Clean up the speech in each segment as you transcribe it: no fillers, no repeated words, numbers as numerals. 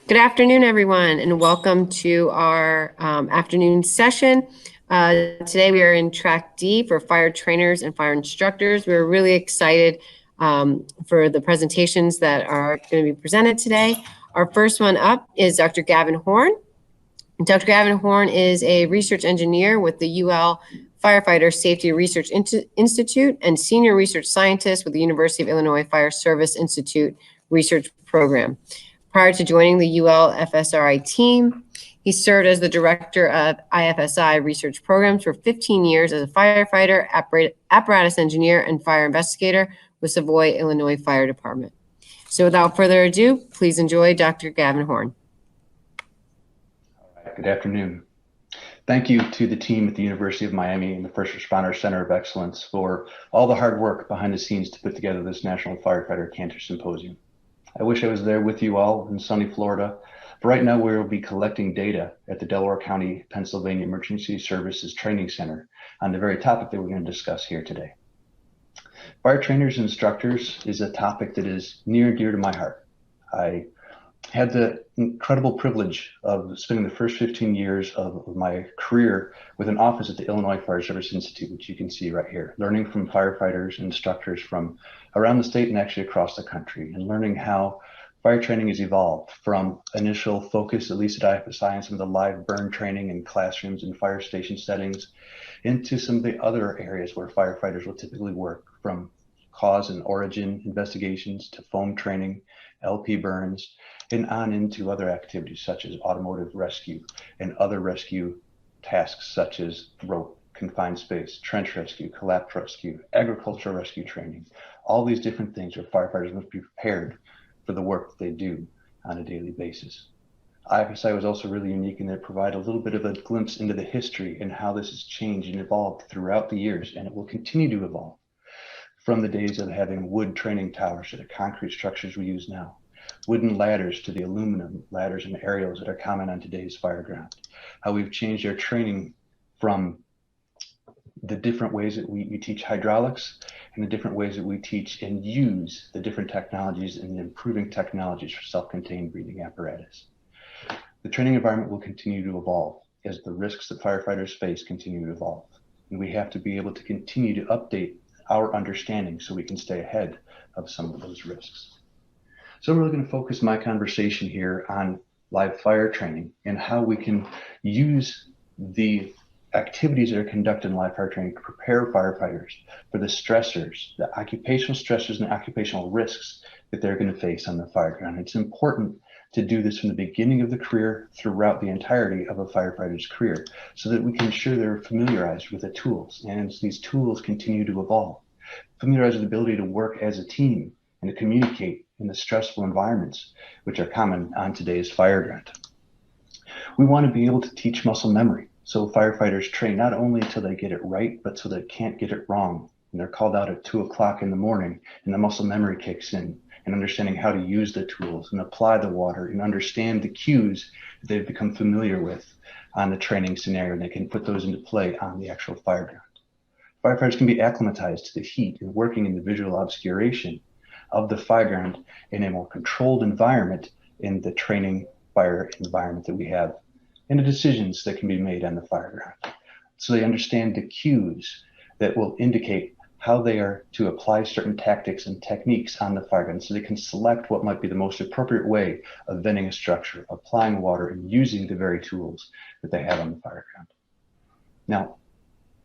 Good afternoon, everyone, and welcome to our afternoon session. Today we are in track D for fire trainers and fire instructors. We're really excited for the presentations that are going to be presented today. Our first one up is Dr. Gavin Horn. Dr. Gavin Horn is a research engineer with the UL Firefighter Safety Research Institute and senior research scientist with the University of Illinois Fire Service Institute Research Program. Prior to joining the UL FSRI team, he served as the director of IFSI research programs for 15 years as a firefighter, apparatus engineer, and fire investigator with Savoy, Illinois Fire Department. So without further ado, please enjoy Dr. Gavin Horn. All right, good afternoon. Thank you to the team at the University of Miami and the First Responder Center of Excellence for all the hard work behind the scenes to put together this National Firefighter Cancer Symposium. I wish I was there with you all in sunny Florida, but right now we will be collecting data at the Delaware County, Pennsylvania Emergency Services Training Center on the very topic that we're going to discuss here today. Fire trainers and instructors is a topic that is near and dear to my heart. I had the incredible privilege of spending the first 15 years of my career with an office at the Illinois Fire Service Institute, which you can see right here, learning from firefighters and instructors from around the state and actually across the country, and learning how fire training has evolved from initial focus, at least at IFSI, on some of the live burn training in classrooms and fire station settings, into some of the other areas where firefighters will typically work, from cause and origin investigations to foam training, LP burns, and on into other activities such as automotive rescue and other rescue tasks such as rope, confined space, trench rescue, collapse rescue, agricultural rescue training, all these different things where firefighters must be prepared for the work that they do on a daily basis. IFSI was also really unique in that it provided a little bit of a glimpse into the history and how this has changed and evolved throughout the years, and it will continue to evolve from the days of having wood training towers to the concrete structures we use now, wooden ladders to the aluminum ladders and aerials that are common on today's fire ground, how we've changed our training from the different ways that we teach hydraulics and the different ways that we teach and use the different technologies and improving technologies for self-contained breathing apparatus. The training environment will continue to evolve as the risks that firefighters face continue to evolve. And we have to be able to continue to update our understanding so we can stay ahead of some of those risks. So I'm really going to focus my conversation here on live fire training and how we can use the activities that are conducted in live fire training to prepare firefighters for the stressors, the occupational stressors and occupational risks that they're going to face on the fire ground. It's important to do this from the beginning of the career throughout the entirety of a firefighter's career so that we can ensure they're familiarized with the tools, and as these tools continue to evolve, familiarized with the ability to work as a team and to communicate in the stressful environments which are common on today's fire ground. We want to be able to teach muscle memory, so firefighters train not only until they get it right, but so they can't get it wrong. And they're called out at 2 o'clock in the morning and the muscle memory kicks in, and understanding how to use the tools and apply the water and understand the cues that they've become familiar with on the training scenario, and they can put those into play on the actual fire ground. Firefighters can be acclimatized to the heat and working in the visual obscuration of the fire ground in a more controlled environment in the training fire environment that we have, and the decisions that can be made on the fire ground. So they understand the cues that will indicate how they are to apply certain tactics and techniques on the fire ground, so they can select what might be the most appropriate way of venting a structure, applying water, and using the very tools that they have on the fire ground. Now,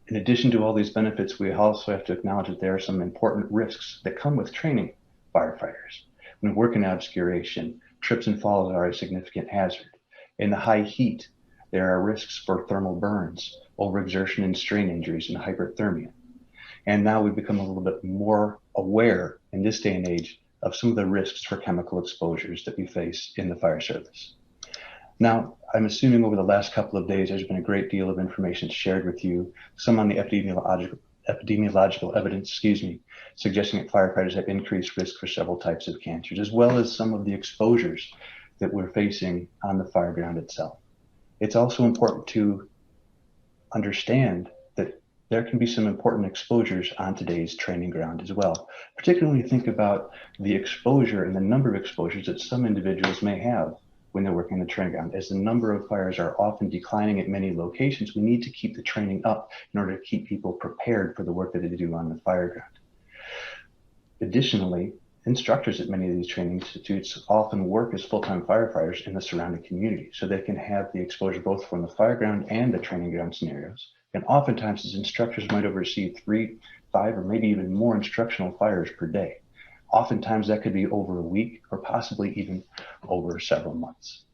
in addition to all these benefits, we also have to acknowledge that there are some important risks that come with training firefighters. When we work in obscuration, trips and falls are a significant hazard. In the high heat, there are risks for thermal burns, overexertion and strain injuries, and hyperthermia. And now we've become a little bit more aware in this day and age of some of the risks for chemical exposures that we face in the fire service. Now, I'm assuming over the last couple of days, there's been a great deal of information shared with you, some on the epidemiological evidence, suggesting that firefighters have increased risk for several types of cancers, as well as some of the exposures that we're facing on the fire ground itself. It's also important to understand that there can be some important exposures on today's training ground as well, particularly when you think about the exposure and the number of exposures that some individuals may have when they're working on the training ground. As the number of fires are often declining at many locations, we need to keep the training up in order to keep people prepared for the work that they do on the fire ground. Additionally, instructors at many of these training institutes often work as full-time firefighters in the surrounding community, so they can have the exposure both from the fire ground and the training ground scenarios. And oftentimes, as instructors might oversee 3, 5, or maybe even more instructional fires per day. Oftentimes, that could be over a week or possibly even over several months.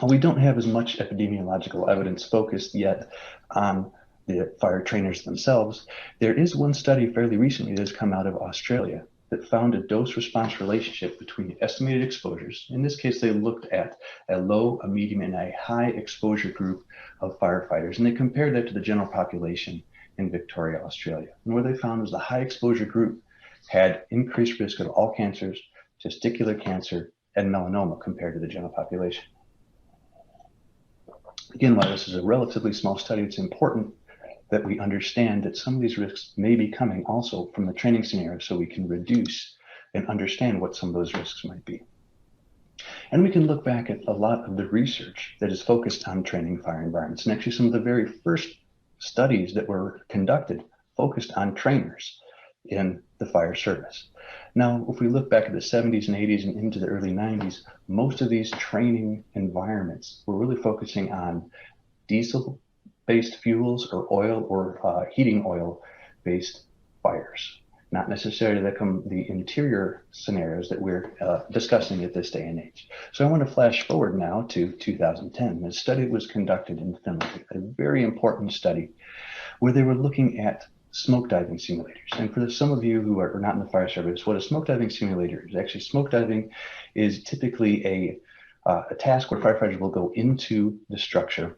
We don't have as much epidemiological evidence focused yet on the fire trainers themselves. There is one study fairly recently that has come out of Australia that found a dose-response relationship between estimated exposures. In this case, they looked at a low, a medium, and a high exposure group of firefighters, and they compared that to the general population in Victoria, Australia. And what they found was the high exposure group had increased risk of all cancers, testicular cancer, and melanoma compared to the general population. Again, while this is a relatively small study, it's important that we understand that some of these risks may be coming also from the training scenario, so we can reduce and understand what some of those risks might be. And we can look back at a lot of the research that is focused on training fire environments. And actually, some of the very first studies that were conducted focused on trainers in the fire service. Now, if we look back at the 70s and 80s and into the early 90s, most of these training environments were really focusing on diesel-based fuels or oil or heating oil-based fires, not necessarily the interior scenarios that we're discussing at this day and age. So I want to flash forward now to 2010. A study was conducted in Finland, a very important study, where they were looking at smoke diving simulators. And for some of you who are not in the fire service, what a smoke diving simulator is, actually smoke diving is typically a task where firefighters will go into the structure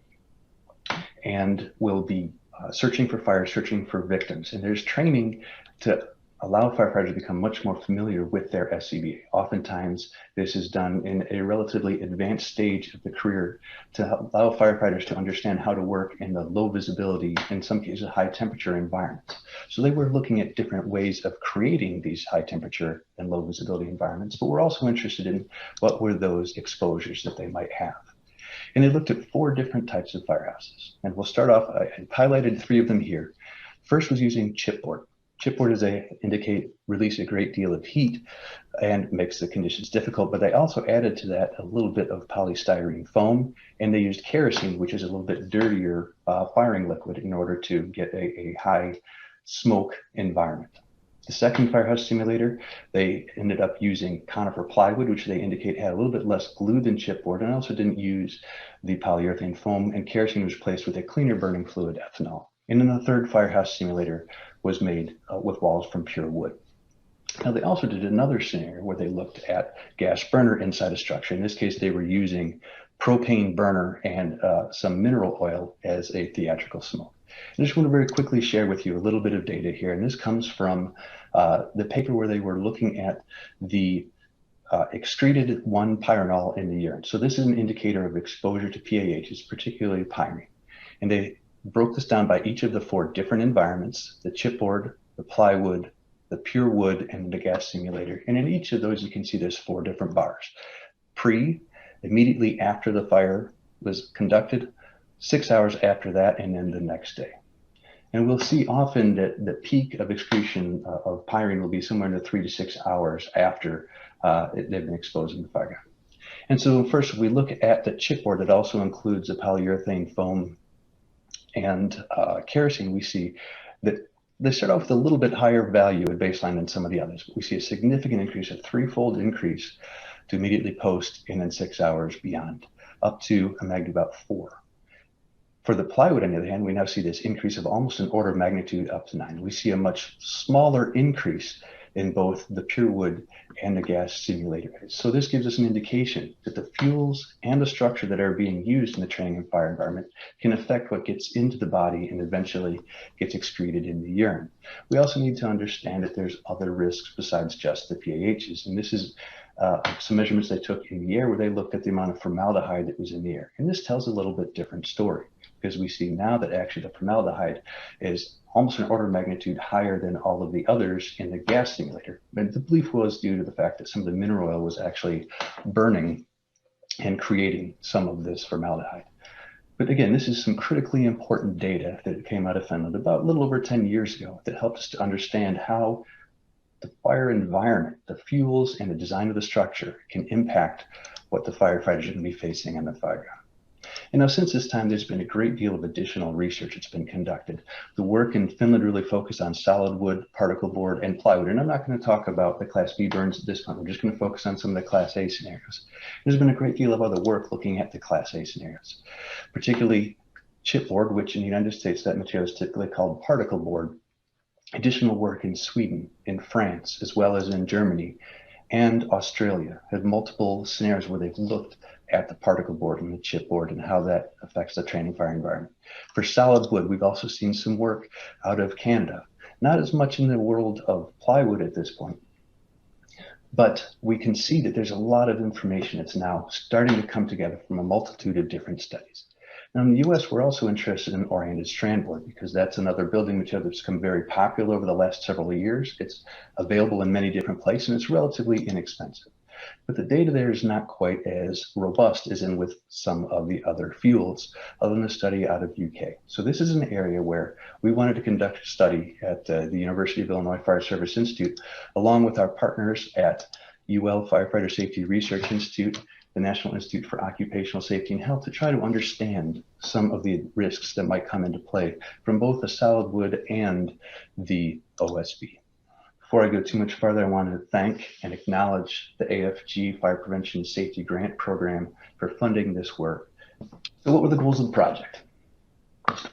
and will be searching for fire, searching for victims. And there's training to allow firefighters to become much more familiar with their SCBA. Oftentimes, this is done in a relatively advanced stage of the career to allow firefighters to understand how to work in the low visibility, in some cases, high temperature environments. So they were looking at different ways of creating these high temperature and low visibility environments, but we're also interested in what were those exposures that they might have. And they looked at 4 different types of firehouses. And we'll start off, I highlighted 3 of them here. First was using chipboard. Chipboard, as they indicate, release a great deal of heat and makes the conditions difficult, but they also added to that a little bit of polystyrene foam, and they used kerosene, which is a little bit dirtier firing liquid, in order to get a high smoke environment. The second firehouse simulator, they ended up using conifer plywood, which they indicate had a little bit less glue than chipboard, and also didn't use the polyurethane foam, and kerosene was replaced with a cleaner burning fluid, ethanol. And then the third firehouse simulator was made with walls from pure wood. Now, they also did another scenario where they looked at gas burner inside a structure. In this case, they were using propane burner and some mineral oil as a theatrical smoke. I just want to very quickly share with you a little bit of data here. And this comes from the paper where they were looking at the excreted 1-pyranol in the urine. So this is an indicator of exposure to PAHs, particularly pyrene. And they broke this down by each of the 4 different environments: the chipboard, the plywood, the pure wood, and the gas simulator. And in each of those, you can see there's 4 different bars. Immediately after the fire was conducted, 6 hours after that, and then the next day. And we'll see often that the peak of excretion of pyrene will be somewhere in the 3 to 6 hours after they've been exposed in the fire ground. And so first, we look at the chipboard that also includes a polyurethane foam and kerosene. We see that they start off with a little bit higher value at baseline than some of the others. We see a significant increase, a 3-fold increase to immediately post, and then 6 hours beyond, up to a magnitude about 4. For the plywood, on the other hand, we now see this increase of almost an order of magnitude up to 9. We see a much smaller increase in both the pure wood and the gas simulator. So this gives us an indication that the fuels and the structure that are being used in the training and fire environment can affect what gets into the body and eventually gets excreted in the urine. We also need to understand that there's other risks besides just the PAHs. And this is some measurements they took in the air where they looked at the amount of formaldehyde that was in the air. And this tells a little bit different story, because we see now that actually the formaldehyde is almost an order of magnitude higher than all of the others in the gas simulator. But the belief was due to the fact that some of the mineral oil was actually burning and creating some of this formaldehyde. But again, this is some critically important data that came out of Finland about a little over 10 years ago that helped us to understand how the fire environment, the fuels, and the design of the structure can impact what the firefighters are going to be facing on the fire ground. And now since this time, there's been a great deal of additional research that's been conducted. The work in Finland really focused on solid wood, particle board, and plywood. And I'm not going to talk about the Class B burns at this point. We're just going to focus on some of the Class A scenarios. There's been a great deal of other work looking at the Class A scenarios, particularly chipboard, which in the United States, that material is typically called particle board. Additional work in Sweden, in France, as well as in Germany and Australia have multiple scenarios where they've looked at the particle board and the chipboard and how that affects the training fire environment. For solid wood, we've also seen some work out of Canada, not as much in the world of plywood at this point, but we can see that there's a lot of information that's now starting to come together from a multitude of different studies. Now in the US, we're also interested in oriented strand board because that's another building material that's become very popular over the last several years. It's available in many different places and it's relatively inexpensive. But the data there is not quite as robust as in with some of the other fuels, other than the study out of UK. So this is an area where we wanted to conduct a study at the University of Illinois Fire Service Institute, along with our partners at UL Firefighter Safety Research Institute, the National Institute for Occupational Safety and Health, to try to understand some of the risks that might come into play from both the solid wood and the OSB. Before I go too much farther, I want to thank and acknowledge the AFG Fire Prevention and Safety Grant Program for funding this work. So what were the goals of the project?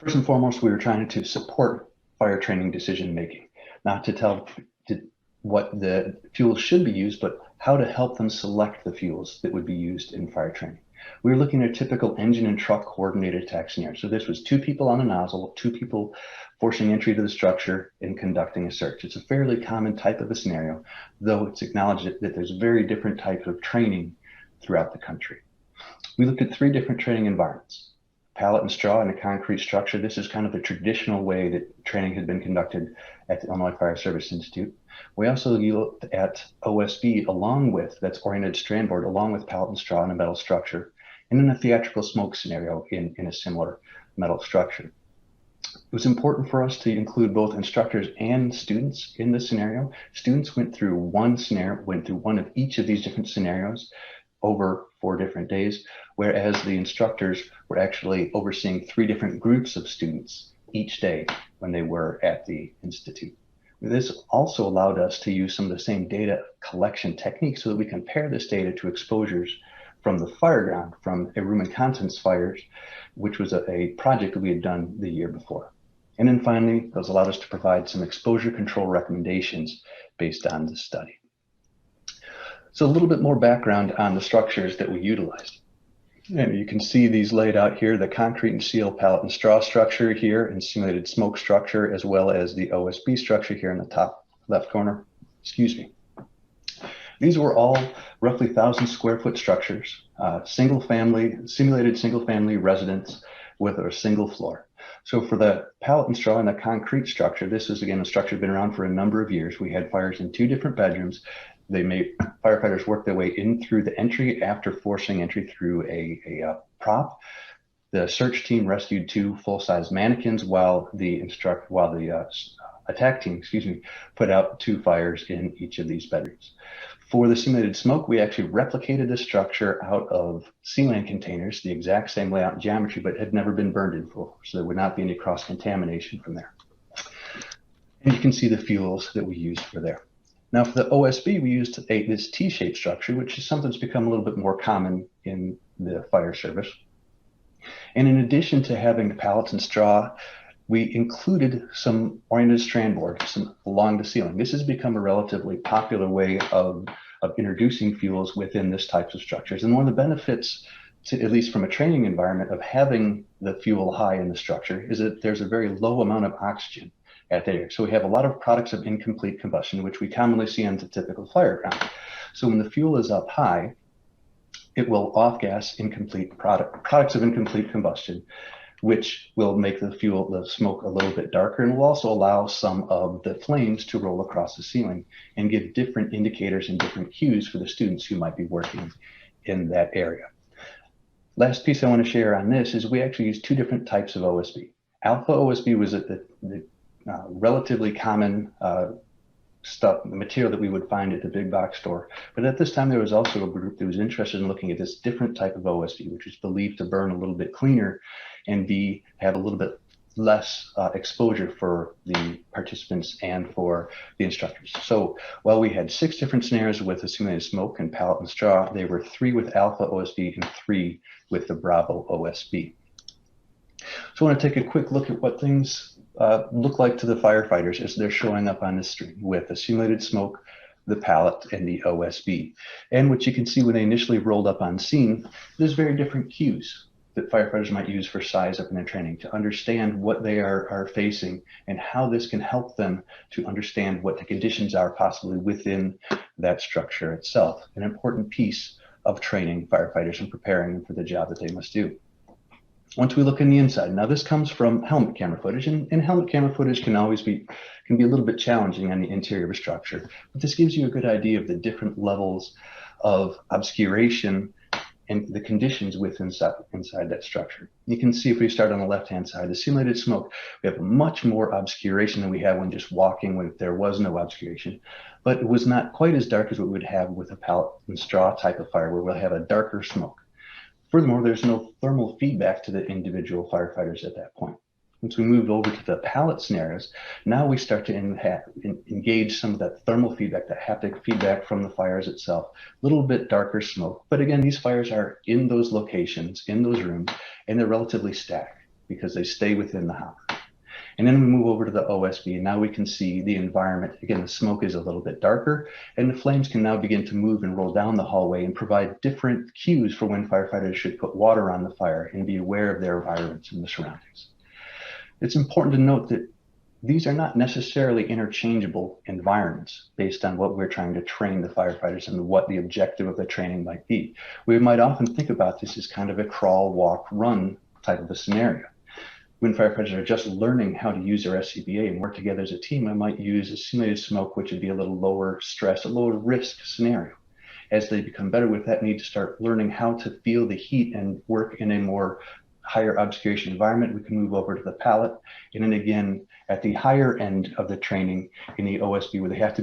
First and foremost, we were trying to support fire training decision making, not to tell what the fuels should be used, but how to help them select the fuels that would be used in fire training. We were looking at a typical engine and truck coordinated attack scenario. So this was 2 people on a nozzle, 2 people forcing entry to the structure and conducting a search. It's a fairly common type of a scenario, though it's acknowledged that there's very different types of training throughout the country. We looked at 3 different training environments: pallet and straw and a concrete structure. This is kind of the traditional way that training had been conducted at the Illinois Fire Service Institute. We also looked at OSB along with, that's oriented strand board, along with pallet and straw in a metal structure, and in a theatrical smoke scenario in a similar metal structure. It was important for us to include both instructors and students in this scenario. Students went through one of each of these different scenarios over 4 different days, whereas the instructors were actually overseeing 3 different groups of students each day when they were at the institute. This also allowed us to use some of the same data collection techniques so that we compare this data to exposures from the fire ground, from a room and contents fires, which was a project that we had done the year before. And then finally, those allowed us to provide some exposure control recommendations based on the study. So a little bit more background on the structures that we utilized. And you can see these laid out here, the concrete and steel pallet and straw structure here, and simulated smoke structure, as well as the OSB structure here in the top left corner. Excuse me. These were all roughly 1,000 square foot structures, simulated single family residence with a single floor. So for the pallet and straw and the concrete structure, this is again a structure that's been around for a number of years. We had fires in 2 different bedrooms. They made firefighters work their way in through the entry after forcing entry through a prop. The search team rescued 2 full-size mannequins while the attack team, put out 2 fires in each of these bedrooms. For the simulated smoke, we actually replicated the structure out of sealant containers, the exact same layout and geometry, but had never been burned in before, so there would not be any cross-contamination from there. And you can see the fuels that we used for there. Now for the OSB, we used this T-shaped structure, which is something that's become a little bit more common in the fire service. And in addition to having the pallets and straw, we included some oriented strand board along the ceiling. This has become a relatively popular way of introducing fuels within this types of structures. And one of the benefits, at least from a training environment, of having the fuel high in the structure is that there's a very low amount of oxygen at the area. So we have a lot of products of incomplete combustion, which we commonly see on the typical fire ground. So when the fuel is up high, it will off-gas products of incomplete combustion, which will make the smoke a little bit darker, and will also allow some of the flames to roll across the ceiling and give different indicators and different cues for the students who might be working in that area. Last piece I want to share on this is we actually use two different types of OSB. Alpha OSB was the relatively common stuff, the material that we would find at the big box store. But at this time, there was also a group that was interested in looking at this different type of OSB, which was believed to burn a little bit cleaner and have a little bit less exposure for the participants and for the instructors. So while we had 6 different scenarios with assimilated smoke and pallet and straw, they were 3 with alpha OSB and 3 with the Bravo OSB. So I want to take a quick look at what things look like to the firefighters as they're showing up on the screen with the simulated smoke, the pallet, and the OSB. And what you can see when they initially rolled up on scene, there's very different cues that firefighters might use for size up in their training to understand what they are facing and how this can help them to understand what the conditions are possibly within that structure itself. An important piece of training firefighters and preparing them for the job that they must do. Once we look in the inside, now this comes from helmet camera footage, and helmet camera footage can be a little bit challenging on the interior of a structure, but this gives you a good idea of the different levels of obscuration and the conditions inside that structure. You can see if we start on the left-hand side, the simulated smoke, we have much more obscuration than we have when just walking when there was no obscuration, but it was not quite as dark as what we would have with a pallet and straw type of fire where we'll have a darker smoke. Furthermore, there's no thermal feedback to the individual firefighters at that point. Once we move over to the pallet scenarios, now we start to engage some of that thermal feedback, that haptic feedback from the fires itself. A little bit darker smoke, but again, these fires are in those locations, in those rooms, and they're relatively static because they stay within the hopper. And then we move over to the OSB, and now we can see the environment. Again, the smoke is a little bit darker, and the flames can now begin to move and roll down the hallway and provide different cues for when firefighters should put water on the fire and be aware of their environments and the surroundings. It's important to note that these are not necessarily interchangeable environments based on what we're trying to train the firefighters and what the objective of the training might be. We might often think about this as kind of a crawl, walk, run type of a scenario. When firefighters are just learning how to use their SCBA and work together as a team, I might use a simulated smoke, which would be a little lower stress, a lower risk scenario. As they become better with that, need to start learning how to feel the heat and work in a more higher obscuration environment, we can move over to the pallet. And then again, at the higher end of the training in the OSB, where they have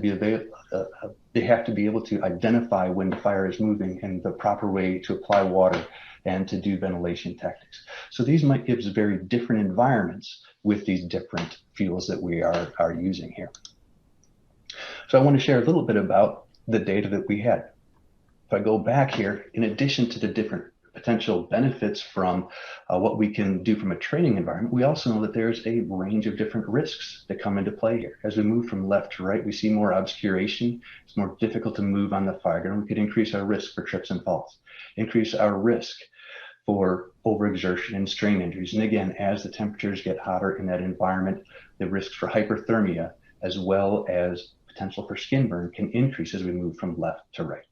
to be able to identify when the fire is moving and the proper way to apply water and to do ventilation tactics. So these might give us very different environments with these different fuels that we are using here. So I want to share a little bit about the data that we had. If I go back here, in addition to the different potential benefits from what we can do from a training environment, we also know that there's a range of different risks that come into play here. As we move from left to right, we see more obscuration. It's more difficult to move on the fire ground. We could increase our risk for trips and falls, increase our risk for overexertion and strain injuries. And again, as the temperatures get hotter in that environment, the risks for hyperthermia as well as potential for skin burn can increase as we move from left to right.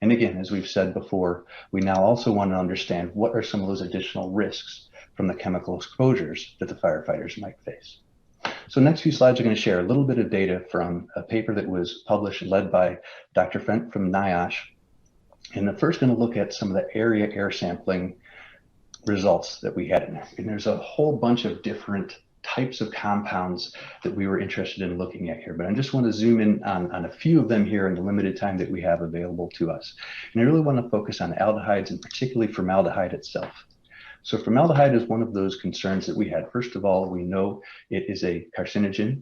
And again, as we've said before, we now also want to understand what are some of those additional risks from the chemical exposures that the firefighters might face. So next few slides are going to share a little bit of data from a paper that was published, led by Dr. Fent from NIOSH. And the first going to look at some of the area air sampling results that we had in there. And there's a whole bunch of different types of compounds that we were interested in looking at here, but I just want to zoom in on a few of them here in the limited time that we have available to us. And I really want to focus on aldehydes and particularly formaldehyde itself. So formaldehyde is one of those concerns that we had. First of all, we know it is a carcinogen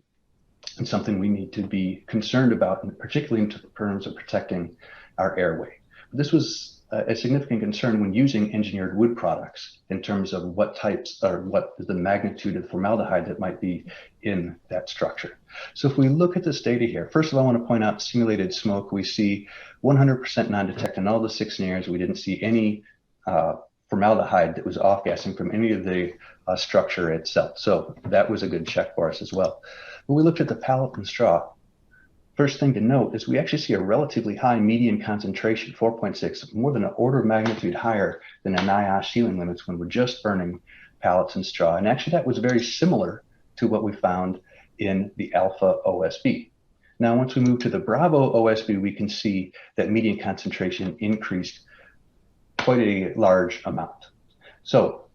and something we need to be concerned about, and particularly in terms of protecting our airway. This was a significant concern when using engineered wood products in terms of what types or what is the magnitude of formaldehyde that might be in that structure. So if we look at this data here, first of all, I want to point out simulated smoke. We see 100% non-detect in all the 6 scenarios. We didn't see any formaldehyde that was off-gassing from any of the structure itself. So that was a good check for us as well. When we looked at the pallet and straw, first thing to note is we actually see a relatively high median concentration, 4.6, more than an order of magnitude higher than the NIOSH ceiling limits when we're just burning pallets and straw. And actually that was very similar to what we found in the alpha OSB. Now, once we move to the Bravo OSB, we can see that median concentration increased quite a large amount. So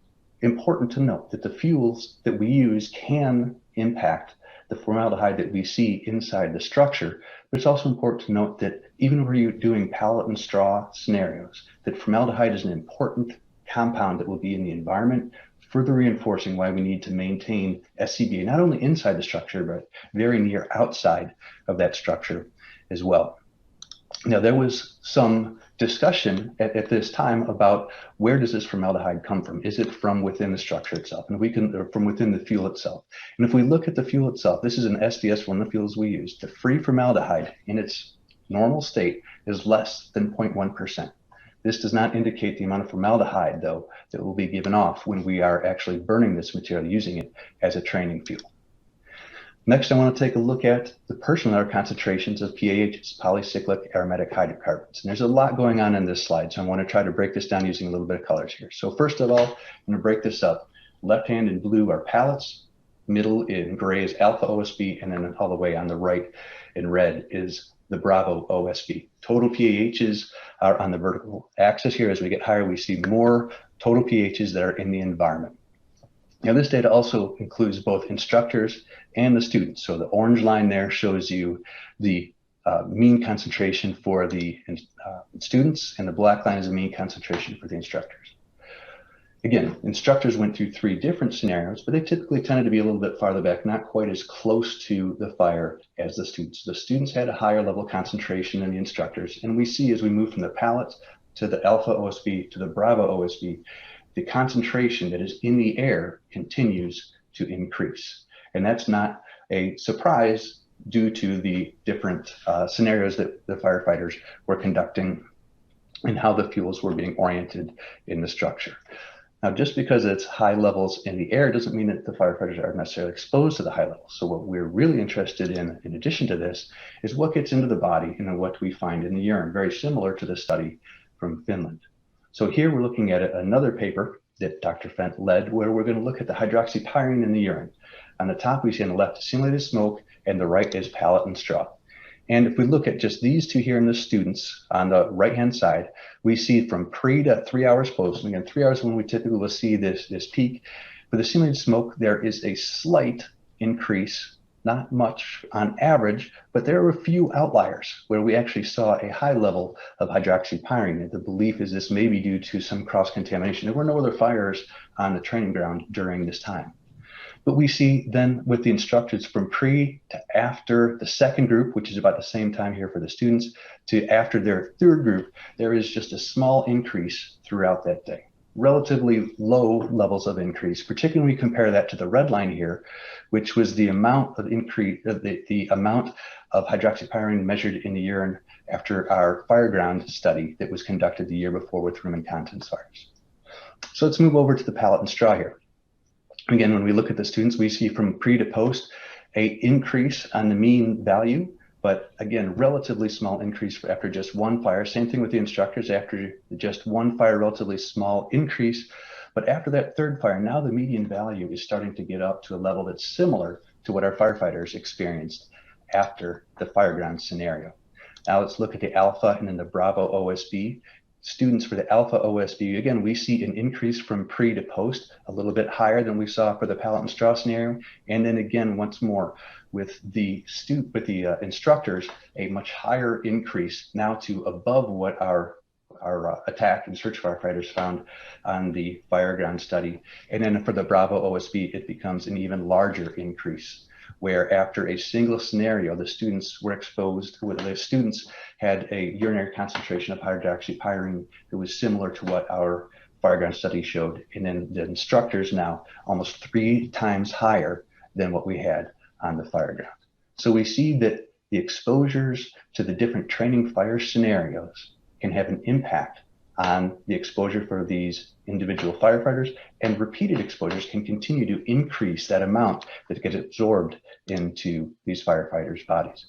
important to note that the fuels that we use can impact the formaldehyde that we see inside the structure, but it's also important to note that even when you're doing pallet and straw scenarios, that formaldehyde is an important compound that will be in the environment, further reinforcing why we need to maintain SCBA, not only inside the structure, but very near outside of that structure as well. Now, there was some discussion at this time about where does this formaldehyde come from? Is it from within the structure itself? And or from within the fuel itself. And if we look at the fuel itself, this is an SDS, one of the fuels we use. The free formaldehyde in its normal state is less than 0.1%. This does not indicate the amount of formaldehyde, though, that will be given off when we are actually burning this material, using it as a training fuel. Next, I want to take a look at the personal concentrations of PAHs, polycyclic aromatic hydrocarbons. And there's a lot going on in this slide, so I want to try to break this down using a little bit of colors here. So first of all, I'm going to break this up. Left hand in blue are pallets, middle in gray is alpha OSB, and then all the way on the right in red is the Bravo OSB. Total PAHs are on the vertical axis here. As we get higher, we see more total PAHs that are in the environment. Now, this data also includes both instructors and the students. So the orange line there shows you the mean concentration for the students, and the black line is the mean concentration for the instructors. Again, instructors went through 3 different scenarios, but they typically tended to be a little bit farther back, not quite as close to the fire as the students. The students had a higher level concentration than the instructors, and we see as we move from the pallets to the alpha OSB to the Bravo OSB, the concentration that is in the air continues to increase. And that's not a surprise due to the different scenarios that the firefighters were conducting and how the fuels were being oriented in the structure. Now, just because it's high levels in the air doesn't mean that the firefighters are necessarily exposed to the high levels. So what we're really interested in addition to this, is what gets into the body and then what we find in the urine, very similar to the study from Finland. So here we're looking at another paper that Dr. Fent led, where we're going to look at the hydroxypyring in the urine. On the top, we see on the left simulated smoke, and the right is pallet and straw. And if we look at just these two here in the students on the right-hand side, we see from pre to 3 hours post, and again, 3 hours when we typically will see this peak. For the simulated smoke, there is a slight increase, not much on average, but there are a few outliers where we actually saw a high level of hydroxypyring. And the belief is this may be due to some cross-contamination. There were no other fires on the training ground during this time. But we see then with the instructors from pre to after the second group, which is about the same time here for the students, to after their third group, there is just a small increase throughout that day. Relatively low levels of increase, particularly when we compare that to the red line here, which was the amount of increase, the amount of hydroxypyring measured in the urine after our fireground study that was conducted the year before with room and contents fires. So let's move over to the pallet and straw here. Again, when we look at the students, we see from pre to post a increase on the mean value, but again, relatively small increase after just one fire. Same thing with the instructors, after just one fire, relatively small increase. But after that third fire, now the median value is starting to get up to a level that's similar to what our firefighters experienced after the fireground scenario. Now let's look at the alpha and then the Bravo OSB. Students for the alpha OSB, again, we see an increase from pre to post, a little bit higher than we saw for the pallet and straw scenario. And then again, once more, with the instructors, a much higher increase now to above what our attack and search firefighters found on the fireground study. And then for the Bravo OSB, it becomes an even larger increase, where after a single scenario, the students were exposed, the students had a urinary concentration of hydroxypyring that was similar to what our fireground study showed. And then the instructors now almost 3 times higher than what we had on the fireground. So we see that the exposures to the different training fire scenarios can have an impact on the exposure for these individual firefighters, and repeated exposures can continue to increase that amount that gets absorbed into these firefighters' bodies.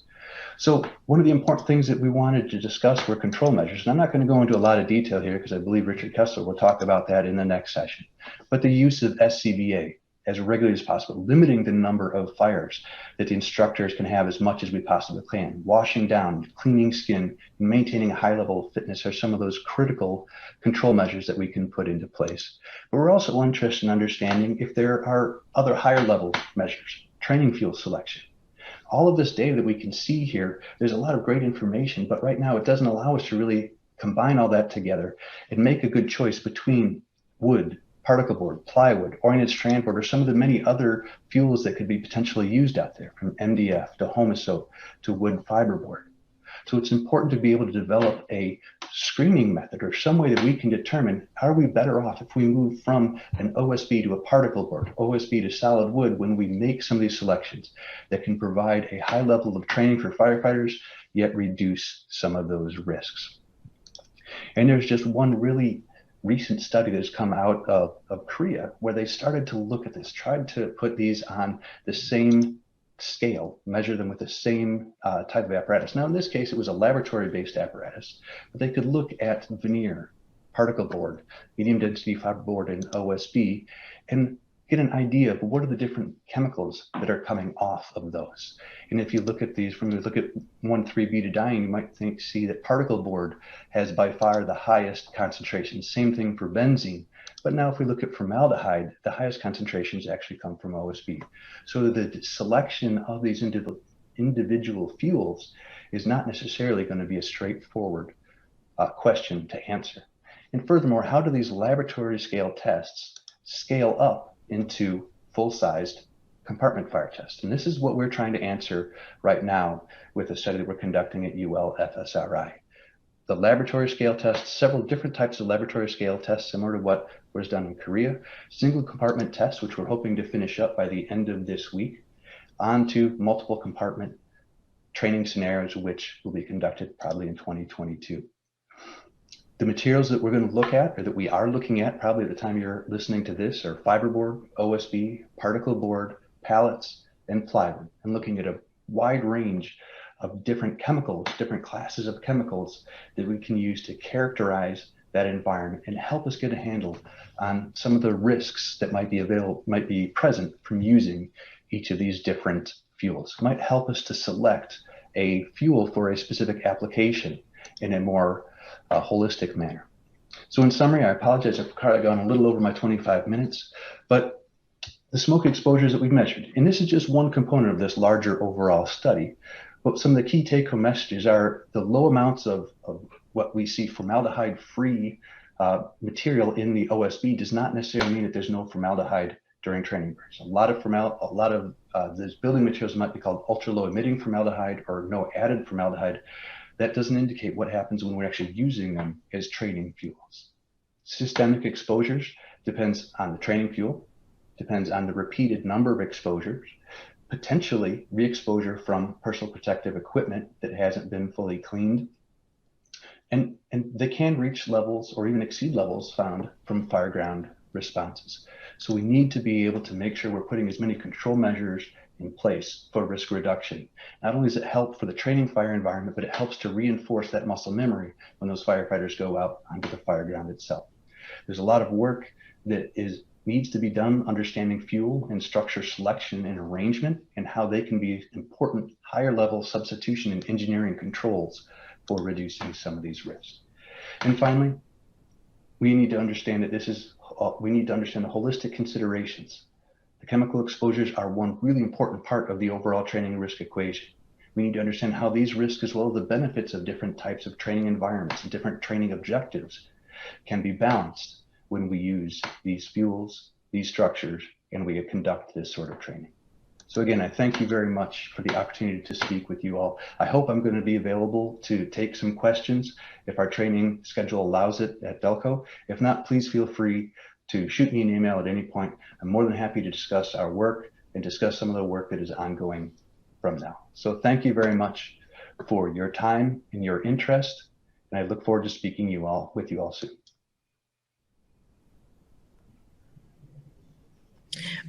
So one of the important things that we wanted to discuss were control measures. And I'm not going to go into a lot of detail here because I believe Richard Kessler will talk about that in the next session. But the use of SCBA. as regularly as possible, limiting the number of fires that the instructors can have as much as we possibly can. Washing down, cleaning skin, and maintaining a high level of fitness are some of those critical control measures that we can put into place. But we're also interested in understanding if there are other higher level measures, training fuel selection. All of this data that we can see here, there's a lot of great information, but right now it doesn't allow us to really combine all that together and make a good choice between wood, particle board, plywood, oriented strand board, or some of the many other fuels that could be potentially used out there, from MDF to Homosoap to wood fiberboard. So it's important to be able to develop a screening method or some way that we can determine, are we better off if we move from an OSB to a particle board, OSB to solid wood, when we make some of these selections that can provide a high level of training for firefighters, yet reduce some of those risks. And there's just one really recent study that's come out of Korea where they started to look at this, tried to put these on the same scale, measure them with the same type of apparatus. Now, in this case, it was a laboratory-based apparatus, but they could look at veneer, particle board, medium density fiberboard, and OSB, and get an idea of what are the different chemicals that are coming off of those. And if you look at these, from you look at 1,3-butadiene, you might see that particle board has by far the highest concentration. Same thing for benzene. But now if we look at formaldehyde, the highest concentrations actually come from OSB. So the selection of these individual fuels is not necessarily going to be a straightforward question to answer. And furthermore, how do these laboratory scale tests scale up into full-sized compartment fire tests? And this is what we're trying to answer right now with a study that we're conducting at UL FSRI. The laboratory scale tests, several different types of laboratory scale tests similar to what was done in Korea, single compartment tests, which we're hoping to finish up by the end of this week, onto multiple compartment training scenarios, which will be conducted probably in 2022. The materials that we're going to look at, or that we are looking at probably at the time you're listening to this, are fiberboard, OSB, particle board, pallets, and plywood, and looking at a wide range of different chemicals, different classes of chemicals that we can use to characterize that environment and help us get a handle on some of the risks that might be present from using each of these different fuels. It might help us to select a fuel for a specific application in a more holistic manner. So in summary, I apologize, I've probably gone a little over my 25 minutes, but the smoke exposures that we've measured, and this is just one component of this larger overall study, but some of the key take-home messages are the low amounts of what we see formaldehyde-free material in the OSB does not necessarily mean that there's no formaldehyde during training burns. A lot of these building materials might be called ultra-low emitting formaldehyde or no added formaldehyde. That doesn't indicate what happens when we're actually using them as training fuels. Systemic exposures depends on the training fuel, depends on the repeated number of exposures, potentially re-exposure from personal protective equipment that hasn't been fully cleaned. And they can reach levels or even exceed levels found from fireground responses. So we need to be able to make sure we're putting as many control measures in place for risk reduction. Not only does it help for the training fire environment, but it helps to reinforce that muscle memory when those firefighters go out onto the fireground itself. There's a lot of work that needs to be done understanding fuel and structure selection and arrangement and how they can be important higher level substitution and engineering controls for reducing some of these risks. And finally, we need to understand that we need to understand the holistic considerations. The chemical exposures are one really important part of the overall training risk equation. We need to understand how these risks, as well as the benefits of different types of training environments and different training objectives, can be balanced when we use these fuels, these structures, and we conduct this sort of training. So again, I thank you very much for the opportunity to speak with you all. I hope I'm going to be available to take some questions if our training schedule allows it at Velco. If not, please feel free to shoot me an email at any point. I'm more than happy to discuss our work and discuss some of the work that is ongoing from now. So thank you very much for your time and your interest, and I look forward to speaking with you all soon.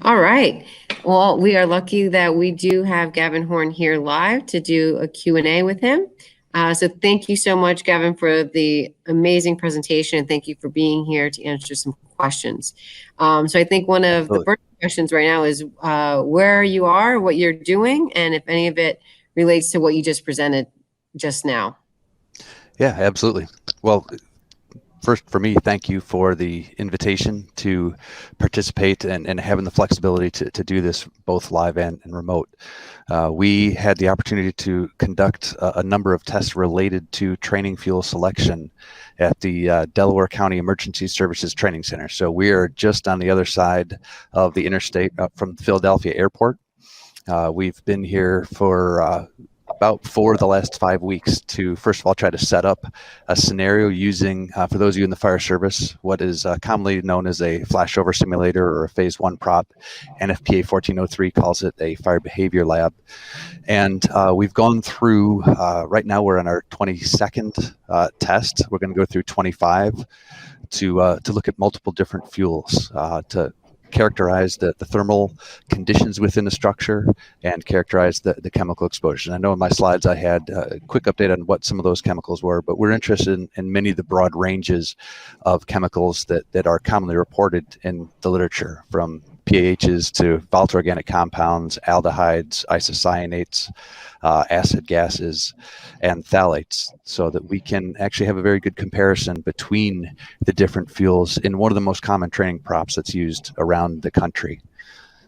All right. Well, we are lucky that we do have Gavin Horn here live to do a Q&A with him. So thank you so much, Gavin, for the amazing presentation, and thank you for being here to answer some questions. So I think one of the first questions right now is where you are, what you're doing, and if any of it relates to what you just presented just now. Yeah, absolutely. Well, first, for me, thank you for the invitation to participate and having the flexibility to do this both live and remote. We had the opportunity to conduct a number of tests related to training fuel selection at the Delaware County Emergency Services Training Center. So we are just on the other side of the interstate from Philadelphia Airport. We've been here for for the last 5 weeks to, first of all, try to set up a scenario using, for those of you in the fire service, what is commonly known as a Flashover Simulator or a Phase 1 prop. NFPA 1403 calls it a fire behavior lab. And we've gone through, right now we're on our 22nd test. We're going to go through 25 to look at multiple different fuels, to characterize the thermal conditions within the structure and characterize the chemical exposure. And I know in my slides I had a quick update on what some of those chemicals were, but we're interested in many of the broad ranges of chemicals that are commonly reported in the literature, from PAHs to volatile organic compounds, aldehydes, isocyanates, acid gases, and phthalates, so that we can actually have a very good comparison between the different fuels in one of the most common training props that's used around the country.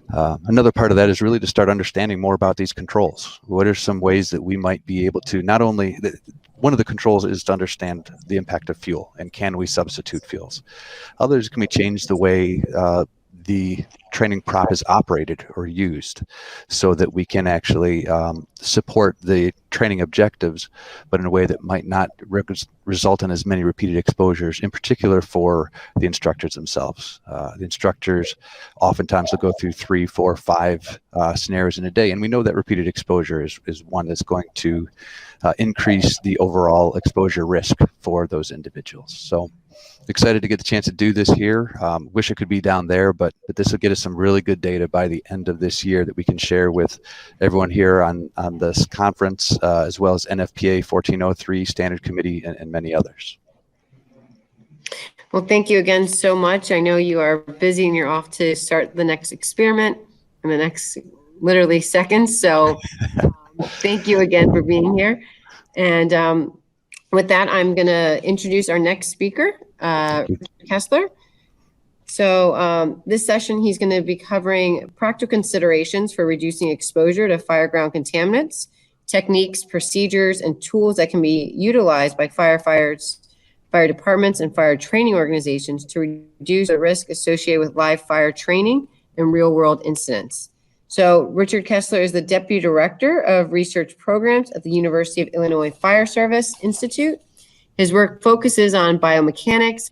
Another part of that is really to start understanding more about these controls. What are some ways that we might be able to not only, one of the controls is to understand the impact of fuel, and can we substitute fuels? Others, can we change the way the training prop is operated or used, so that we can actually support the training objectives, but in a way that might not result in as many repeated exposures, in particular for the instructors themselves. The instructors oftentimes will go through 3, 4, 5 scenarios in a day, and we know that repeated exposure is one that's going to increase the overall exposure risk for those individuals. So excited to get the chance to do this here. Wish it could be down there, but this will get us some really good data by the end of this year that we can share with everyone here on this conference, as well as NFPA 1403 Standard Committee and many others. Well, thank you again so much. I know you are busy and you're off to start the next experiment in the next literally seconds. So thank you again for being here. And with that, I'm going to introduce our next speaker, Kessler. So this session, he's going to be covering practical considerations for reducing exposure to fireground contaminants, techniques, procedures, and tools that can be utilized by firefighters, fire departments, and fire training organizations to reduce the risk associated with live fire training and real-world incidents. So Richard Kessler is the Deputy Director of Research Programs at the University of Illinois Fire Service Institute. His work focuses on biomechanics,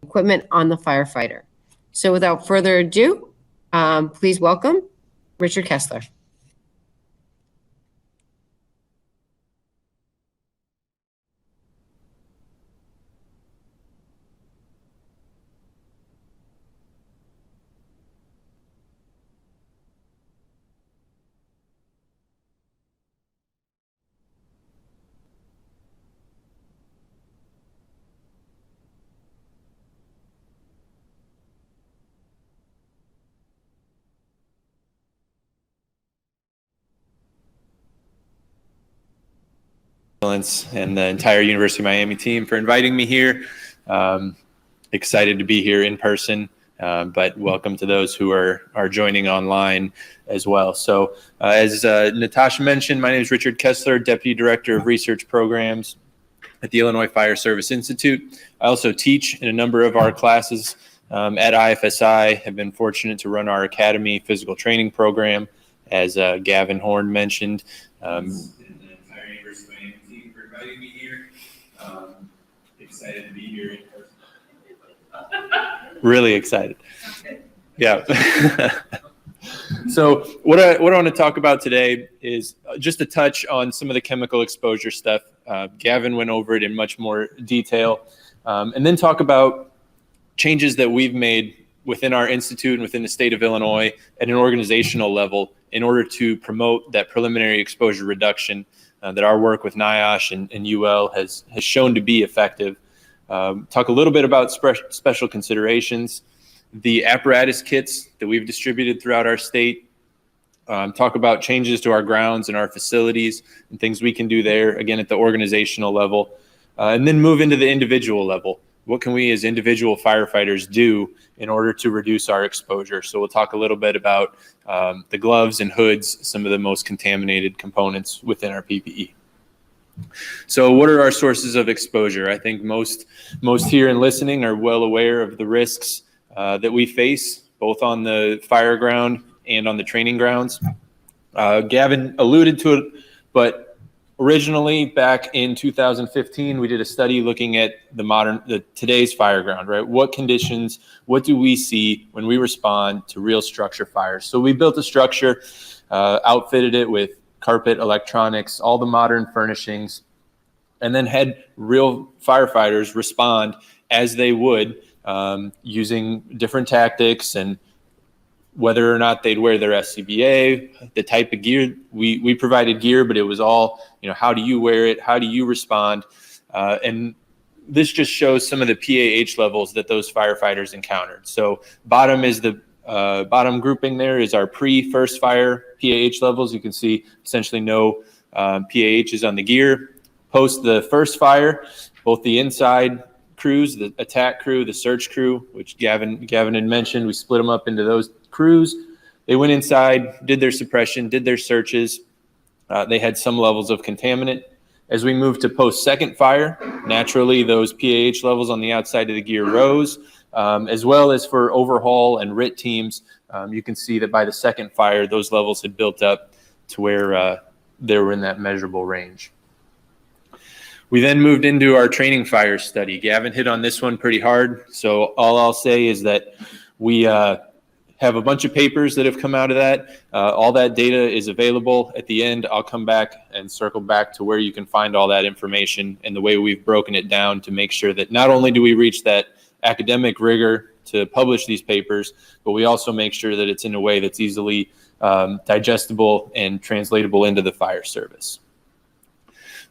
equipment on the firefighter. So without further ado, please welcome Richard Kessler. And the entire University of Miami team for inviting me here. Excited to be here in person, but welcome to those who are joining online as well. So as Natasha mentioned, my name is Richard Kessler, Deputy Director of Research Programs at the Illinois Fire Service Institute. I also teach in a number of our classes at IFSI. Have been fortunate to run our Academy physical training program, as Gavin Horn mentioned. Inviting me here. Excited to be here in person. Really excited. Yeah. So what I want to talk about today is just a touch on some of the chemical exposure stuff. Gavin went over it in much more detail, and then talk about changes that we've made within our institute and within the state of Illinois at an organizational level in order to promote that preliminary exposure reduction that our work with NIOSH and UL has shown to be effective. Talk a little bit about special considerations, the apparatus kits that we've distributed throughout our state, talk about changes to our grounds and our facilities and things we can do there, again, at the organizational level, and then move into the individual level. What can we as individual firefighters do in order to reduce our exposure? So we'll talk a little bit about the gloves and hoods, some of the most contaminated components within our PPE. So what are our sources of exposure? I think most here and listening are well aware of the risks that we face, both on the fire ground and on the training grounds. Gavin alluded to it, but originally, back in 2015, we did a study looking at today's fire ground, right? What conditions, what do we see when we respond to real structure fires? So we built a structure, outfitted it with carpet, electronics, all the modern furnishings, and then had real firefighters respond as they would, using different tactics and whether or not they'd wear their SCBA, the type of gear. We provided gear, but it was all, how do you wear it? How do you respond? And this just shows some of the PAH levels that those firefighters encountered. So bottom is the bottom grouping there is our pre-first fire PAH levels. You can see essentially no PAHs on the gear. Post the first fire, both the inside crews, the attack crew, the search crew, which Gavin had mentioned, we split them up into those crews. They went inside, did their suppression, did their searches. They had some levels of contaminant. As we moved to post-second fire, naturally those PAH levels on the outside of the gear rose, as well as for overhaul and RIT teams. You can see that by the second fire, those levels had built up to where they were in that measurable range. We then moved into our training fire study. Gavin hit on this one pretty hard. So all I'll say is that we have a bunch of papers that have come out of that. All that data is available. At the end, I'll come back and circle back to where you can find all that information and the way we've broken it down to make sure that not only do we reach that academic rigor to publish these papers, but we also make sure that it's in a way that's easily digestible and translatable into the fire service.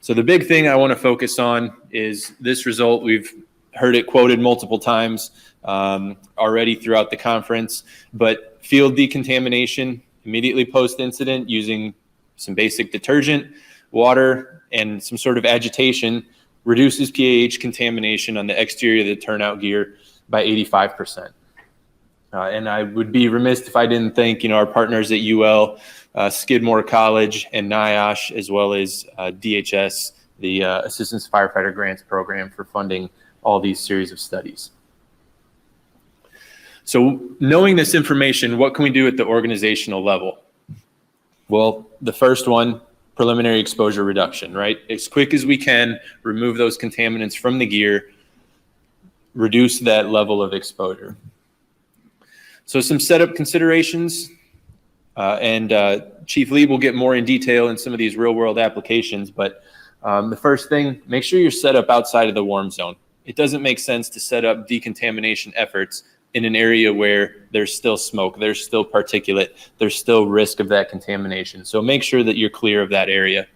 So the big thing I want to focus on is this result. We've heard it quoted multiple times already throughout the conference, but field decontamination immediately post-incident using some basic detergent, water, and some sort of agitation reduces PAH contamination on the exterior of the turnout gear by 85%. And I would be remiss if I didn't thank, our partners at UL, Skidmore College, and NIOSH, as well as DHS, the Assistance Firefighter Grants Program, for funding all these series of studies. So knowing this information, what can we do at the organizational level? Well, the first one, preliminary exposure reduction, right? As quick as we can, remove those contaminants from the gear, reduce that level of exposure. So some setup considerations, and Chief Lee will get more in detail in some of these real world applications, but the first thing, make sure you're set up outside of the warm zone. It doesn't make sense to set up decontamination efforts in an area where there's still smoke, there's still particulate, there's still risk of that contamination. So make sure that you're clear of that area.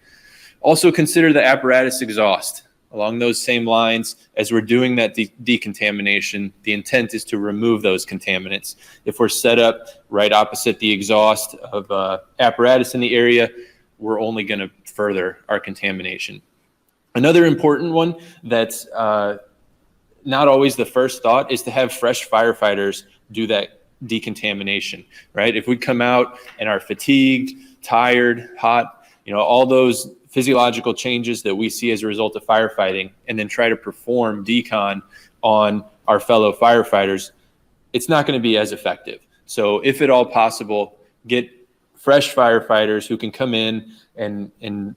Also consider the apparatus exhaust. Along those same lines, as we're doing that decontamination, the intent is to remove those contaminants. If we're set up right opposite the exhaust of apparatus in the area, we're only going to further our contamination. Another important one that's not always the first thought is to have fresh firefighters do that decontamination, right? If we come out and are fatigued, tired, hot, all those physiological changes that we see as a result of firefighting, and then try to perform decon on our fellow firefighters, it's not going to be as effective. So if at all possible, get fresh firefighters who can come in and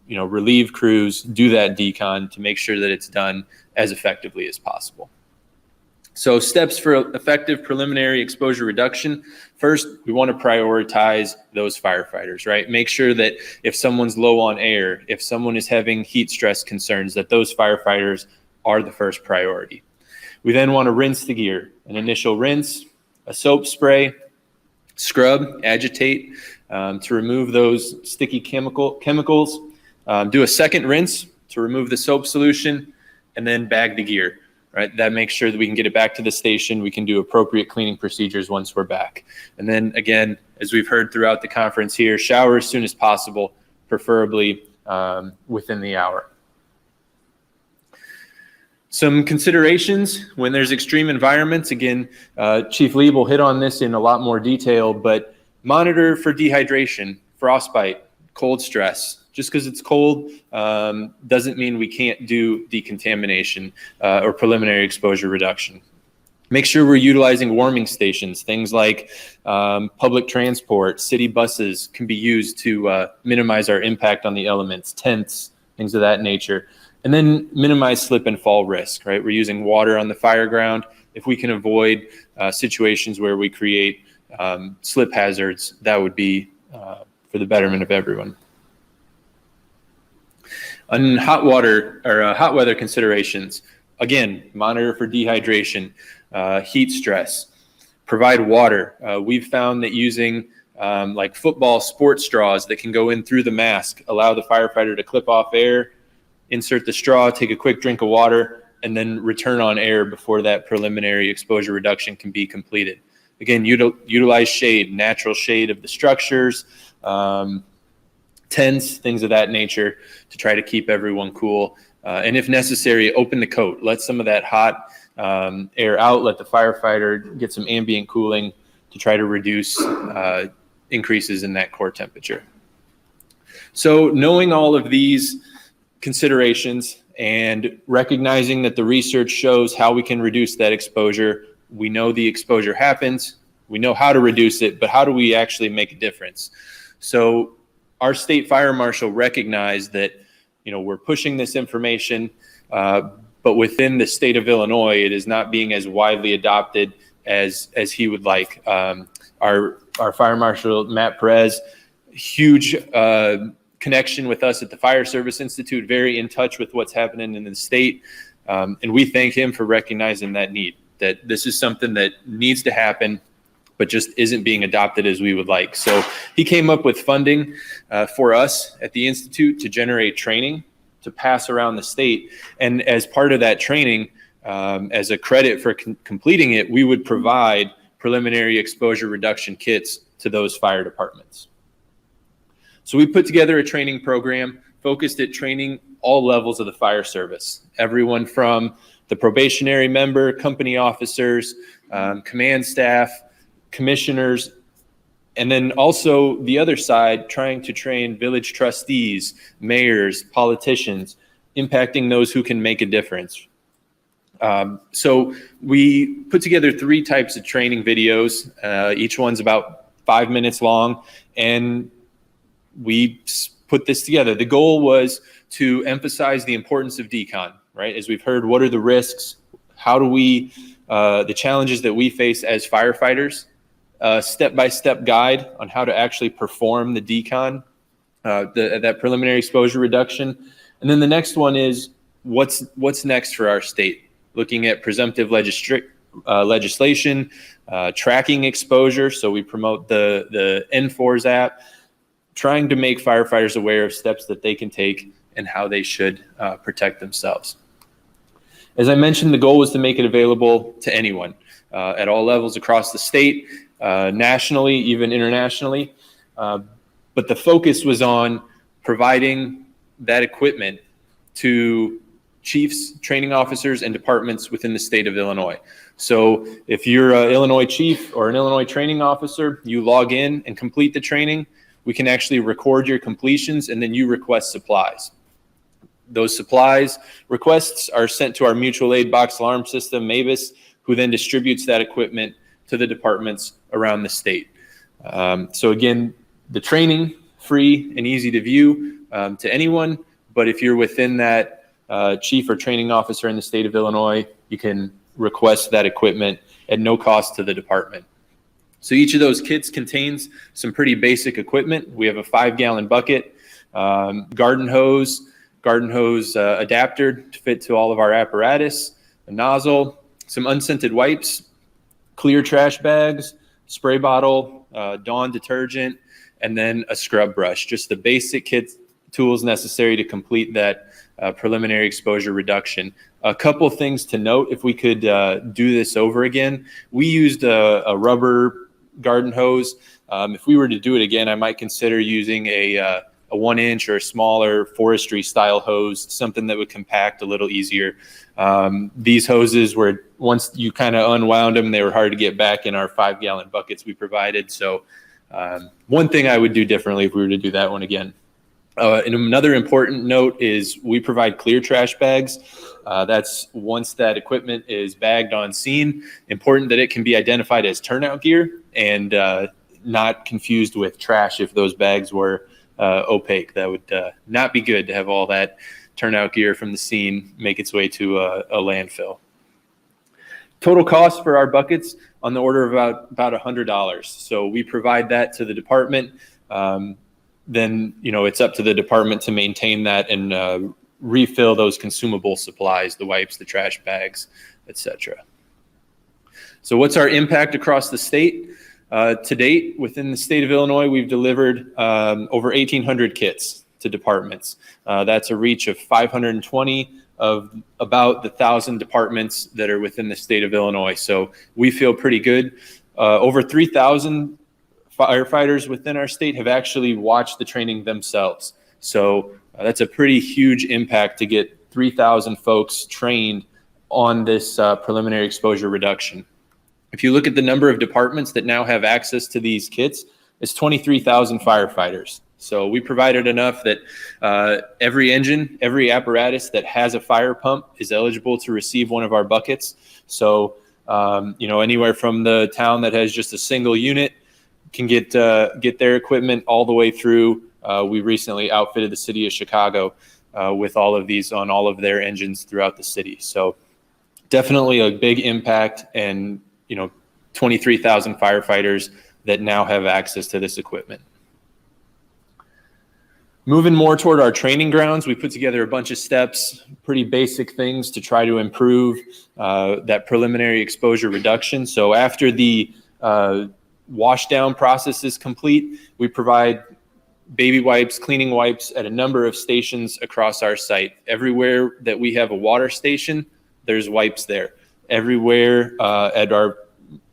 relieve crews, do that decon to make sure that it's done as effectively as possible. So steps for effective preliminary exposure reduction. First, we want to prioritize those firefighters, right? Make sure that if someone's low on air, if someone is having heat stress concerns, that those firefighters are the first priority. We then want to rinse the gear. An initial rinse, a soap spray, scrub, agitate to remove those sticky chemicals, do a second rinse to remove the soap solution, and then bag the gear. Right, that makes sure that we can get it back to the station. We can do appropriate cleaning procedures once we're back. And then again, as we've heard throughout the conference here, shower as soon as possible, preferably within the hour. Some considerations when there's extreme environments. Again, Chief Lieb will hit on this in a lot more detail, but monitor for dehydration, frostbite, cold stress. Just because it's cold doesn't mean we can't do decontamination or preliminary exposure reduction. Make sure we're utilizing warming stations. Things like public transport, city buses can be used to minimize our impact on the elements, tents, things of that nature. And then minimize slip and fall risk, right? We're using water on the fire ground. If we can avoid situations where we create slip hazards, that would be for the betterment of everyone. On hot weather considerations, again, monitor for dehydration, heat stress, provide water. We've found that using like football sports straws that can go in through the mask, allow the firefighter to clip off air, insert the straw, take a quick drink of water, and then return on air before that preliminary exposure reduction can be completed. Again, utilize shade, natural shade of the structures, tents, things of that nature to try to keep everyone cool. And if necessary, open the coat. Let some of that hot air out. Let the firefighter get some ambient cooling to try to reduce increases in that core temperature. So knowing all of these considerations and recognizing that the research shows how we can reduce that exposure, we know the exposure happens, we know how to reduce it, but how do we actually make a difference? So our state fire marshal recognized that, we're pushing this information, but within the state of Illinois, it is not being as widely adopted as he would like. Our fire marshal, Matt Perez, huge connection with us at the Fire Service Institute, very in touch with what's happening in the state. And we thank him for recognizing that need, that this is something that needs to happen, but just isn't being adopted as we would like. So he came up with funding for us at the Institute to generate training to pass around the state. And as part of that training, as a credit for completing it, we would provide preliminary exposure reduction kits to those fire departments. So we put together a training program focused at training all levels of the fire service, everyone from the probationary member, company officers, command staff, commissioners, and then also the other side, trying to train village trustees, mayors, politicians, impacting those who can make a difference. So we put together 3 types of training videos. Each one's about 5 minutes long, and we put this together. The goal was to emphasize the importance of decon, right? As we've heard, what are the risks? How do we, the challenges that we face as firefighters, step-by-step guide on how to actually perform the decon, that preliminary exposure reduction. And then the next one is what's next for our state, looking at presumptive legislation, tracking exposure. So we promote the N4s app, trying to make firefighters aware of steps that they can take and how they should protect themselves. As I mentioned, the goal was to make it available to anyone at all levels across the state, nationally, even internationally. But the focus was on providing that equipment to chiefs, training officers, and departments within the state of Illinois. So if you're an Illinois chief or an Illinois training officer, you log in and complete the training, we can actually record your completions, and then you request supplies. Those supplies requests are sent to our mutual aid box alarm system, MABUS, who then distributes that equipment to the departments around the state. So again, the training, free and easy to view to anyone, but if you're within that chief or training officer in the state of Illinois, you can request that equipment at no cost to the department. So each of those kits contains some pretty basic equipment. We have a 5-gallon bucket, garden hose adapter to fit to all of our apparatus, a nozzle, some unscented wipes, clear trash bags, spray bottle, Dawn detergent, and then a scrub brush, just the basic kit tools necessary to complete that preliminary exposure reduction. A couple things to note, if we could do this over again, we used a rubber garden hose. If we were to do it again, I might consider using a 1-inch or a smaller forestry style hose, something that would compact a little easier. These hoses were, once you kind of unwound them, they were hard to get back in our 5-gallon buckets we provided. So one thing I would do differently if we were to do that one again. And another important note is we provide clear trash bags. That's once that equipment is bagged on scene, important that it can be identified as turnout gear and not confused with trash if those bags were opaque. That would not be good to have all that turnout gear from the scene make its way to a landfill. Total cost for our buckets on the order of about $100. So we provide that to the department. Then, it's up to the department to maintain that and refill those consumable supplies, the wipes, the trash bags, etc. So what's our impact across the state? To date, within the state of Illinois, we've delivered over 1,800 kits to departments. That's a reach of 520 of about the 1,000 departments that are within the state of Illinois. So we feel pretty good. Over 3,000 firefighters within our state have actually watched the training themselves. So that's a pretty huge impact to get 3,000 folks trained on this preliminary exposure reduction. If you look at the number of departments that now have access to these kits, it's 23,000 firefighters. So we provided enough that every engine, every apparatus that has a fire pump is eligible to receive one of our buckets. So, anywhere from the town that has just a single unit can get their equipment all the way through. We recently outfitted the city of Chicago with all of these on all of their engines throughout the city. So definitely a big impact, and 23,000 firefighters that now have access to this equipment. Moving more toward our training grounds, we put together a bunch of steps, pretty basic things to try to improve that preliminary exposure reduction. So after the wash down process is complete, we provide baby wipes, cleaning wipes at a number of stations across our site. Everywhere that we have a water station, there's wipes there. Everywhere at our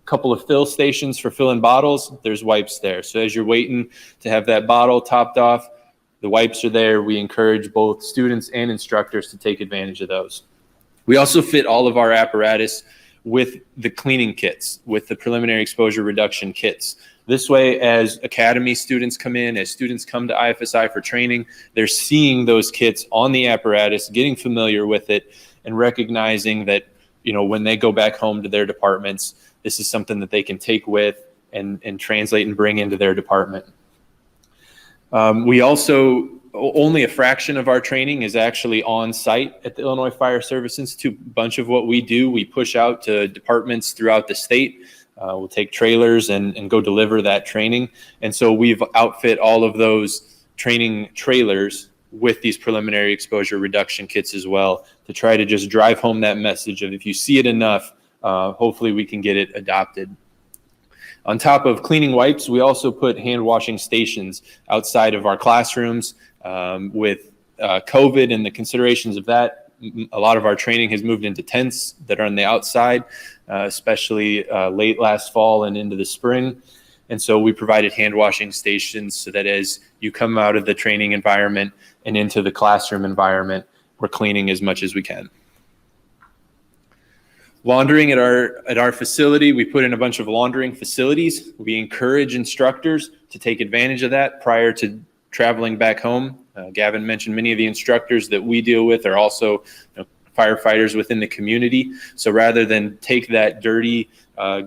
couple of fill stations for filling bottles, there's wipes there. So as you're waiting to have that bottle topped off, the wipes are there. We encourage both students and instructors to take advantage of those. We also fit all of our apparatus with the cleaning kits, with the preliminary exposure reduction kits. This way, as academy students come in, as students come to IFSI for training, they're seeing those kits on the apparatus, getting familiar with it, and recognizing that, when they go back home to their departments, this is something that they can take with and translate and bring into their department. We also, only a fraction of our training is actually on site at the Illinois Fire Service Institute. A bunch of what we do, we push out to departments throughout the state. We'll take trailers and go deliver that training. And so we've outfit all of those training trailers with these preliminary exposure reduction kits as well, to try to just drive home that message of, if you see it enough, hopefully we can get it adopted. On top of cleaning wipes, we also put hand washing stations outside of our classrooms. With COVID and the considerations of that, a lot of our training has moved into tents that are on the outside, especially late last fall and into the spring. And so we provided hand washing stations so that as you come out of the training environment and into the classroom environment, we're cleaning as much as we can. Laundering at our facility, we put in a bunch of laundering facilities. We encourage instructors to take advantage of that prior to traveling back home. Gavin mentioned many of the instructors that we deal with are also firefighters within the community. So rather than take that dirty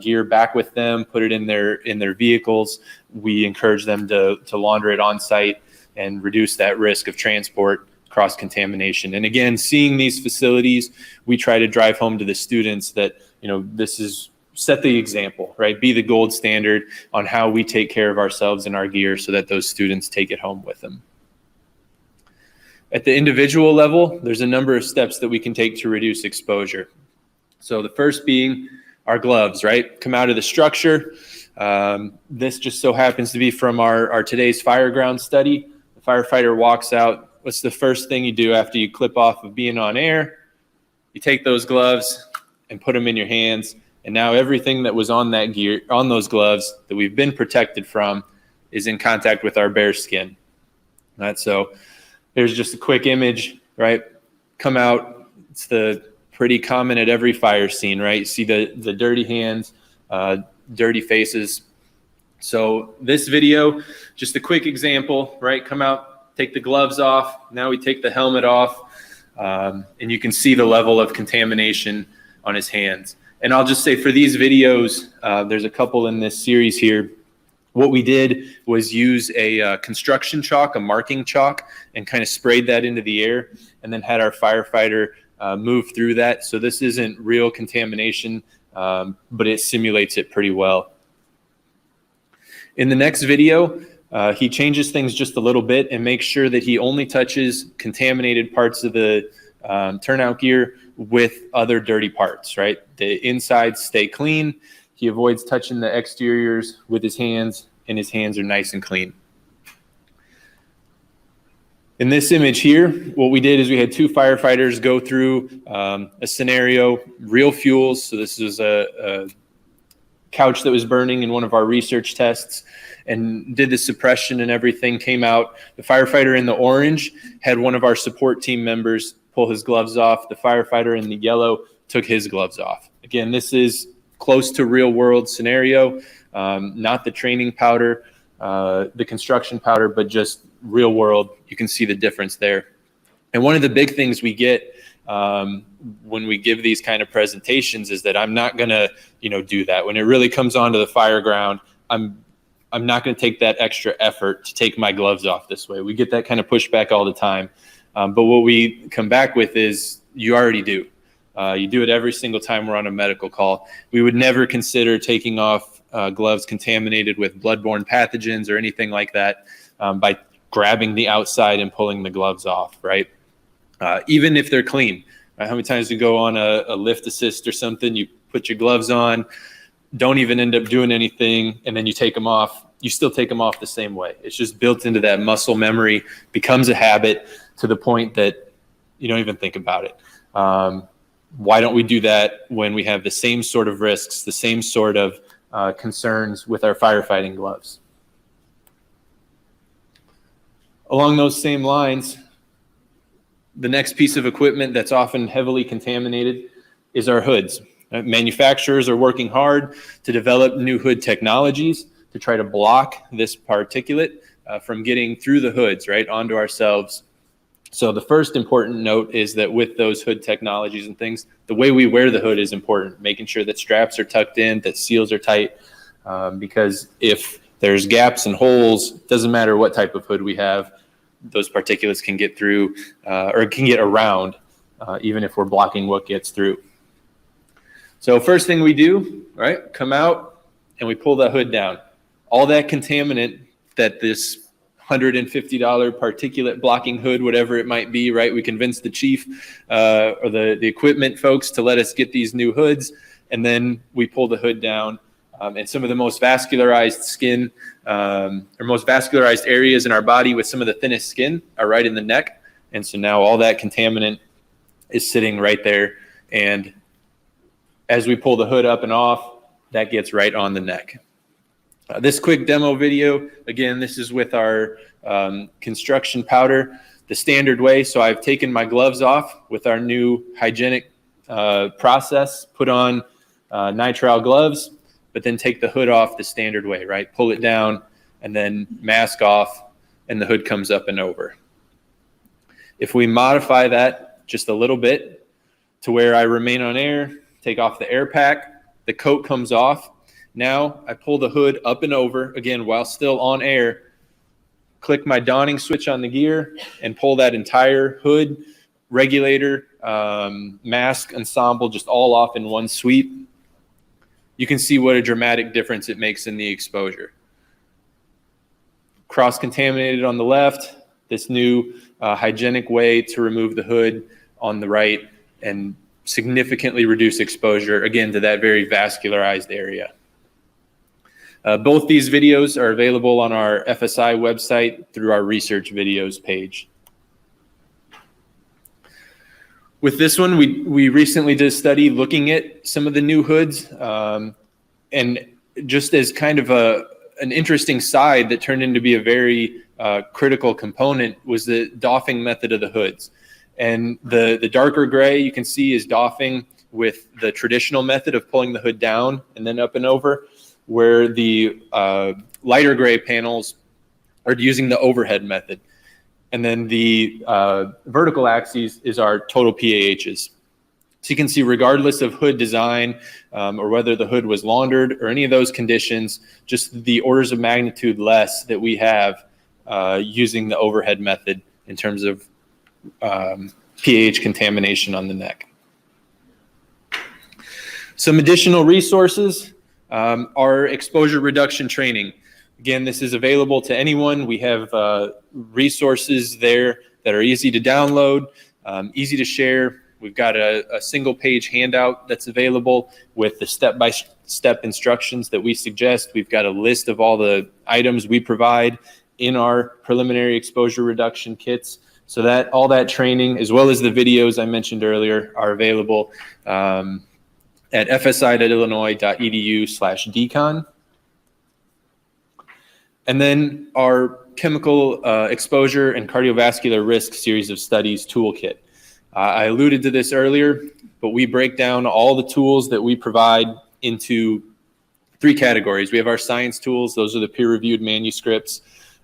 gear back with them, put it in their vehicles, we encourage them to launder it on site and reduce that risk of transport, cross-contamination. And again, seeing these facilities, we try to drive home to the students that, this is set the example, right? Be the gold standard on how we take care of ourselves and our gear so that those students take it home with them. At the individual level, there's a number of steps that we can take to reduce exposure. So the first being our gloves, right? Come out of the structure. This just so happens to be from our today's fireground study. The firefighter walks out. What's the first thing you do after you clip off of being on air? You take those gloves and put them in your hands. And now everything that was on that gear, on those gloves that we've been protected from, is in contact with our bare skin. Right, so here's just a quick image, right? Come out. It's pretty common at every fire scene, right? You see the dirty hands, dirty faces. So this video, just a quick example, right? Come out, take the gloves off. Now we take the helmet off, and you can see the level of contamination on his hands. And I'll just say for these videos, there's a couple in this series here. What we did was use a construction chalk, a marking chalk, and kind of sprayed that into the air, and then had our firefighter move through that. So this isn't real contamination, but it simulates it pretty well. In the next video, he changes things just a little bit and makes sure that he only touches contaminated parts of the turnout gear with other dirty parts, right? The insides stay clean. He avoids touching the exteriors with his hands, and his hands are nice and clean. In this image here, what we did is we had two firefighters go through a scenario, real fuels. So this is a couch that was burning in one of our research tests, and did the suppression and everything, came out. The firefighter in the orange had one of our support team members pull his gloves off. The firefighter in the yellow took his gloves off. Again, this is close to real world scenario, not the training powder, the construction powder, but just real world. You can see the difference there. And one of the big things we get when we give these kind of presentations is that I'm not gonna, do that. When it really comes onto the fire ground, I'm not gonna take that extra effort to take my gloves off this way. We get that kind of pushback all the time. But what we come back with is you already do. You do it every single time we're on a medical call. We would never consider taking off gloves contaminated with bloodborne pathogens or anything like that by grabbing the outside and pulling the gloves off, right? Even if they're clean. Right? How many times you go on a lift assist or something, you put your gloves on, don't even end up doing anything, and then you take them off. You still take them off the same way. It's just built into that muscle memory, becomes a habit to the point that you don't even think about it. Why don't we do that when we have the same sort of risks, the same sort of concerns with our firefighting gloves? Along those same lines, the next piece of equipment that's often heavily contaminated is our hoods. Manufacturers are working hard to develop new hood technologies to try to block this particulate from getting through the hoods, right, onto ourselves. So the first important note is that with those hood technologies and things, the way we wear the hood is important, making sure that straps are tucked in, that seals are tight, because if there's gaps and holes, doesn't matter what type of hood we have, those particulates can get through or can get around, even if we're blocking what gets through. So first thing we do, right, come out and we pull that hood down. All that contaminant that this $150 particulate blocking hood, whatever it might be, right? We convinced the chief or the equipment folks to let us get these new hoods, and then we pull the hood down. And some of the most vascularized skin or most vascularized areas in our body with some of the thinnest skin are right in the neck. And so now all that contaminant is sitting right there. And as we pull the hood up and off, that gets right on the neck. This quick demo video, again, this is with our construction powder, the standard way. So I've taken my gloves off with our new hygienic process, put on nitrile gloves, but then take the hood off the standard way, right? Pull it down and then mask off, and the hood comes up and over. If we modify that just a little bit to where I remain on air, take off the air pack, the coat comes off. Now I pull the hood up and over, again, while still on air, click my donning switch on the gear and pull that entire hood, regulator, mask, ensemble, just all off in one sweep. You can see what a dramatic difference it makes in the exposure. Cross-contaminated on the left, this new hygienic way to remove the hood on the right, and significantly reduce exposure, again, to that very vascularized area. Both these videos are available on our FSI website through our research videos page. With this one, we recently did a study looking at some of the new hoods, and just as kind of an interesting side that turned into be a very critical component was the doffing method of the hoods. And the darker gray you can see is doffing with the traditional method of pulling the hood down and then up and over, where the lighter gray panels are using the overhead method. And then the vertical axis is our total PAHs. So you can see regardless of hood design or whether the hood was laundered or any of those conditions, just the orders of magnitude less that we have using the overhead method in terms of pH contamination on the neck. Some additional resources are exposure reduction training. Again, this is available to anyone. We have resources there that are easy to download, easy to share. We've got a single page handout that's available with the step-by-step instructions that we suggest. We've got a list of all the items we provide in our preliminary exposure reduction kits. So that all that training, as well as the videos I mentioned earlier, are available at fsi.illinois.edu/decon. And then our chemical exposure and cardiovascular risk series of studies toolkit. I alluded to this earlier, but we break down all the tools that we provide into 3 categories. We have our science tools. Those are the peer-reviewed manuscripts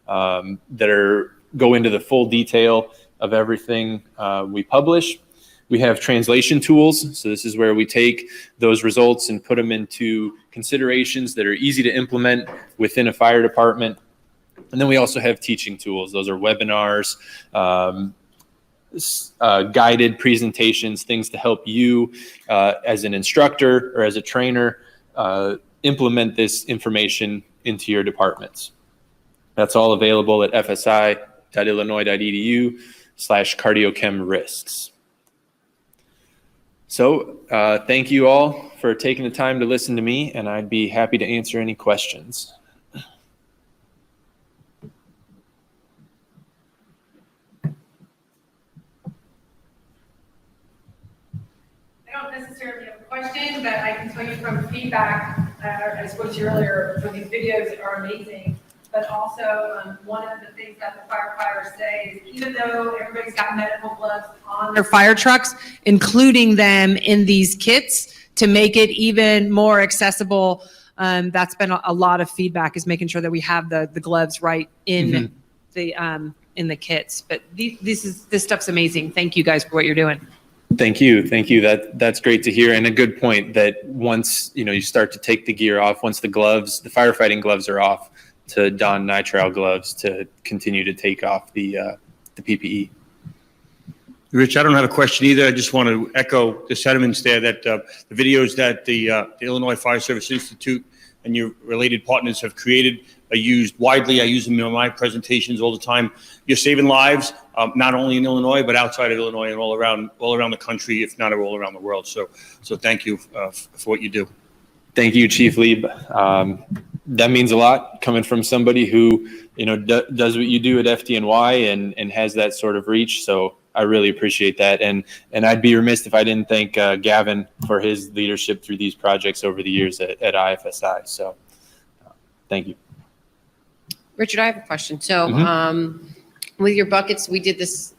that go into the full detail of everything we publish. We have translation tools. So this is where we take those results and put them into considerations that are easy to implement within a fire department. And then we also have teaching tools. Those are webinars, guided presentations, things to help you as an instructor or as a trainer implement this information into your departments. That's all available at fsi.illinois.edu/cardiochem risks. So thank you all for taking the time to listen to me, and I'd be happy to answer any questions. I don't necessarily have a question, but I can tell you from feedback, I spoke to you earlier, so these videos are amazing. But also, one of the things that the firefighters say is even though everybody's got medical gloves on their fire trucks, including them in these kits to make it even more accessible, that's been a lot of feedback, is making sure that we have the gloves right in the kits. But this stuff's amazing. Thank you guys for what you're doing. Thank you. That's great to hear, and a good point that once you start to take the gear off, once the firefighting gloves are off, to don nitrile gloves to continue to take off the PPE. Rich, I don't have a question either. I just want to echo the sentiments there that the videos that the Illinois Fire Service Institute and your related partners have created are used widely. I use them in my presentations all the time. You're saving lives, not only in Illinois, but outside of Illinois and all around the country, if not all around the world. So thank you for what you do. Thank you, Chief Lieb. That means a lot coming from somebody who, does what you do at FDNY and has that sort of reach. So I really appreciate that. And I'd be remiss if I didn't thank Gavin for his leadership through these projects over the years at IFSI. So thank you. Richard, I have a question. So with your buckets, we did this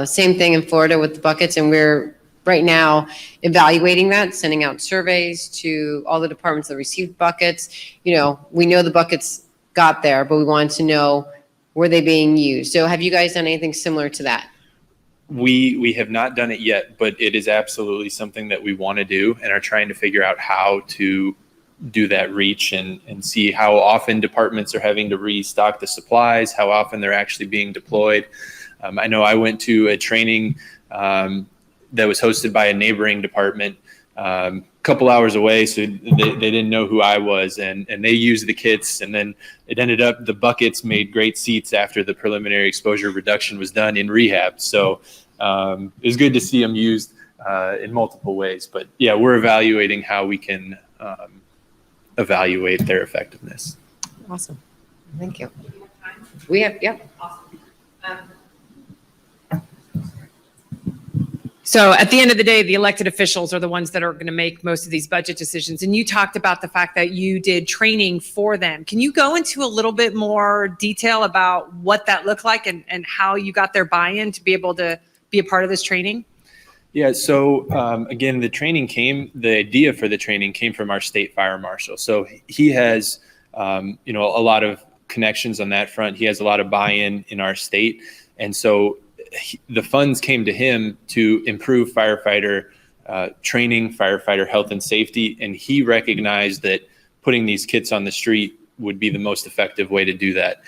same thing in Florida with the buckets, and we're right now evaluating that, sending out surveys to all the departments that received buckets. We know the buckets got there, but we wanted to know, were they being used? So have you guys done anything similar to that? We have not done it yet, but it is absolutely something that we want to do and are trying to figure out how to do that reach and see how often departments are having to restock the supplies, how often they're actually being deployed. I know I went to a training that was hosted by a neighboring department a couple hours away, so they didn't know who I was, and they used the kits, and then it ended up the buckets made great seats after the preliminary exposure reduction was done in rehab. So it was good to see them used in multiple ways. But yeah, we're evaluating how we can evaluate their effectiveness. Awesome. Thank you. We have, yep. Awesome. So at the end of the day, the elected officials are the ones that are going to make most of these budget decisions. And you talked about the fact that you did training for them. Can you go into a little bit more detail about what that looked like and how you got their buy-in to be able to be a part of this training? Yeah, so again, the idea for the training came from our state fire marshal. So he has, a lot of connections on that front. He has a lot of buy-in in our state. And so the funds came to him to improve firefighter training, firefighter health and safety. And he recognized that putting these kits on the street would be the most effective way to do that.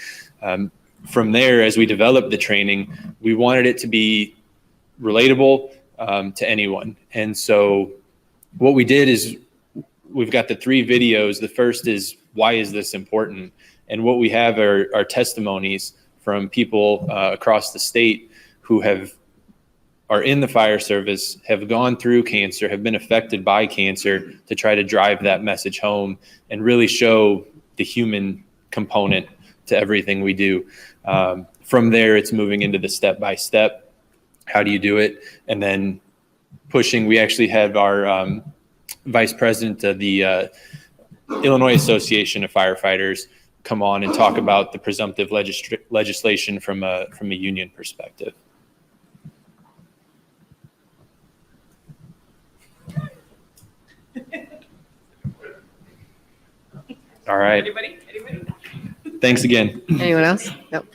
From there, as we developed the training, we wanted it to be relatable to anyone. And so what we did is we've got the 3 videos. The first is, why is this important? And what we have are testimonies from people across the state who are in the fire service, have gone through cancer, have been affected by cancer, to try to drive that message home and really show the human component to everything we do. From there, it's moving into the step-by-step. How do you do it? And then pushing, we actually have our vice president of the Illinois Association of Firefighters come on and talk about the presumptive legislation from a union perspective. All right. Anybody? Thanks again. Anyone else? Nope.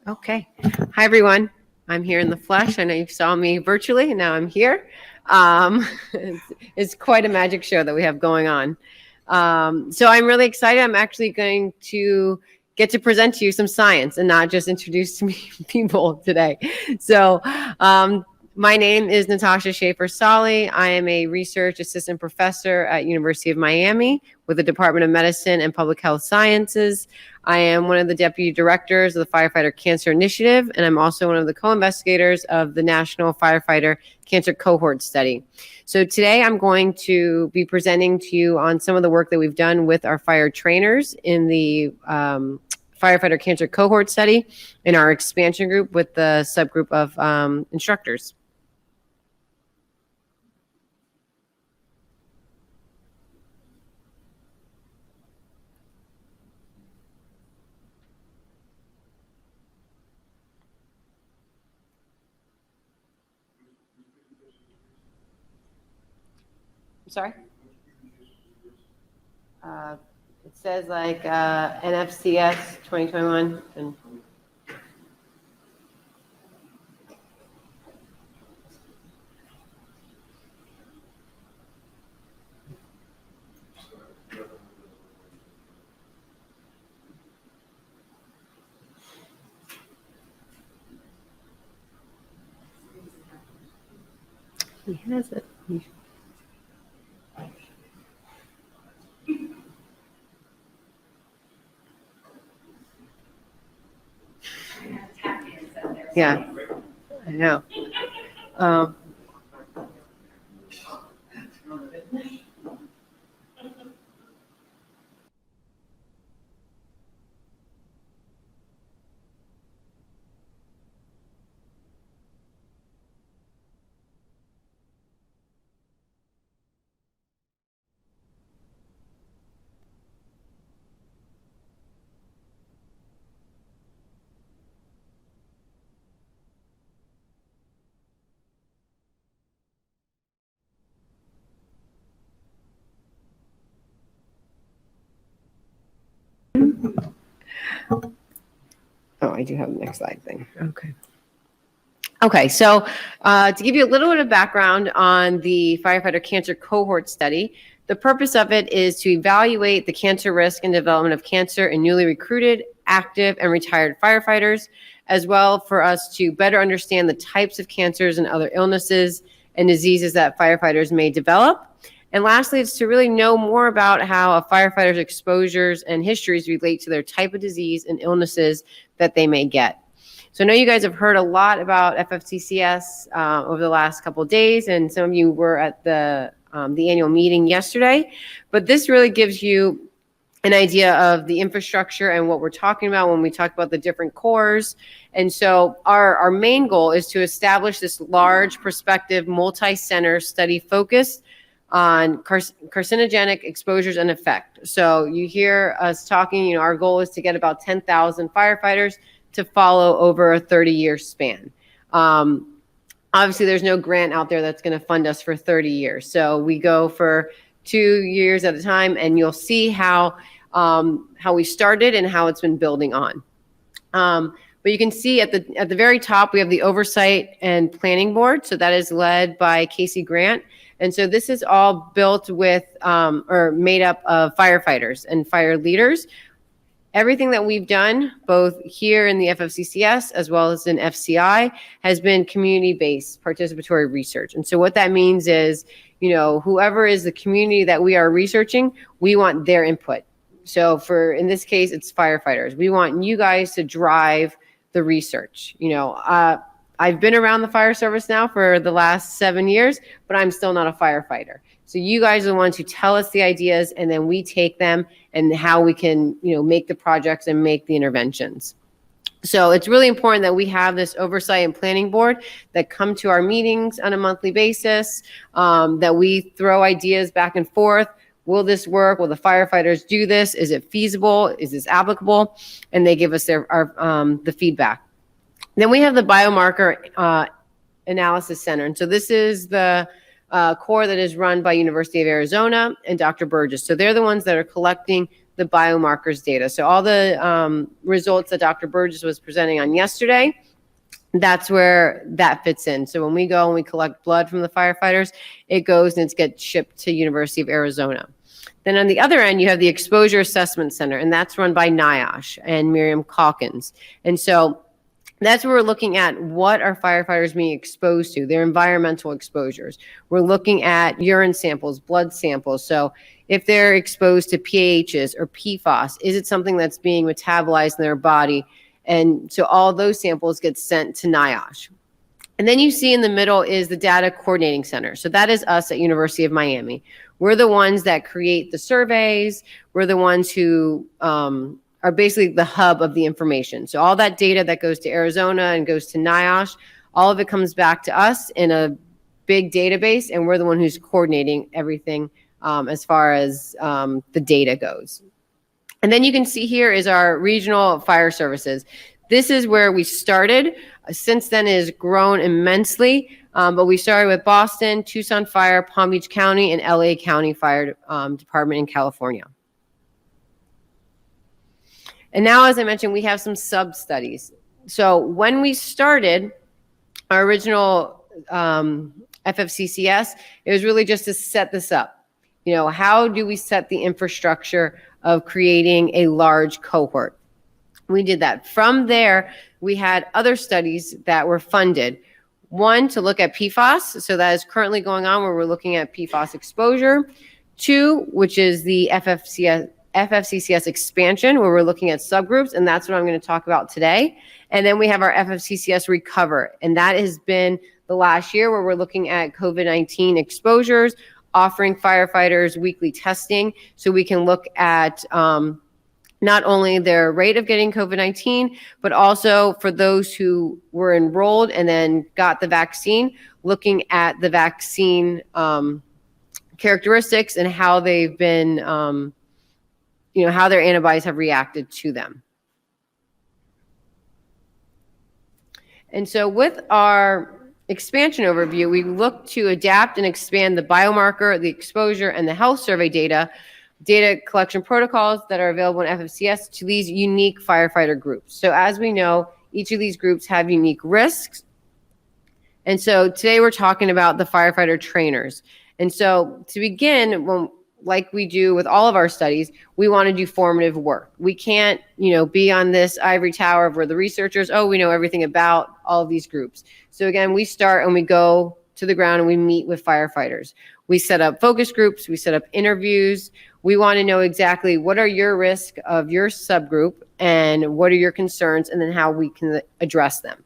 Okay. Hi, everyone. I'm here in the flesh. I know you saw me virtually, and now I'm here. It's quite a magic show that we have going on. So I'm really excited. I'm actually going to get to present to you some science and not just introduce to me people today. So my name is Natasha Schaefer-Solly. I am a research assistant professor at University of Miami with the Department of Medicine and Public Health Sciences. I am one of the deputy directors of the Firefighter Cancer Initiative, and I'm also one of the co-investigators of the National Firefighter Cancer Cohort Study. So today I'm going to be presenting to you on some of the work that we've done with our fire trainers in the Firefighter Cancer Cohort Study in our expansion group with the subgroup of instructors. Sorry? It says like NFCS 2021 and he has it. Yeah, I know. Oh, I do have the next slide thing. Okay. Okay, so to give you a little bit of background on the Firefighter Cancer Cohort Study, the purpose of it is to evaluate the cancer risk and development of cancer in newly recruited, active, and retired firefighters, as well for us to better understand the types of cancers and other illnesses and diseases that firefighters may develop. And lastly, it's to really know more about how a firefighter's exposures and histories relate to their type of disease and illnesses that they may get. So I know you guys have heard a lot about FFCCS over the last couple of days, and some of you were at the annual meeting yesterday. But this really gives you an idea of the infrastructure and what we're talking about when we talk about the different cores. And so our main goal is to establish this large prospective multi-center study focused on carcinogenic exposures and effect. So you hear us talking, our goal is to get about 10,000 firefighters to follow over a 30-year span. Obviously, there's no grant out there that's going to fund us for 30 years. So we go for 2 years at a time, and you'll see how we started and how it's been building on. But you can see at the very top, we have the Oversight and Planning Board. So that is led by Casey Grant. And so this is all built with or made up of firefighters and fire leaders. Everything that we've done, both here in the FFCCS as well as in FCI, has been community-based participatory research. And so what that means is, whoever is the community that we are researching, we want their input. So in this case, it's firefighters. We want you guys to drive the research. I've been around the fire service now for the last 7 years, but I'm still not a firefighter. So you guys are the ones who tell us the ideas, and then we take them and how we can, make the projects and make the interventions. So it's really important that we have this Oversight and Planning Board that come to our meetings on a monthly basis, that we throw ideas back and forth. Will this work? Will the firefighters do this? Is it feasible? Is this applicable? And they give us the feedback. Then we have the Biomarker Analysis Center. And so this is the core that is run by University of Arizona and Dr. Burgess. So they're the ones that are collecting the biomarkers data. So all the results that Dr. Burgess was presenting on yesterday, that's where that fits in. So when we go and we collect blood from the firefighters, it goes and it gets shipped to University of Arizona. Then on the other end, you have the Exposure Assessment Center, and that's run by NIOSH and Miriam Calkins. And so that's where we're looking at what are firefighters being exposed to, their environmental exposures. We're looking at urine samples, blood samples. So if they're exposed to PAHs or PFAS, is it something that's being metabolized in their body? And so all those samples get sent to NIOSH. And then you see in the middle is the Data Coordinating Center. So that is us at University of Miami. We're the ones that create the surveys. We're the ones who are basically the hub of the information. So all that data that goes to Arizona and goes to NIOSH, all of it comes back to us in a big database, and we're the one who's coordinating everything as far as the data goes. And then you can see here is our regional fire services. This is where we started. Since then, it has grown immensely, but we started with Boston, Tucson Fire, Palm Beach County, and LA County Fire Department in California. And now, as I mentioned, we have some sub-studies. So when we started our original FFCCS, it was really just to set this up. How do we set the infrastructure of creating a large cohort? We did that. From there, we had other studies that were funded. One, to look at PFAS. So that is currently going on where we're looking at PFAS exposure. Two, which is the FFCCS expansion, where we're looking at subgroups, and that's what I'm going to talk about today. And then we have our FFCCS Recover, and that has been the last year where we're looking at COVID-19 exposures, offering firefighters weekly testing so we can look at not only their rate of getting COVID-19, but also for those who were enrolled and then got the vaccine, looking at the vaccine characteristics and how they've been how their antibodies have reacted to them. And so with our expansion overview, we look to adapt and expand the biomarker, the exposure, and the health survey data collection protocols that are available in FFCS to these unique firefighter groups. So as we know, each of these groups have unique risks. And so today we're talking about the firefighter trainers. And so to begin, like we do with all of our studies, we want to do formative work. We can't, be on this ivory tower where the researchers, we know everything about all of these groups. So again, we start and we go to the ground and we meet with firefighters. We set up focus groups, we set up interviews. We want to know exactly what are your risks of your subgroup and what are your concerns, and then how we can address them.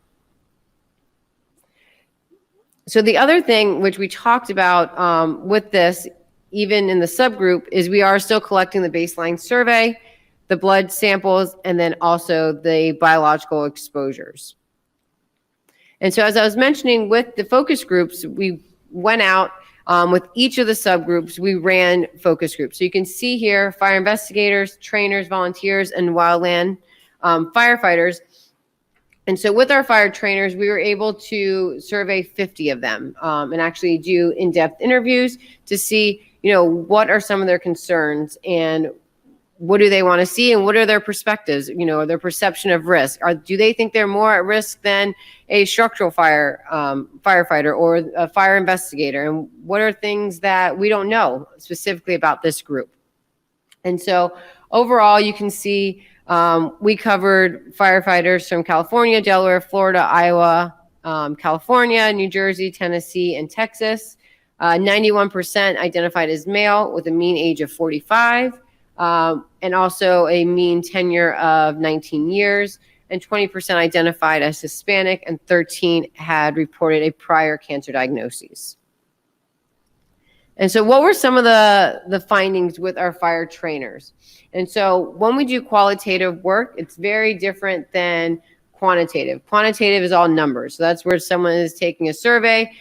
So the other thing which we talked about with this, even in the subgroup, is we are still collecting the baseline survey, the blood samples, and then also the biological exposures. And so as I was mentioning with the focus groups, we went out with each of the subgroups, we ran focus groups. So you can see here, fire investigators, trainers, volunteers, and wildland firefighters. And so with our fire trainers, we were able to survey 50 of them and actually do in-depth interviews to see, what are some of their concerns and what do they want to see and what are their perspectives, their perception of risk. Do they think they're more at risk than a structural firefighter or a fire investigator? And what are things that we don't know specifically about this group? And so overall, you can see we covered firefighters from California, Delaware, Florida, Iowa, California, New Jersey, Tennessee, and Texas. 91% identified as male with a mean age of 45, and also a mean tenure of 19 years, and 20% identified as Hispanic, and 13 had reported a prior cancer diagnosis. And so what were some of the findings with our fire trainers? And so when we do qualitative work, it's very different than quantitative. Quantitative is all numbers. So that's where someone is taking a survey,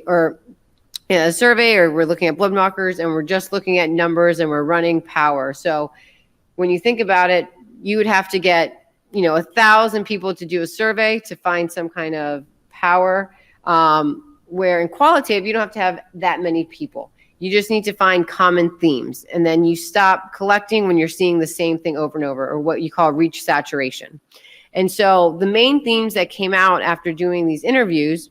or we're looking at blood markers and we're just looking at numbers and we're running power. So when you think about it, you would have to get, 1,000 people to do a survey to find some kind of power, where in qualitative, you don't have to have that many people. You just need to find common themes, and then you stop collecting when you're seeing the same thing over and over, or what you call reach saturation. And so the main themes that came out after doing these interviews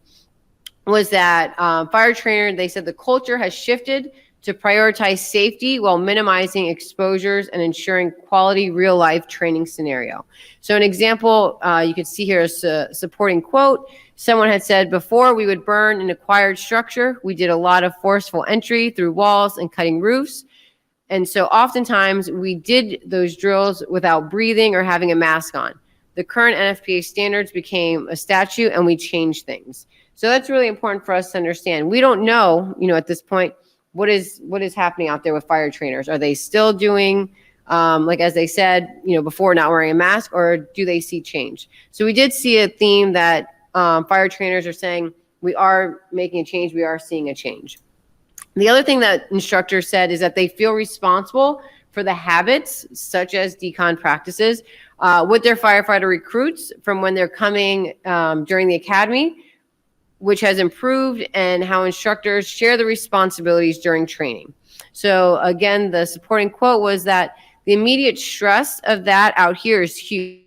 was that fire trainer, they said the culture has shifted to prioritize safety while minimizing exposures and ensuring quality real-life training scenario. So an example, you could see here is a supporting quote. Someone had said, before we would burn an acquired structure, we did a lot of forceful entry through walls and cutting roofs. And so oftentimes we did those drills without breathing or having a mask on. The current NFPA standards became a statute and we changed things. So that's really important for us to understand. We don't know, at this point, what is happening out there with fire trainers. Are they still doing, like as they said, before, not wearing a mask, or do they see change? So we did see a theme that fire trainers are saying, we are making a change, we are seeing a change. The other thing that instructors said is that they feel responsible for the habits, such as decon practices, with their firefighter recruits from when they're coming during the academy, which has improved, and how instructors share the responsibilities during training. So again, the supporting quote was that the immediate stress of that out here is huge.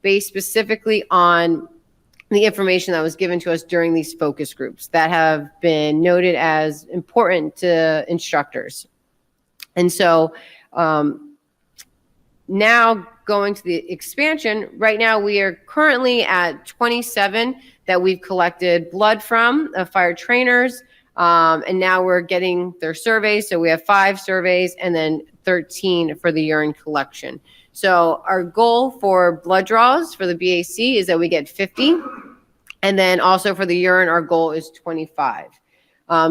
based specifically on the information that was given to us during these focus groups that have been noted as important to instructors. And so now going to the expansion, right now we are currently at 27 that we've collected blood from fire trainers. And now we're getting their surveys. So we have 5 surveys and then 13 for the urine collection. So our goal for blood draws for the BAC is that we get 50. And then also for the urine, our goal is 25.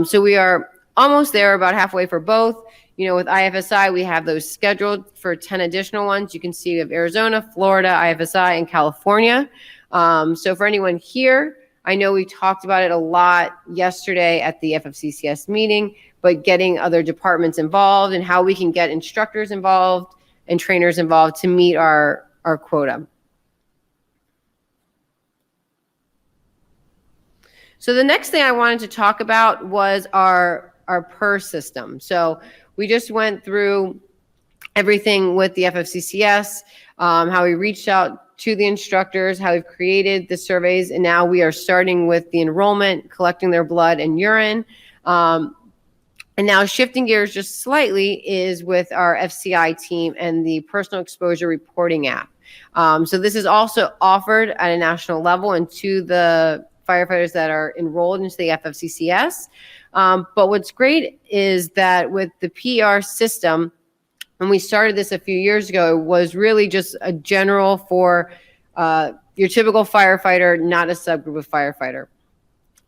So we are almost there, about halfway for both. You know, with IFSI, we have those scheduled for 10 additional ones. You can see we have Arizona, Florida, IFSI, and California. So for anyone here, I know we talked about it a lot yesterday at the FFCCS meeting, but getting other departments involved and how we can get instructors involved and trainers involved to meet our quota. So the next thing I wanted to talk about was our PER system. So we just went through everything with the FFCCS, how we reached out to the instructors, how we've created the surveys, and now we are starting with the enrollment, collecting their blood and urine. And now shifting gears just slightly is with our FCI team and the personal exposure reporting app. So this is also offered at a national level and to the firefighters that are enrolled into the FFCCS. But what's great is that with the PR system, when we started this a few years ago, it was really just a general for your typical firefighter, not a subgroup of firefighter.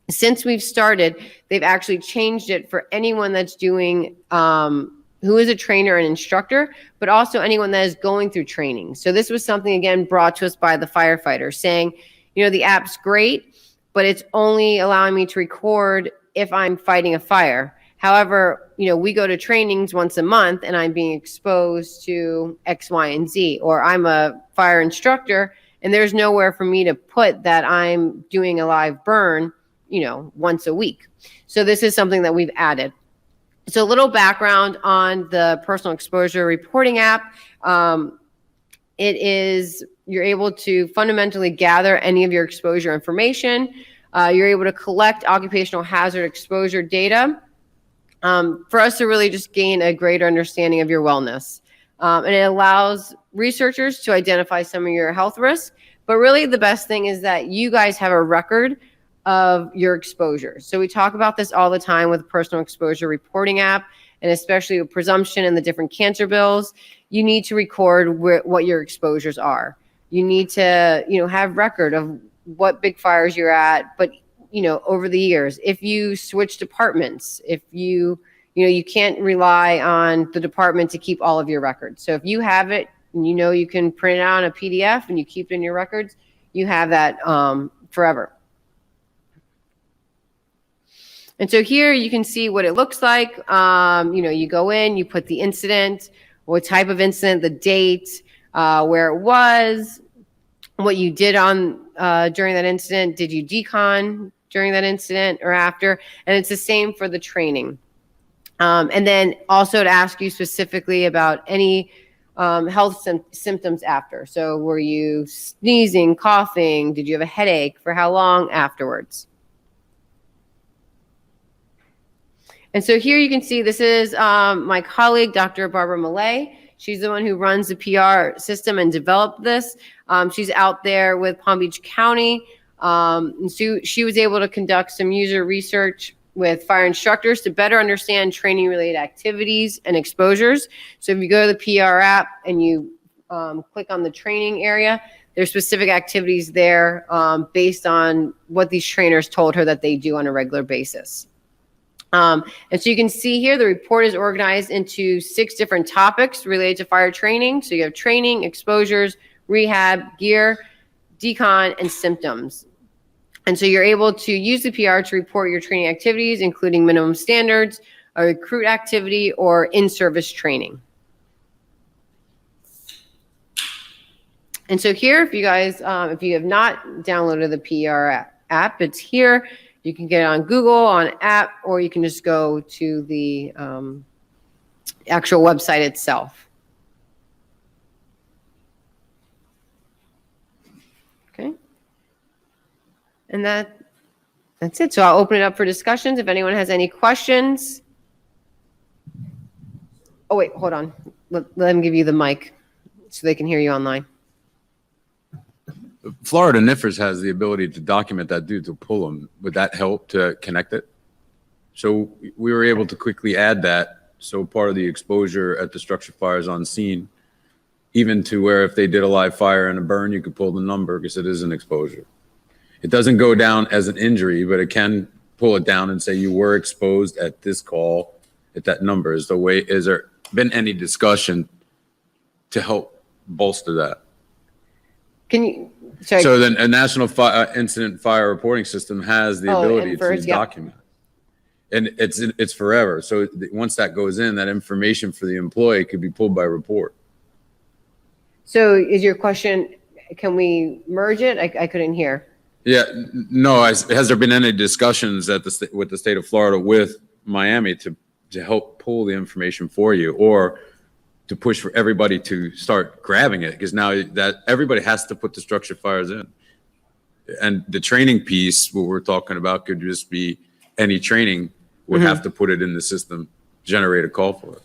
Since we've started, they've actually changed it for anyone that's doing, who is a trainer and instructor, but also anyone that is going through training. So this was something, again, brought to us by the firefighters saying, you know, the app's great, but it's only allowing me to record if I'm fighting a fire. However, you know, we go to trainings once a month and I'm being exposed to X, Y, and Z, or I'm a fire instructor and there's nowhere for me to put that I'm doing a live burn, you know, once a week. So this is something that we've added. So a little background on the personal exposure reporting app. It is, you're able to fundamentally gather any of your exposure information. You're able to collect occupational hazard exposure data for us to really just gain a greater understanding of your wellness. And it allows researchers to identify some of your health risks. But really the best thing is that you guys have a record of your exposure. So we talk about this all the time with personal exposure reporting app, and especially with presumption and the different cancer bills. You need to record what your exposures are. You need to, you know, have record of what big fires you're at, but you know, over the years, if you switch departments, if you know, you can't rely on the department to keep all of your records. So if you have it and you know you can print it out on a PDF and you keep it in your records, you have that forever. And so here you can see what it looks like. You know, you go in, you put the incident, what type of incident, the date, where it was, what you did on during that incident. Did you decon during that incident or after? And it's the same for the training. And then also to ask you specifically about any health symptoms after. So were you sneezing, coughing? Did you have a headache? For how long afterwards? And so here you can see this is my colleague, Dr. Barbara Millay. She's the one who runs the PR system and developed this. She's out there with Palm Beach County. And so she was able to conduct some user research with fire instructors to better understand training related activities and exposures. So if you go to the PR app and you click on the training area, there's specific activities there based on what these trainers told her that they do on a regular basis. And so you can see here, the report is organized into 6 different topics related to fire training. So you have training, exposures, rehab, gear, decon, and symptoms. And so you're able to use the PR to report your training activities, including minimum standards, a recruit activity, or in-service training. And so here, if you guys, if you have not downloaded the PR app, it's here. You can get it on Google, on app, or you can just go to the actual website itself. And that's it. So I'll open it up for discussions. If anyone has any questions. Oh, wait, hold on. Let them give you the mic so they can hear you online. Florida NFCS has the ability to document that due to pull them. Would that help to connect it? So we were able to quickly add that. So part of the exposure at the structure fires on scene, even to where if they did a live fire and a burn, you could pull the number because it is an exposure. It doesn't go down as an injury, but it can pull it down and say you were exposed at this call at that number. Is there been any discussion to help bolster that? Can you, sorry. So then a national incident fire reporting system has the ability to document. And it's forever. So once that goes in, that information for the employee could be pulled by report. So is your question, can we merge it? I couldn't hear. Yeah, no. Has there been any discussions with the state of Florida with Miami to help pull the information for you, or to push for everybody to start grabbing it? Because now that everybody has to put the structure fires in, and the training piece, what we're talking about, could just be any training would have to put it in the system, generate a call for it.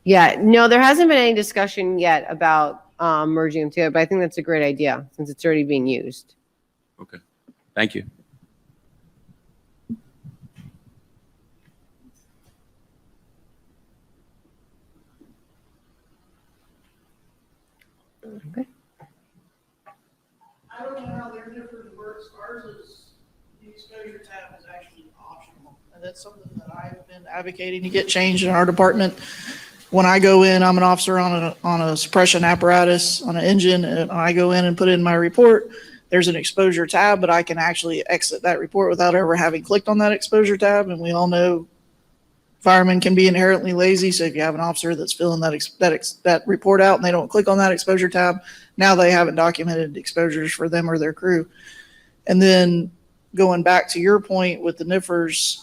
Yeah, no, there hasn't been any discussion yet about merging them together, but I think that's a great idea since it's already being used. Okay, thank you. Okay. I don't know how their different works. Ours is the exposure tab is actually optional. And that's something that I've been advocating to get changed in our department. When I go in, I'm an officer on a suppression apparatus on an engine, and I go in and put in my report. There's an exposure tab, but I can actually exit that report without ever having clicked on that exposure tab. And we all know firemen can be inherently lazy. So if you have an officer that's filling that report out and they don't click on that exposure tab, now they haven't documented exposures for them or their crew. And then going back to your point with the NFCS,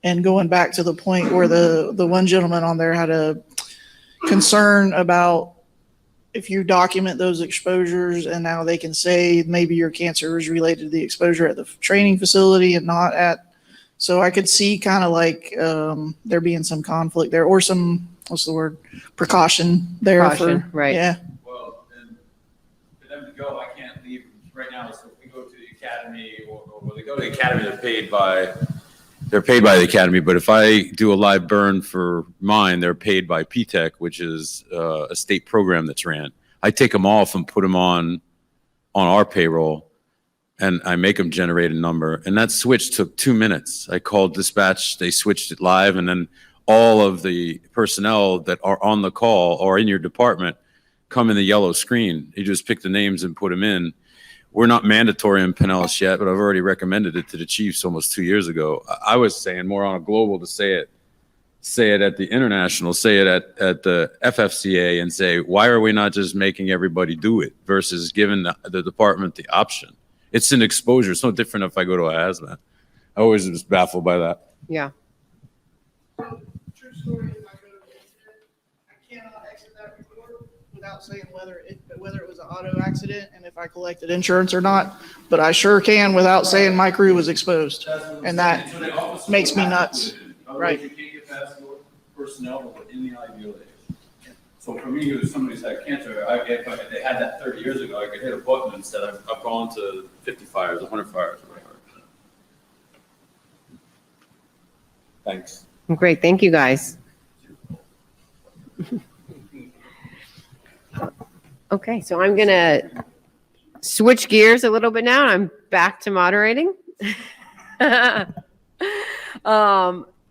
and going back to the point where the one gentleman on there had a concern about if you document those exposures and now they can say maybe your cancer is related to the exposure at the training facility and not at, so I could see kind of like there being some conflict there, or some, what's the word, precaution there. Right. Yeah. Well, and for them to go, I can't leave right now. So if we go to the academy, or when they go to the academy, they're paid by the academy. But if I do a live burn for mine, they're paid by PTEC, which is a state program that's ran. I take them off and put them on our payroll, and I make them generate a number. And that switch took 2 minutes. I called dispatch, they switched it live, and then all of the personnel that are on the call or in your department come in the yellow screen. You just pick the names and put them in. We're not mandatory in Pinellas yet, but I've already recommended it to the chiefs almost 2 years ago. I was saying more on a global to say it at the international, say it at the FFCA, and say, why are we not just making everybody do it versus giving the department the option? It's an exposure. It's no different if I go to a hazmat. I always was baffled by that. Yeah. True story, if I go to the incident, I cannot exit that report without saying whether it was an auto accident and if I collected insurance or not. But I sure can without saying my crew was exposed. And that makes me nuts. Right. You can't get past your personnel in the ideal age. So for me, if somebody's had cancer, if they had that 30 years ago, I could hit a button and said, I've gone to 50 fires, 100 fires, whatever. Thanks. Great. Thank you, guys. Okay, so I'm going to switch gears a little bit now. I'm back to moderating.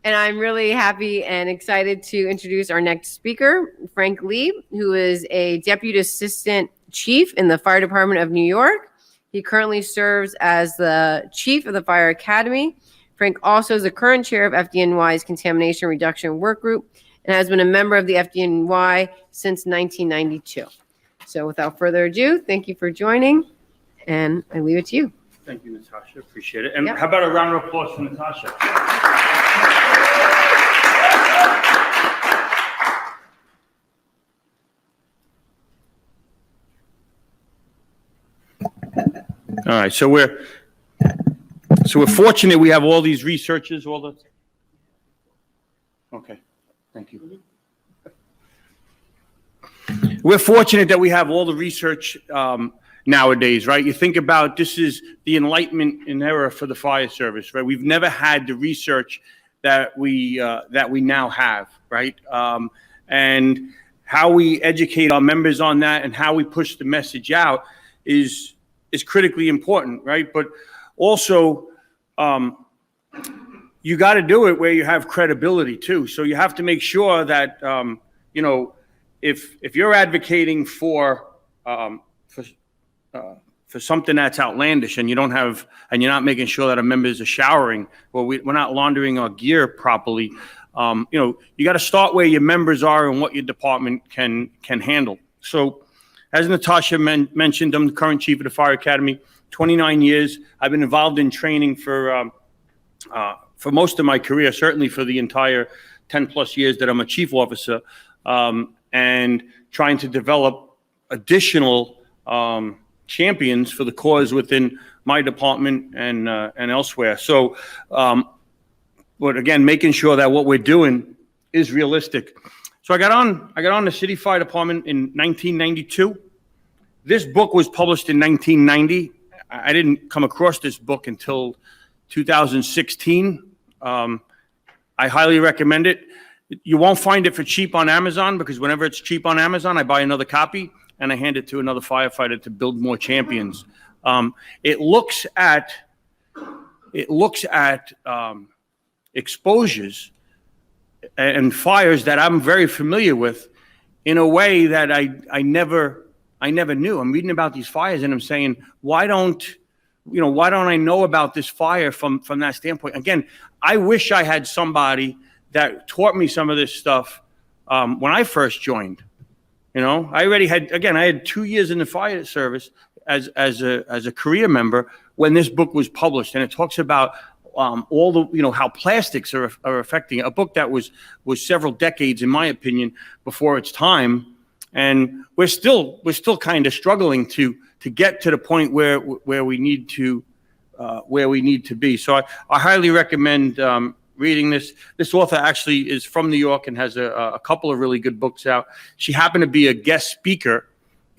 And I'm really happy and excited to introduce our next speaker, Frank Lee, who is a Deputy Assistant Chief in the Fire Department of New York. He currently serves as the Chief of the Fire Academy. Frank also is the current chair of FDNY's Contamination Reduction Work Group and has been a member of the FDNY since 1992. So without further ado, thank you for joining, and I leave it to you. Thank you, Natasha. Appreciate it. And Yeah. how about a round of applause for Natasha? All right, so we're So we're fortunate we have all these researchers, okay, thank you. We're fortunate that we have all the research nowadays, right? You think about this is the Enlightenment era for the fire service, right? We've never had the research that we now have, right? And how we educate our members on that and how we push the message out is critically important, right? But also, you got to do it where you have credibility too. So you have to make sure that you know, if you're advocating for something that's outlandish and you don't have, and you're not making sure that our members are showering, or we're not laundering our gear properly, you know, you got to start where your members are and what your department can handle. So, as Natasha mentioned, I'm the current chief of the Fire Academy, 29 years. I've been involved in training for most of my career, certainly for the entire 10 plus years that I'm a chief officer, and trying to develop additional champions for the cause within my department and elsewhere. So, but again, making sure that what we're doing is realistic. So I got on the city fire department in 1992. This book was published in 1990. I didn't come across this book until 2016. I highly recommend it. You won't find it for cheap on Amazon, because whenever it's cheap on Amazon, I buy another copy and I hand it to another firefighter to build more champions. It looks at exposures and fires that I'm very familiar with in a way that I never knew. I'm reading about these fires and I'm saying, why don't I know about this fire from that standpoint? Again, I wish I had somebody that taught me some of this stuff when I first joined. You know, I had 2 years in the fire service as a career member when this book was published, and it talks about all the, you know, how plastics are affecting a book that was several decades, in my opinion, before its time, and we're still kind of struggling to get to the point where we need to be. So I highly recommend reading this. This author actually is from New York and has a couple of really good books out. She happened to be a guest speaker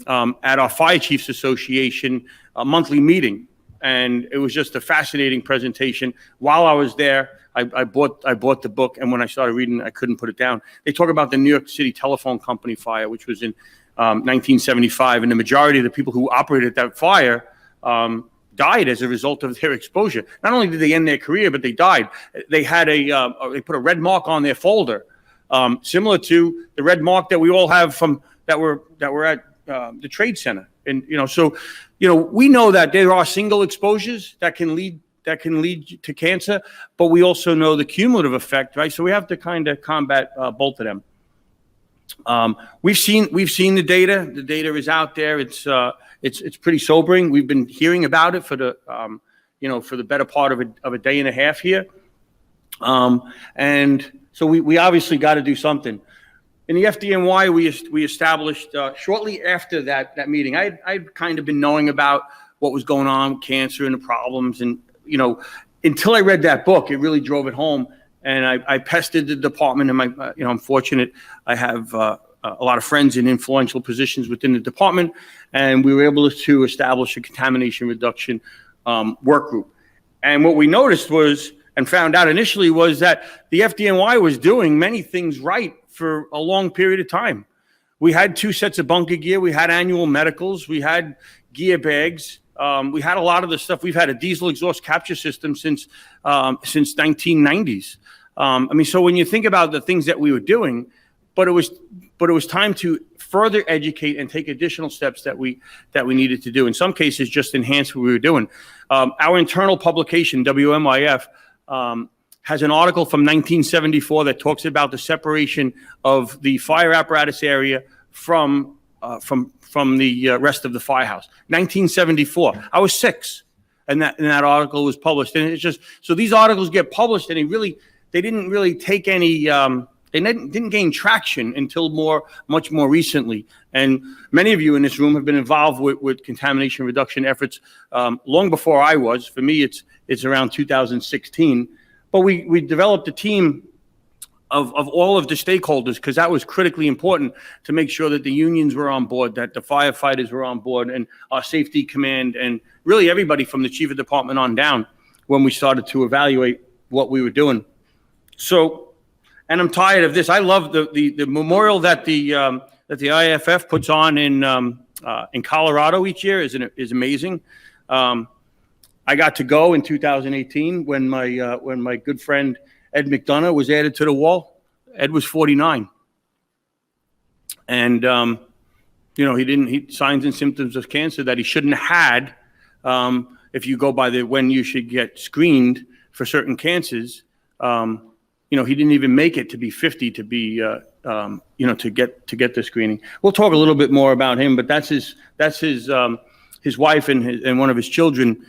at our Fire Chiefs Association monthly meeting, and it was just a fascinating presentation. While I was there, I bought the book, and when I started reading, I couldn't put it down. They talk about the New York City Telephone Company fire, which was in 1975, and the majority of the people who operated that fire died as a result of their exposure. Not only did they end their career, but they died. They had they put a red mark on their folder, similar to the red mark that we all have from that were at the Trade Center. And so we know that there are single exposures that can lead to cancer, but we also know the cumulative effect, right? So we have to kind of combat both of them. We've seen the data. The data is out there. It's pretty sobering. We've been hearing about it for the better part of a day and a half here. And so we obviously got to do something. In the FDNY, we established shortly after that meeting. I'd kind of been knowing about what was going on with cancer and the problems, and until I read that book, it really drove it home. And I pestered the department, and I'm fortunate. I have a lot of friends in influential positions within the department, and we were able to establish a contamination reduction work group. And what we noticed was, and found out initially, was that the FDNY was doing many things right for a long period of time. We had 2 sets of bunker gear. We had annual medicals. We had gear bags. We had a lot of the stuff. We've had a diesel exhaust capture system since 1990s. So when you think about the things that we were doing, but it was time to further educate and take additional steps that we needed to do. In some cases, just enhance what we were doing. Our internal publication, WMIF, has an article from 1974 that talks about the separation of the fire apparatus area from the rest of the firehouse. 1974. I was 6, and that article was published. And it's just, so these articles get published, and they didn't really take any They didn't gain traction until much more recently. And many of you in this room have been involved with contamination reduction efforts long before I was. For me, it's around 2016. But we developed a team of all of the stakeholders, because that was critically important to make sure that the unions were on board, that the firefighters were on board, and our safety command, and really everybody from the chief of department on down, when we started to evaluate what we were doing. So, and I'm tired of this. I love the memorial that the IFF puts on in Colorado each year is amazing. I got to go in 2018 when my good friend Ed McDonough was added to the wall. Ed was 49, and he signs and symptoms of cancer that he shouldn't have had. If you go by when you should get screened for certain cancers, he didn't even make it to be 50 to be to get the screening. We'll talk a little bit more about him, but that's his wife and one of his children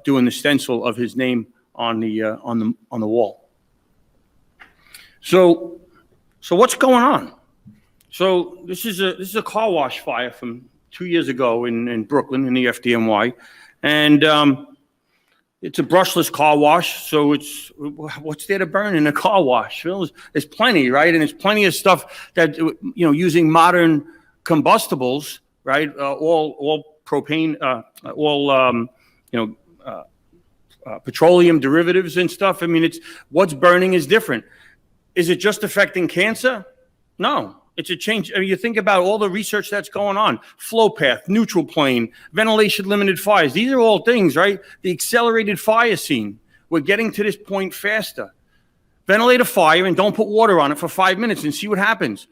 doing the stencil of his name on the wall. So what's going on? So this is a car wash fire from 2 years ago in Brooklyn in the FDNY, and it's a brushless car wash. So what's there to burn in a car wash? There's plenty, right? And there's plenty of stuff that using modern combustibles, right? All propane, petroleum derivatives and stuff. I mean, it's what's burning is different. Is it just affecting cancer? No, it's a change. I mean, you think about all the research that's going on, flow path, neutral plane, ventilation limited fires. These are all things, right? The accelerated fire scene. We're getting to this point faster. Ventilate a fire and don't put water on it for 5 minutes and see what happens.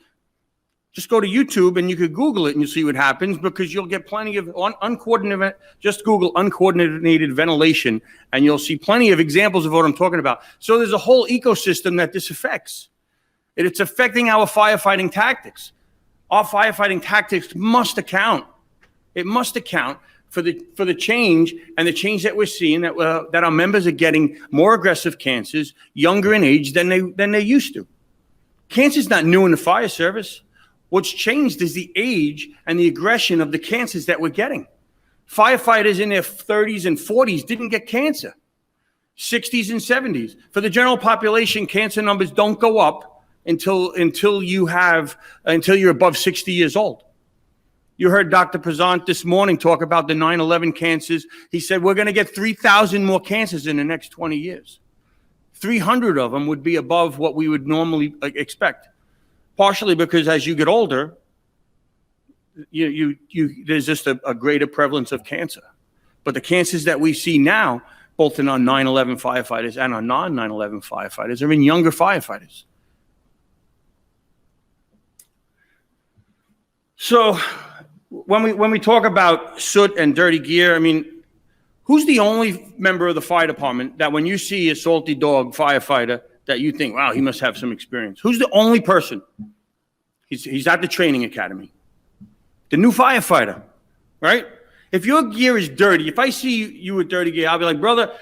Just go to YouTube and you could Google it and you'll see what happens, because you'll get plenty of uncoordinated, just Google uncoordinated ventilation and you'll see plenty of examples of what I'm talking about. So there's a whole ecosystem that this affects. It's affecting our firefighting tactics. Our firefighting tactics must account. It must account for the change, and the change that we're seeing, that our members are getting more aggressive cancers, younger in age than they used to. Cancer's not new in the fire service. What's changed is the age and the aggression of the cancers that we're getting. Firefighters in their 30s and 40s didn't get cancer. 60s and 70s. For the general population, cancer numbers don't go up until you're above 60 years old. You heard Dr. Prezant this morning talk about the 9/11 cancers. He said we're going to get 3,000 more cancers in the next 20 years. 300 of them would be above what we would normally expect. Partially because as you get older, there's just a greater prevalence of cancer. But the cancers that we see now, both in our 9/11 firefighters and our non-9/11 firefighters, are in younger firefighters. So when we talk about soot and dirty gear, I mean, who's the only member of the fire department that when you see a salty dog firefighter that you think, wow, he must have some experience? Who's the only person? He's at the training academy. The new firefighter, right? If your gear is dirty, if I see you with dirty gear, I'll be like, brother,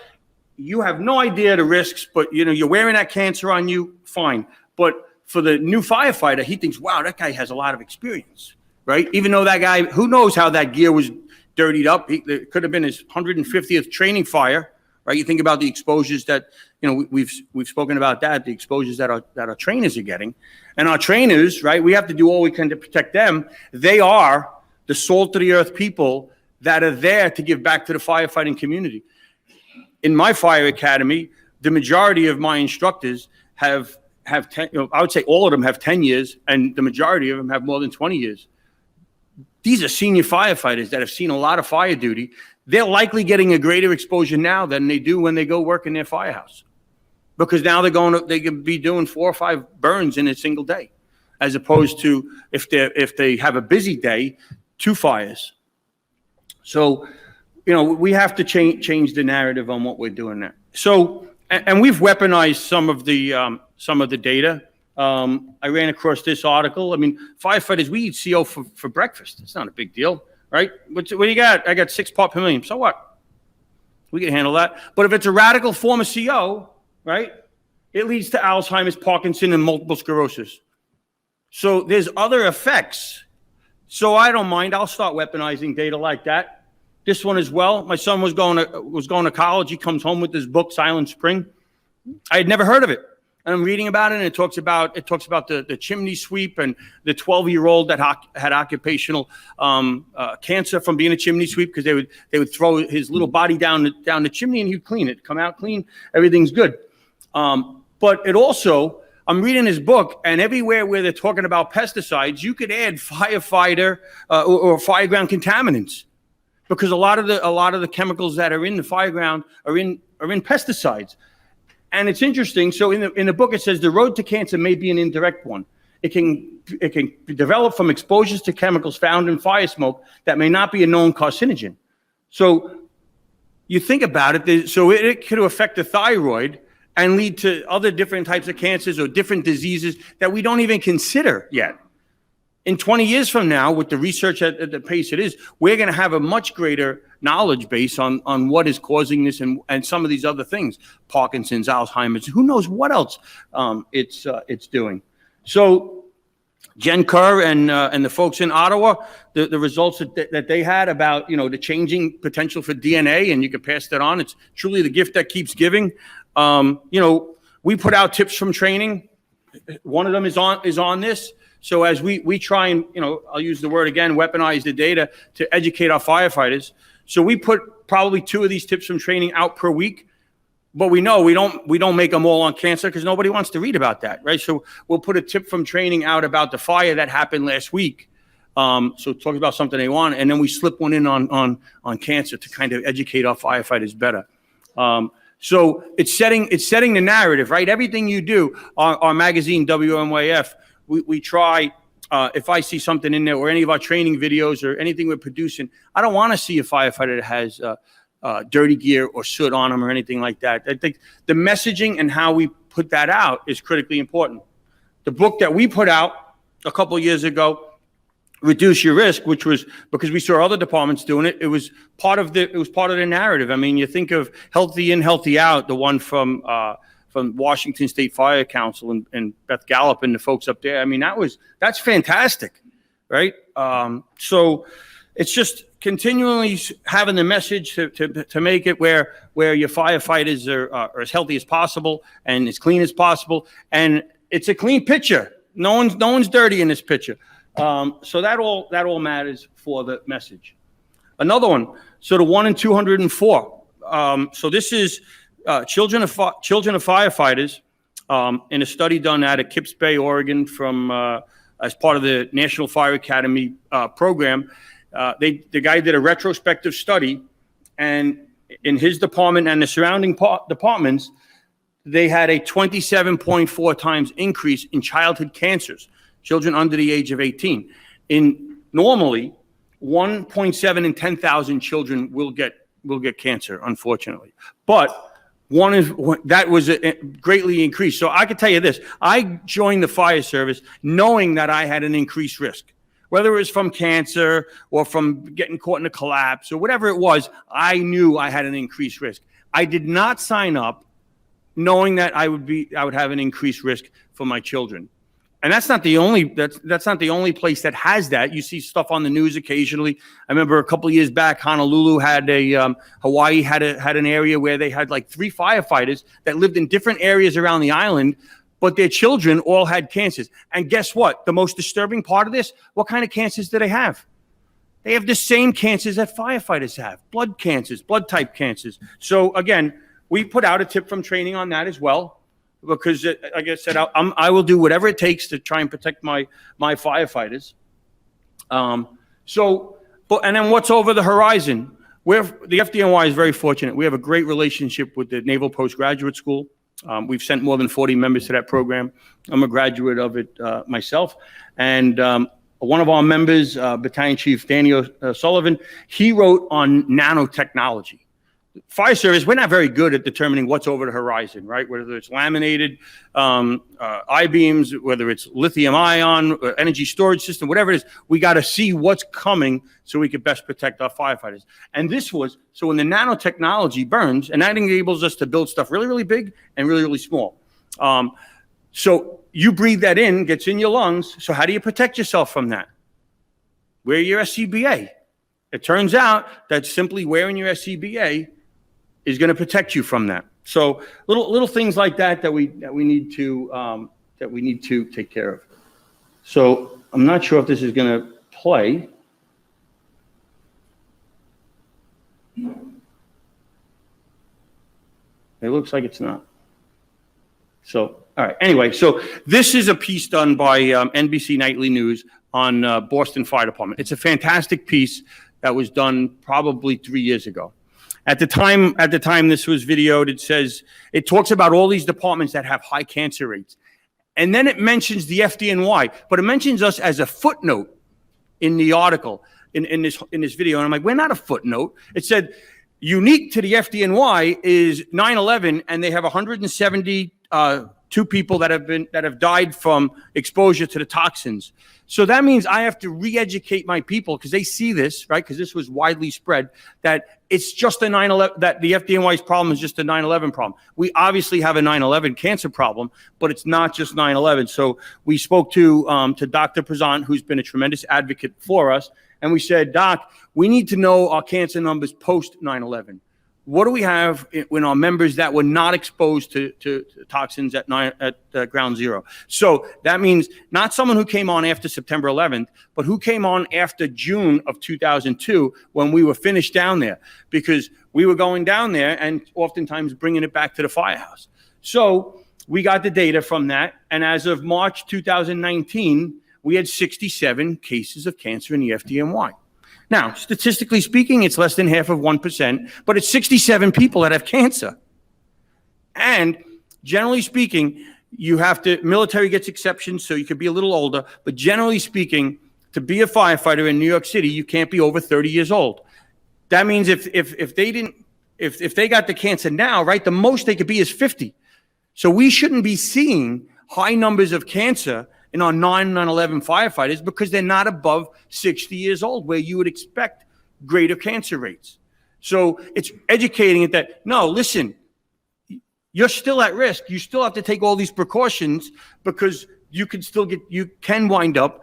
you have no idea the risks, but you're wearing that cancer on you, fine. But for the new firefighter, he thinks, wow, that guy has a lot of experience, right? Even though that guy, who knows how that gear was dirtied up? It could have been his 150th training fire, right? You think about the exposures that, we've spoken about that, the exposures that our trainers are getting. And our trainers, right, we have to do all we can to protect them. They are the salt of the earth people that are there to give back to the firefighting community. In my fire academy, the majority of my instructors have 10, I would say all of them have 10 years, and the majority of them have more than 20 years. These are senior firefighters that have seen a lot of fire duty. They're likely getting a greater exposure now than they do when they go work in their firehouse, because now they can be doing 4 or 5 burns in a single day, as opposed to if they have a busy day, 2 fires. So, we have to change the narrative on what we're doing there. So, and we've weaponized some of the data. I ran across this article. I mean, firefighters, we eat CO for breakfast. It's not a big deal, right? What do you got? I got 6 parts per million. So what? We can handle that. But if it's a radical form of CO, right? it leads to Alzheimer's, Parkinson, and multiple sclerosis. So there's other effects. So I don't mind. I'll start weaponizing data like that. This one as well. My son was going to college. He comes home with this book, Silent Spring. I had never heard of it. And I'm reading about it, and it talks about the chimney sweep and the 12-year-old that had occupational cancer from being a chimney sweep, because they would throw his little body down the chimney and he'd clean it, come out clean, everything's good. But it also, I'm reading his book, and everywhere where they're talking about pesticides, you could add firefighter or fireground contaminants, because a lot of the chemicals that are in the fireground are in pesticides. And it's interesting. So in the book, it says the road to cancer may be an indirect one. It can develop from exposures to chemicals found in fire smoke that may not be a known carcinogen. So you think about it. So it could affect the thyroid and lead to other different types of cancers or different diseases that we don't even consider yet. In 20 years from now, with the research at the pace it is, we're going to have a much greater knowledge base on what is causing this and some of these other things, Parkinson's, Alzheimer's, who knows what else it's doing. So Jen Kerr and the folks in Ottawa, the results that they had about, the changing potential for DNA, and you can pass that on. It's truly the gift that keeps giving. We put out tips from training. One of them is on this. So as we try and, I'll use the word again, weaponize the data to educate our firefighters. So we put probably 2 of these tips from training out per week, but we know we don't make them all on cancer, because nobody wants to read about that, right? So we'll put a tip from training out about the fire that happened last week. So talk about something they want, and then we slip one in on cancer to kind of educate our firefighters better. So it's setting the narrative, right? Everything you do, our magazine, WMYF, we try, if I see something in there or any of our training videos or anything we're producing, I don't want to see a firefighter that has dirty gear or soot on them or anything like that. I think the messaging and how we put that out is critically important. The book that we put out a couple of years ago, Reduce Your Risk, which was because we saw other departments doing it. It was part of the narrative. I mean, you think of Healthy In, Healthy Out, the one from Washington State Fire Council and Beth Gallup and the folks up there. I mean, that's fantastic, right? So it's just continually having the message to make it where your firefighters are as healthy as possible and as clean as possible, and it's a clean picture. No one's dirty in this picture. So that all matters for the message. Another one. So the 1 in 204. So this is children of firefighters in a study done out at Kips Bay, Oregon, from as part of the National Fire Academy program. The guy did a retrospective study, and in his department and the surrounding departments, they had a 27.4 times increase in childhood cancers, children under the age of 18. Normally, 1.7 in 10,000 children will get cancer, unfortunately. But that was greatly increased. So I can tell you this: I joined the fire service knowing that I had an increased risk, whether it was from cancer or from getting caught in a collapse or whatever it was. I knew I had an increased risk. I did not sign up knowing that I would have an increased risk for my children. And that's not the only place that has that. You see stuff on the news occasionally. I remember a couple of years back, Honolulu had Hawaii had an area where they had like 3 firefighters that lived in different areas around the island, but their children all had cancers. And guess what? The most disturbing part of this, what kind of cancers do they have? They have the same cancers that firefighters have, blood cancers, blood type cancers. So again, we put out a tip from training on that as well, because like I said, I will do whatever it takes to try and protect my firefighters. And then what's over the horizon? The FDNY is very fortunate. We have a great relationship with the Naval Postgraduate School. We've sent more than 40 members to that program. I'm a graduate of it myself. And one of our members, Battalion Chief Daniel Sullivan, he wrote on nanotechnology. Fire service, we're not very good at determining what's over the horizon, right? Whether it's laminated I-beams, whether it's lithium ion, energy storage system, whatever it is, we got to see what's coming so we can best protect our firefighters. And so when the nanotechnology burns, and that enables us to build stuff really, really big and really, really small. So you breathe that in, gets in your lungs. So how do you protect yourself from that? Wear your SCBA. It turns out that simply wearing your SCBA is going to protect you from that. So little things like that we need to take care of. So I'm not sure if this is going to play. It looks like it's not. So, all right. Anyway, so this is a piece done by NBC Nightly News on Boston Fire Department. It's a fantastic piece that was done probably 3 years ago. At the time this was videoed, it talks about all these departments that have high cancer rates. And then it mentions the FDNY, but it mentions us as a footnote in the article, in this video. And I'm like, we're not a footnote. It said, unique to the FDNY is 9/11, and they have 172 people that have died from exposure to the toxins. So that means I have to re-educate my people because they see this, right? Because this was widely spread, that it's just a 9/11, that the FDNY's problem is just a 9/11 problem. We obviously have a 9/11 cancer problem, but it's not just 9/11. So we spoke to Dr. Prezant, who's been a tremendous advocate for us. And we said, Doc, we need to know our cancer numbers post 9/11. What do we have in our members that were not exposed to toxins at ground zero? So that means not someone who came on after September 11th, but who came on after June of 2002 when we were finished down there, because we were going down there and oftentimes bringing it back to the firehouse. So we got the data from that. And as of March 2019, we had 67 cases of cancer in the FDNY. Now, statistically speaking, it's less than half of 1%, but it's 67 people that have cancer. And generally speaking, military gets exceptions, so you could be a little older, but generally speaking, to be a firefighter in New York City, you can't be over 30 years old. That means if they got the cancer now, right, the most they could be is 50. So we shouldn't be seeing high numbers of cancer in our 9/11 firefighters because they're not above 60 years old, where you would expect greater cancer rates. So it's educating it that, no, listen, you're still at risk. You still have to take all these precautions because you can wind up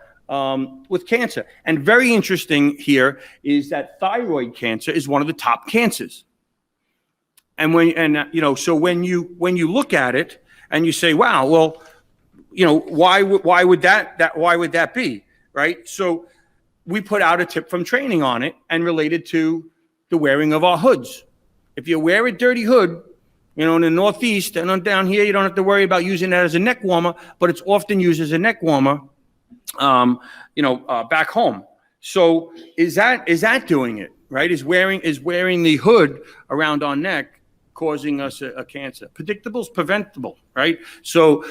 with cancer. And very interesting here is that thyroid cancer is one of the top cancers. And so when you look at it and you say, wow, well, why would that be, right? So we put out a tip from training on it and related to the wearing of our hoods. If you wear a dirty hood, in the Northeast and down here, you don't have to worry about using that as a neck warmer, but it's often used as a neck warmer, back home. So is that doing it, right? Is wearing the hood around our neck causing us a cancer? Predictable is preventable, right? So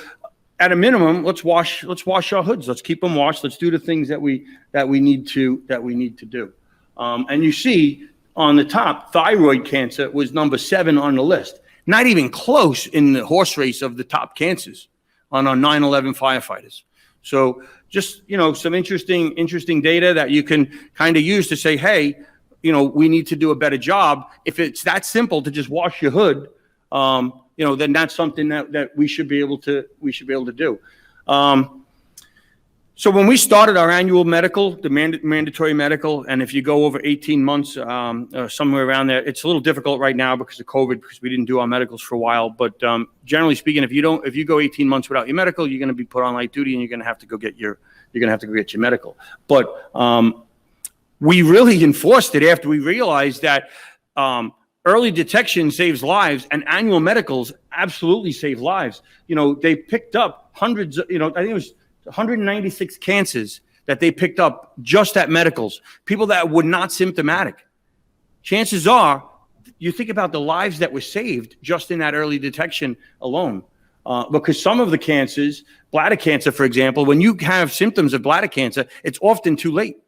at a minimum, let's wash our hoods. Let's keep them washed. Let's do the things that we need to do. And you see on the top, thyroid cancer was number 7 on the list. Not even close in the horse race of the top cancers on our 9/11 firefighters. So just some interesting data that you can kind of use to say, hey, we need to do a better job. If it's that simple to just wash your hood, then that's something that we should be able to do. So when we started our annual medical, the mandatory medical, and if you go over 18 months, somewhere around there, it's a little difficult right now because of COVID, because we didn't do our medicals for a while. But generally speaking, if you go 18 months without your medical, you're going to be put on light duty, and you're going to have to go get your medical. But we really enforced it after we realized that early detection saves lives, and annual medicals absolutely save lives. They picked up hundreds, I think it was 196 cancers that they picked up just at medicals, people that were not symptomatic. Chances are, you think about the lives that were saved just in that early detection alone. Because some of the cancers, bladder cancer, for example, when you have symptoms of bladder cancer, it's often too late.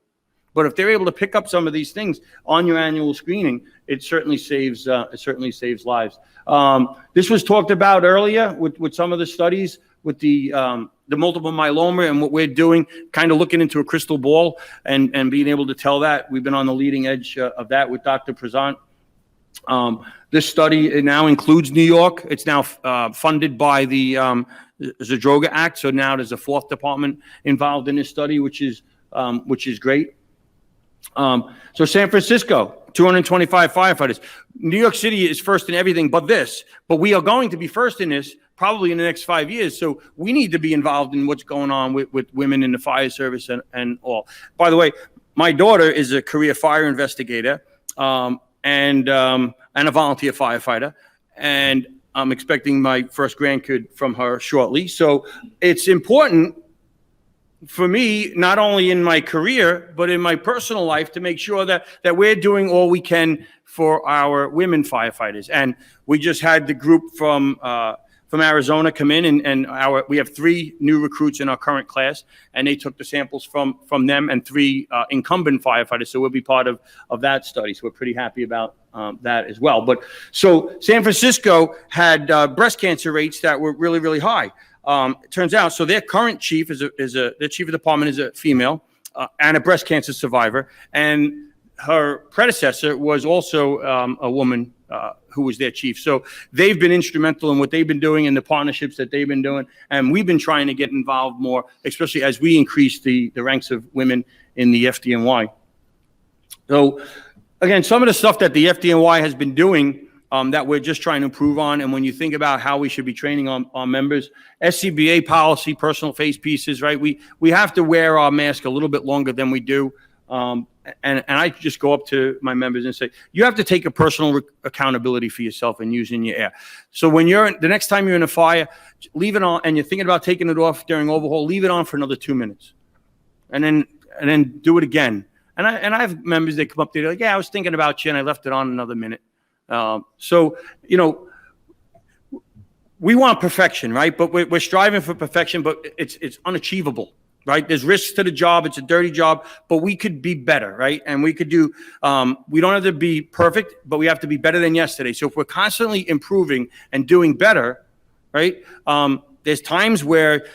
But if they're able to pick up some of these things on your annual screening, it certainly saves lives. This was talked about earlier with some of the studies with the multiple myeloma and what we're doing, kind of looking into a crystal ball and being able to tell that. We've been on the leading edge of that with Dr. Prezant. This study, it now includes New York. It's now funded by the Zadroga Act. So now there's a fourth department involved in this study, which is great. So San Francisco, 225 firefighters. New York City is first in everything but this, but we are going to be first in this probably in the next 5 years. So we need to be involved in what's going on with women in the fire service and all. By the way, my daughter is a career fire investigator and a volunteer firefighter, and I'm expecting my first grandkid from her shortly. So it's important for me, not only in my career, but in my personal life, to make sure that we're doing all we can for our women firefighters. And we just had the group from Arizona come in, and we have 3 new recruits in our current class, and they took the samples from them and 3 incumbent firefighters. So we'll be part of that study. So we're pretty happy about that as well. But so San Francisco had breast cancer rates that were really, really high. It turns out, so their current chief their chief of department is a female and a breast cancer survivor, and her predecessor was also a woman who was their chief. So they've been instrumental in what they've been doing and the partnerships that they've been doing, and we've been trying to get involved more, especially as we increase the ranks of women in the FDNY. So again, some of the stuff that the FDNY has been doing that we're just trying to improve on. And when you think about how we should be training our members, SCBA policy, personal face pieces, right? We have to wear our mask a little bit longer than we do. And I just go up to my members and say, you have to take a personal accountability for yourself and using your air. So when the next time you're in a fire, leave it on, and you're thinking about taking it off during overhaul, leave it on for another 2 minutes. And then do it again. And I have members that come up to, they're like, yeah, I was thinking about you and I left it on another minute. So, you know, we want perfection, right? But we're striving for perfection, but it's unachievable, right? There's risks to the job. It's a dirty job, but we could be better, right? And we could do, we don't have to be perfect, but we have to be better than yesterday. So if we're constantly improving and doing better, right? There's times where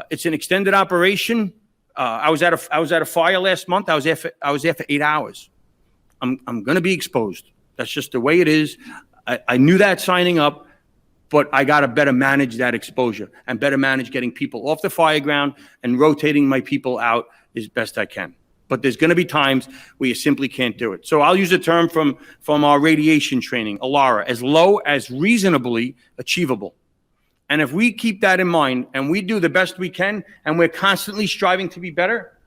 it's an extended operation. I was at a fire last month. I was there for 8 hours. I'm going to be exposed. That's just the way it is. I knew that signing up, but I got to better manage that exposure and better manage getting people off the fire ground and rotating my people out as best I can. But there's going to be times where you simply can't do it. So I'll use a term from our radiation training, ALARA, as low as reasonably achievable. And if we keep that in mind and we do the best we can and we're constantly striving to be better,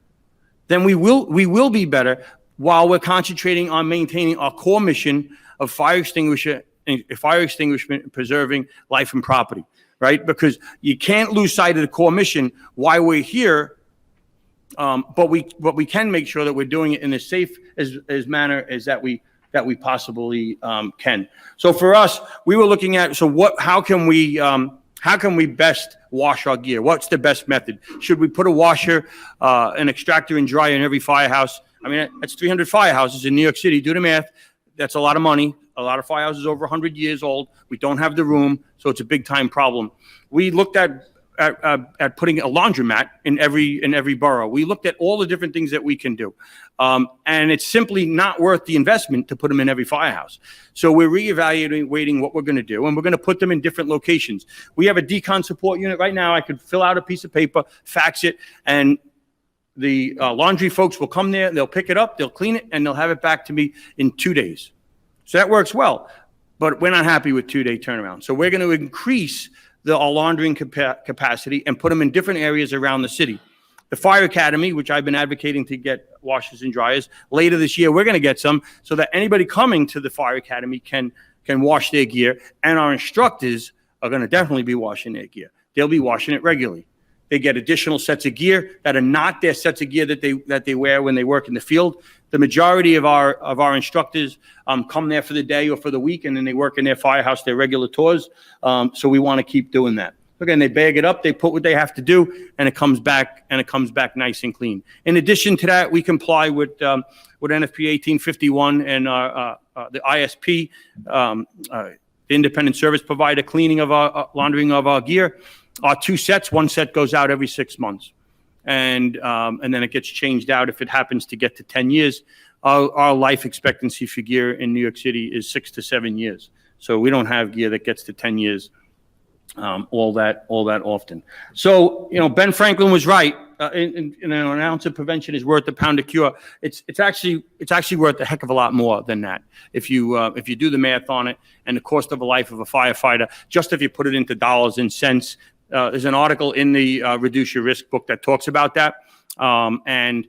then we will be better, while we're concentrating on maintaining our core mission of fire extinguishment and preserving life and property, right? Because you can't lose sight of the core mission why we're here, but we can make sure that we're doing it in as safe as manner as that we possibly can. So for us, we were looking at, how can we best wash our gear? What's the best method? Should we put a washer, an extractor and dryer in every firehouse? I mean, that's 300 firehouses in New York City. Do the math. That's a lot of money. A lot of firehouses over 100 years old. We don't have the room, so it's a big time problem. We looked at putting a laundromat in every borough. We looked at all the different things that we can do, and it's simply not worth the investment to put them in every firehouse. So we're reevaluating what we're going to do, and we're going to put them in different locations. We have a decon support unit right now. I could fill out a piece of paper, fax it, and the laundry folks will come there, they'll pick it up, they'll clean it, and they'll have it back to me in 2 days. So that works well, but we're not happy with 2-day turnaround. So we're going to increase our laundering capacity and put them in different areas around the city. The Fire Academy, which I've been advocating to get washers and dryers, later this year we're going to get some so that anybody coming to the Fire Academy can wash their gear, and our instructors are going to definitely be washing their gear. They'll be washing it regularly. They get additional sets of gear that are not their sets of gear that they wear when they work in the field. The majority of our instructors come there for the day or for the week, and then they work in their firehouse, their regular tours. So we want to keep doing that. Again, they bag it up, they put what they have to do, and it comes back nice and clean. In addition to that, we comply with NFPA 1851 and the ISP, the independent service provider cleaning of our laundering of our gear. Our 2 sets, 1 set goes out every 6 months. And then it gets changed out if it happens to get to 10 years. our life expectancy for gear in New York City is 6 to 7 years. So we don't have gear that gets to 10 years all that often. So, Ben Franklin was right. An ounce of prevention is worth a pound of cure. It's actually worth a heck of a lot more than that. If you do the math on it and the cost of a life of a firefighter, just if you put it into dollars and cents, there's an article in the Reduce Your Risk book that talks about that. And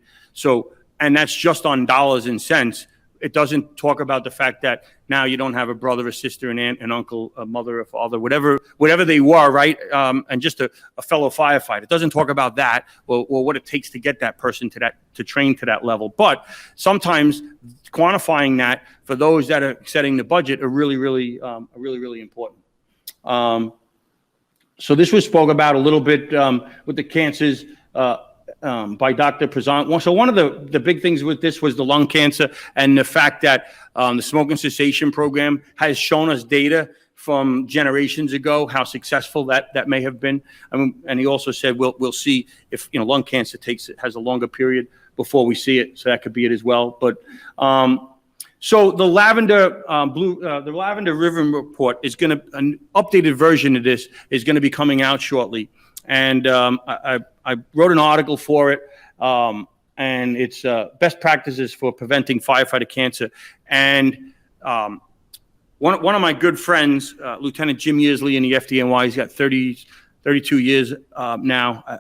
that's just on dollars and cents. It doesn't talk about the fact that now you don't have a brother, a sister, an aunt, an uncle, a mother, a father, whatever they were, right? And just a fellow firefighter. It doesn't talk about that or what it takes to get that person to train to that level. But sometimes quantifying that for those that are setting the budget are really important. So this was spoke about a little bit with the cancers. By Dr. Prezant. So one of the big things with this was the lung cancer and the fact that the smoking cessation program has shown us data from generations ago how successful that may have been. And he also said we'll see if lung cancer has a longer period before we see it. So that could be it as well. But so the Lavender the Lavender River report is going to an updated version of this is going to be coming out shortly. And I wrote an article for it, and it's best practices for preventing firefighter cancer. And one of my good friends, Lieutenant Jim Yearsley in the FDNY, he's got 32 years now. I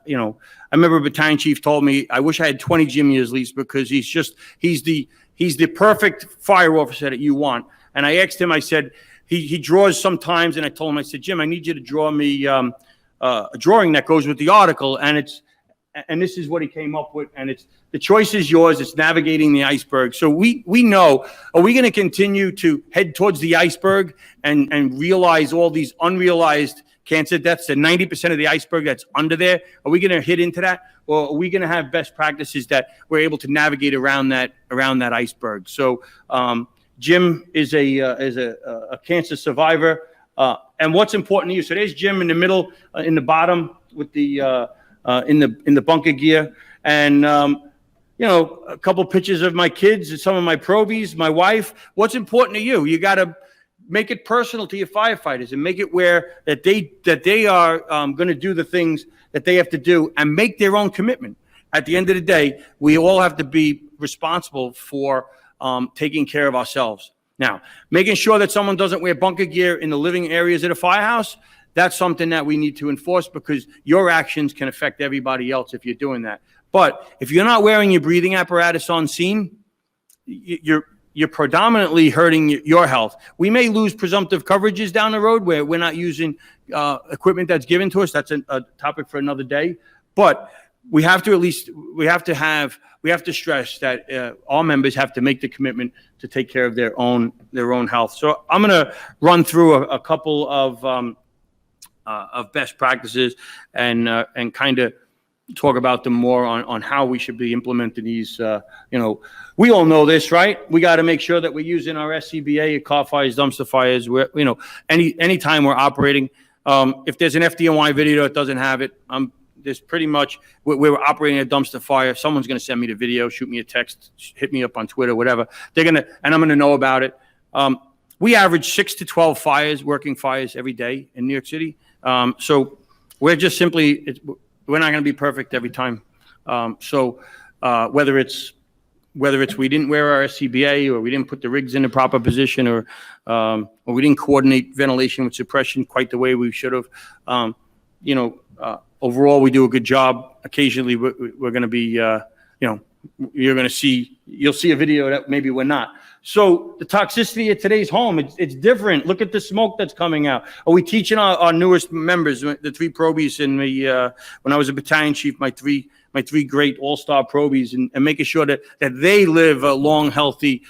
remember a battalion chief told me, I wish I had 20 Jim Yearsleys because he's the perfect fire officer that you want. And I asked him, I said, he draws sometimes, and I told him, I said, Jim, I need you to draw me a drawing that goes with the article, and this is what he came up with, and it's the choice is yours. It's navigating the iceberg. So we know, are we going to continue to head towards the iceberg and realize all these unrealized cancer deaths, the 90% of the iceberg that's under there? Are we going to hit into that, or are we going to have best practices that we're able to navigate around that iceberg? So Jim is a cancer survivor. And what's important to you? So there's Jim in the middle, in the bottom with the in the bunker gear, and a couple pictures of my kids and some of my probies, my wife. What's important to you? You got to make it personal to your firefighters and make it where that they are going to do the things that they have to do and make their own commitment. At the end of the day, we all have to be responsible for taking care of ourselves. Now, making sure that someone doesn't wear bunker gear in the living areas of the firehouse, that's something that we need to enforce because your actions can affect everybody else if you're doing that. But if you're not wearing your breathing apparatus on scene, you're predominantly hurting your health. We may lose presumptive coverages down the road where we're not using equipment that's given to us. That's a topic for another day. But we have to stress that all members have to make the commitment to take care of their own health. So I'm going to run through a couple of best practices and kind of talk about them more on how we should be implementing these. We all know this, right? We got to make sure that we're using our SCBA, car fires, dumpster fires. Anytime we're operating. If there's an FDNY video that doesn't have it, there's pretty much, we're operating a dumpster fire. Someone's going to send me the video, shoot me a text, hit me up on Twitter, whatever. And I'm going to know about it. We average 6 to 12 working fires every day in New York City. So we're just simply, we're not going to be perfect every time. Whether it's we didn't wear our SCBA or we didn't put the rigs in the proper position or we didn't coordinate ventilation with suppression quite the way we should have, overall, we do a good job. Occasionally, we're going to be, you'll see a video that maybe we're not. So the toxicity at today's home, it's different. Look at the smoke that's coming out. Are we teaching our newest members, the 3 probies in when I was a battalion chief, my three great all-star probies, and making sure that they live a long, healthy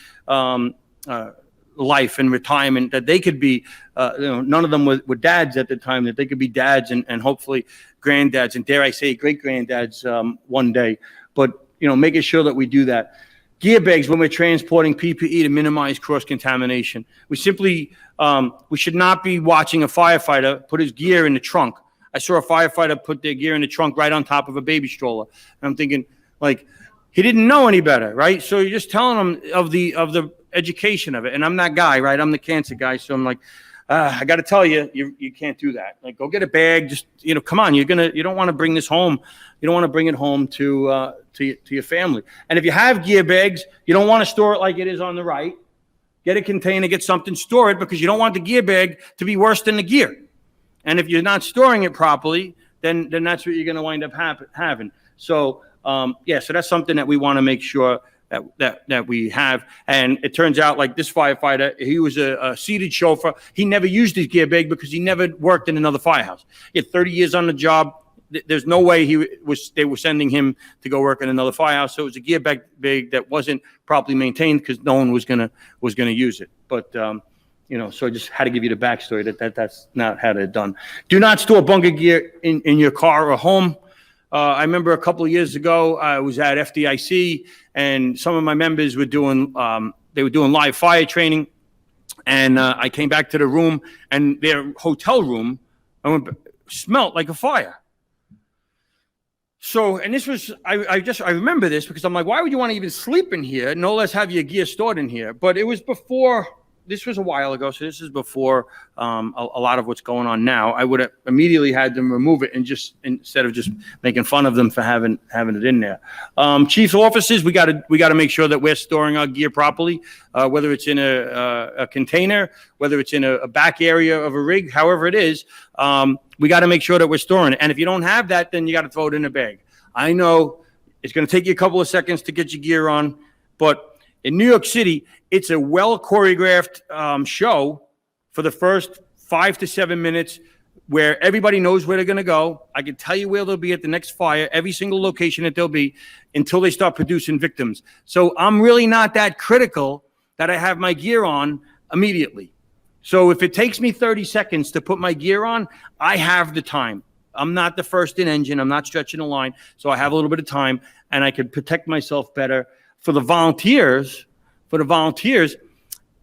life and retirement, that they could be, none of them were dads at the time, that they could be dads and hopefully granddads, and dare I say great-granddads one day. But, making sure that we do that. Gear bags when we're transporting PPE to minimize cross-contamination. We simply, we should not be watching a firefighter put his gear in the trunk. I saw a firefighter put their gear in the trunk right on top of a baby stroller. And I'm thinking, He didn't know any better, right? So you're just telling him of the education of it. And I'm that guy, right? I'm the cancer guy. So I'm like, I got to tell you, you can't do that. Like, go get a bag. Just, come on. You don't want to bring this home. You don't want to bring it home to your family. And if you have gear bags, you don't want to store it like it is on the right. Get a container, get something, store it, because you don't want the gear bag to be worse than the gear. And if you're not storing it properly, then that's what you're going to wind up having. So, so that's something that we want to make sure that we have. And it turns out, like this firefighter, he was a seated chauffeur. He never used his gear bag because he never worked in another firehouse. He had 30 years on the job. There's no way they were sending him to go work in another firehouse. So it was a gear bag that wasn't properly maintained because no one was gonna use it. But so I just had to give you the backstory that's not how they're done. Do not store bunker gear in your car or home. I remember a couple of years ago, I was at FDIC, and some of my members were doing live fire training, and I came back to the room, and their hotel room smelled like a fire. So, and this was, I remember this because I'm like, why would you want to even sleep in here? No less have your gear stored in here. But it was before, this was a while ago. So this is before a lot of what's going on now. I would have immediately had them remove it, and just, instead of just making fun of them for having it in there. Chief's offices, we got to make sure that we're storing our gear properly, whether it's in a container, whether it's in a back area of a rig, however it is. We got to make sure that we're storing it. And if you don't have that, then you got to throw it in a bag. I know it's going to take you a couple of seconds to get your gear on, but in New York City, it's a well choreographed show for the first 5 to 7 minutes, where everybody knows where they're going to go. I can tell you where they'll be at the next fire, every single location that they'll be, until they start producing victims. So I'm really not that critical that I have my gear on immediately. So if it takes me 30 seconds to put my gear on, I have the time. I'm not the first in engine. I'm not stretching the line. So I have a little bit of time, and I can protect myself better. For the volunteers,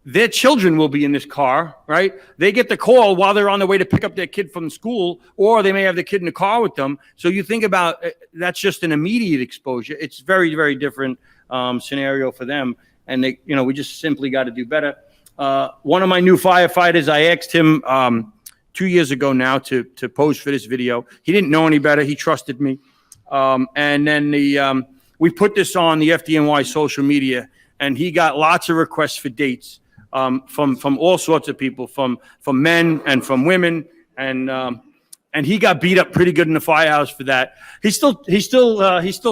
their children will be in this car, right? They get the call while they're on their way to pick up their kid from school, or they may have the kid in the car with them. So you think about, that's just an immediate exposure. It's very, very different scenario for them. And we just simply got to do better. One of my new firefighters, I asked him 2 years ago now to pose for this video. He didn't know any better. He trusted me. And then we put this on the FDNY social media, and he got lots of requests for dates from all sorts of people, from men and from women. And he got beat up pretty good in the firehouse for that. He still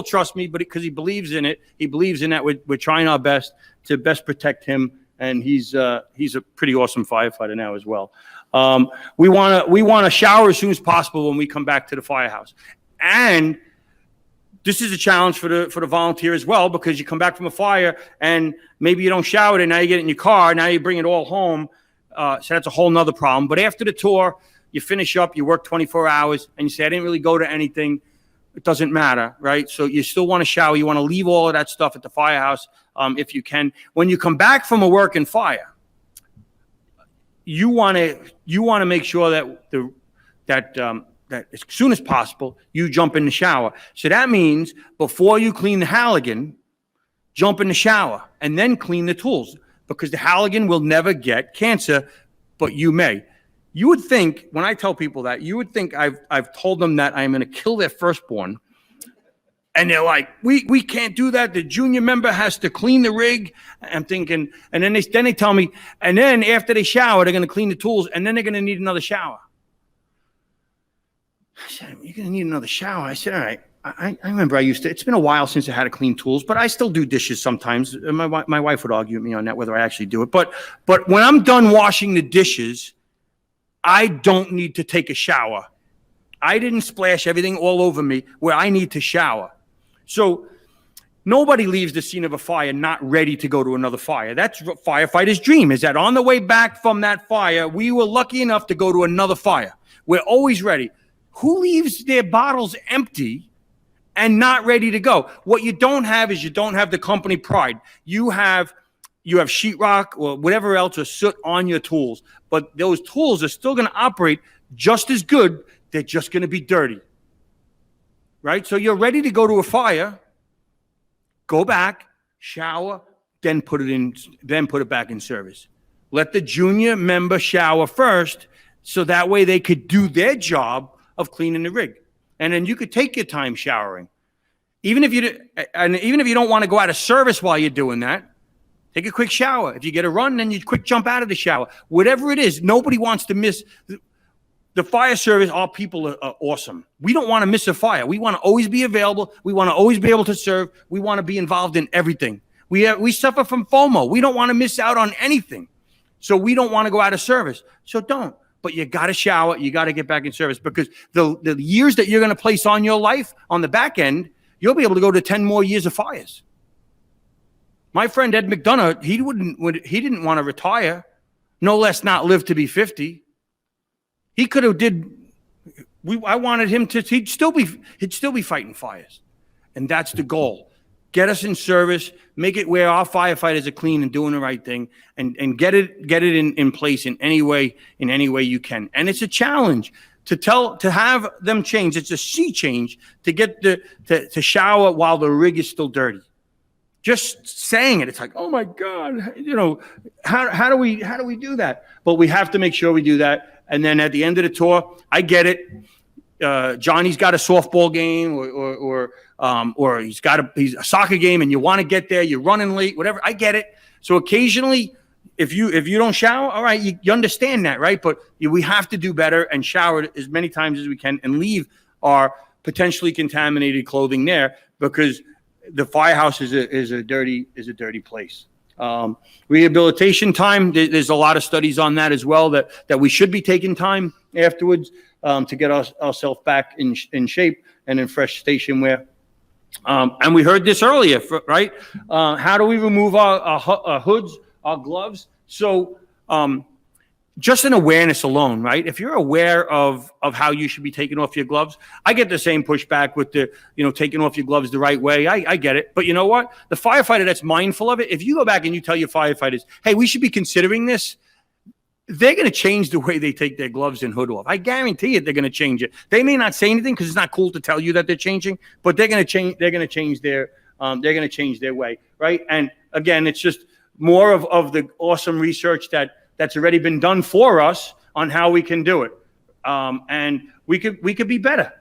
trusts me, but because he believes in it, he believes in that we're trying our best to best protect him. And he's a pretty awesome firefighter now as well. We want to shower as soon as possible when we come back to the firehouse. And this is a challenge for the volunteer as well, because you come back from a fire and maybe you don't shower it, now you get it in your car, now you bring it all home. So that's a whole nother problem. But after the tour, you finish up, you work 24 hours, and you say, I didn't really go to anything. It doesn't matter, right? So you still want to shower. You want to leave all of that stuff at the firehouse if you can. When you come back from a working fire, you want to make sure that as soon as possible, you jump in the shower. So that means before you clean the Halligan, jump in the shower and then clean the tools, because the Halligan will never get cancer, but you may. You would think, when I tell people that, you would think I've told them that I'm going to kill their firstborn. And they're like, we can't do that. The junior member has to clean the rig. I'm thinking, and then they tell me, and then after they shower, they're going to clean the tools, and then they're going to need another shower. I said, you're going to need another shower? I said, all right. I remember it's been a while since I had to clean tools, but I still do dishes sometimes. My wife would argue with me on that, whether I actually do it. But when I'm done washing the dishes, I don't need to take a shower. I didn't splash everything all over me where I need to shower. So nobody leaves the scene of a fire not ready to go to another fire. That's a firefighter's dream, is that on the way back from that fire, we were lucky enough to go to another fire. We're always ready. Who leaves their bottles empty and not ready to go? What you don't have is you don't have the company pride. You have sheetrock or whatever else or soot on your tools, but those tools are still going to operate just as good. They're just going to be dirty, right? So you're ready to go to a fire, Go back, shower, then put it back in service. Let the junior member shower first, so that way they could do their job of cleaning the rig. And then you could take your time showering. Even if you don't want to go out of service while you're doing that, take a quick shower. If you get a run, then you quick jump out of the shower. Whatever it is, nobody wants to miss. The fire service, our people are awesome. We don't want to miss a fire. We want to always be available. We want to always be able to serve. We want to be involved in everything. We suffer from FOMO. We don't want to miss out on anything. So we don't want to go out of service. So don't. But you got to shower. You got to get back in service, because the years that you're going to place on your life on the back end, you'll be able to go to 10 more years of fires. My friend Ed McDonough, he didn't want to retire, no less not live to be 50. He could have I wanted him to, he'd still be fighting fires. And that's the goal. Get us in service, make it where our firefighters are clean and doing the right thing, and get it in place in any way you can. And it's a challenge to have them change. It's a sea change to get to shower while the rig is still dirty. Just saying it, it's like, oh my God, how do we do that? But we have to make sure we do that. And then at the end of the tour, I get it. Johnny's got a softball game or he's a soccer game, and you want to get there, you're running late, whatever. I get it. So occasionally, if you don't shower, all right, you understand that, right? But we have to do better and shower as many times as we can and leave our potentially contaminated clothing there, because the firehouse is a dirty place. Rehabilitation time, there's a lot of studies on that as well, that we should be taking time afterwards to get ourselves back in shape and in fresh station wear. And we heard this earlier, right? How do we remove our hoods, our gloves? So just an awareness alone, right? If you're aware of how you should be taking off your gloves, I get the same pushback with taking off your gloves the right way. I get it. But you know what? The firefighter that's mindful of it, if you go back and you tell your firefighters, hey, we should be considering this, they're going to change the way they take their gloves and hood off. I guarantee it, they're going to change it. They may not say anything because it's not cool to tell you that they're changing, but they're going to change. They're going to change their way, right? And again, it's just more of the awesome research that's already been done for us on how we can do it, and we could be better,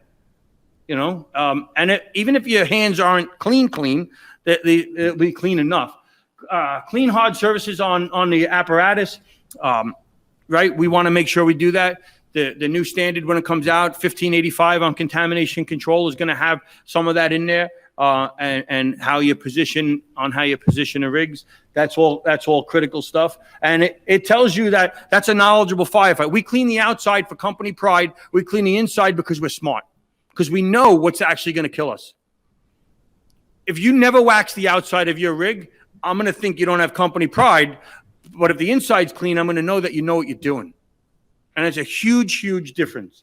And even if your hands aren't clean, they'll be clean enough. Clean hard surfaces on the apparatus. Right? We want to make sure we do that. The new standard when it comes out, 1585 on contamination control, is going to have some of that in there, and how you position the rigs. That's all critical stuff. And it tells you that that's a knowledgeable firefighter. We clean the outside for company pride. We clean the inside because we're smart, because we know what's actually going to kill us. If you never wax the outside of your rig, I'm going to think you don't have company pride. But if the inside's clean, I'm going to know that you know what you're doing. And it's a huge, huge difference.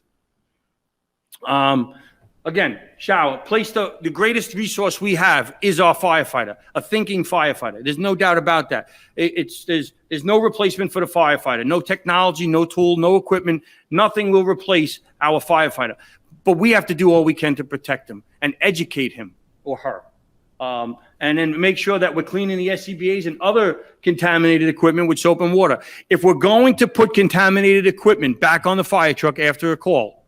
Again, shower. The greatest resource we have is our firefighter, a thinking firefighter. There's no doubt about that. There's no replacement for the firefighter. No technology, no tool, no equipment. Nothing will replace our firefighter. But we have to do all we can to protect him and educate him or her. And then make sure that we're cleaning the SCBAs and other contaminated equipment with soap and water. If we're going to put contaminated equipment back on the fire truck after a call,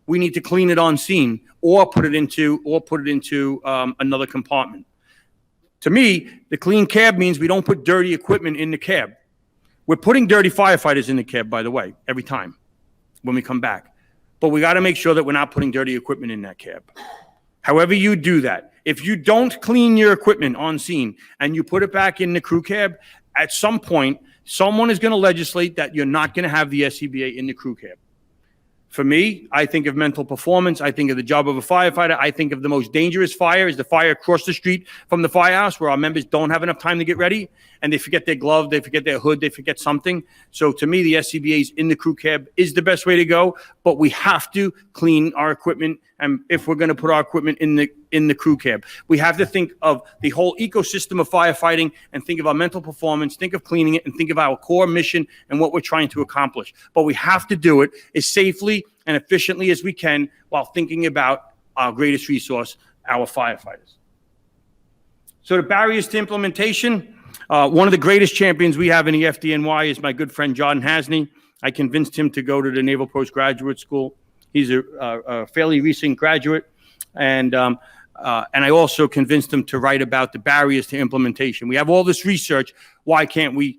we need to clean it on scene or put it into another compartment. To me, the clean cab means we don't put dirty equipment in the cab. We're putting dirty firefighters in the cab, by the way, every time when we come back. But we got to make sure that we're not putting dirty equipment in that cab. However you do that, if you don't clean your equipment on scene and you put it back in the crew cab, at some point, someone is going to legislate that you're not going to have the SCBA in the crew cab. For me, I think of mental performance. I think of the job of a firefighter. I think of the most dangerous fire is the fire across the street from the firehouse, where our members don't have enough time to get ready and they forget their glove, they forget their hood, they forget something. So to me, the SCBA's in the crew cab is the best way to go, but we have to clean our equipment. And if we're going to put our equipment in the crew cab, we have to think of the whole ecosystem of firefighting and think of our mental performance, think of cleaning it, and think of our core mission and what we're trying to accomplish. But we have to do it as safely and efficiently as we can while thinking about our greatest resource, our firefighters. So the barriers to implementation, one of the greatest champions we have in the FDNY is my good friend John Hasney. I convinced him to go to the Naval Postgraduate School. He's a fairly recent graduate, and I also convinced him to write about the barriers to implementation. We have all this research. Why can't we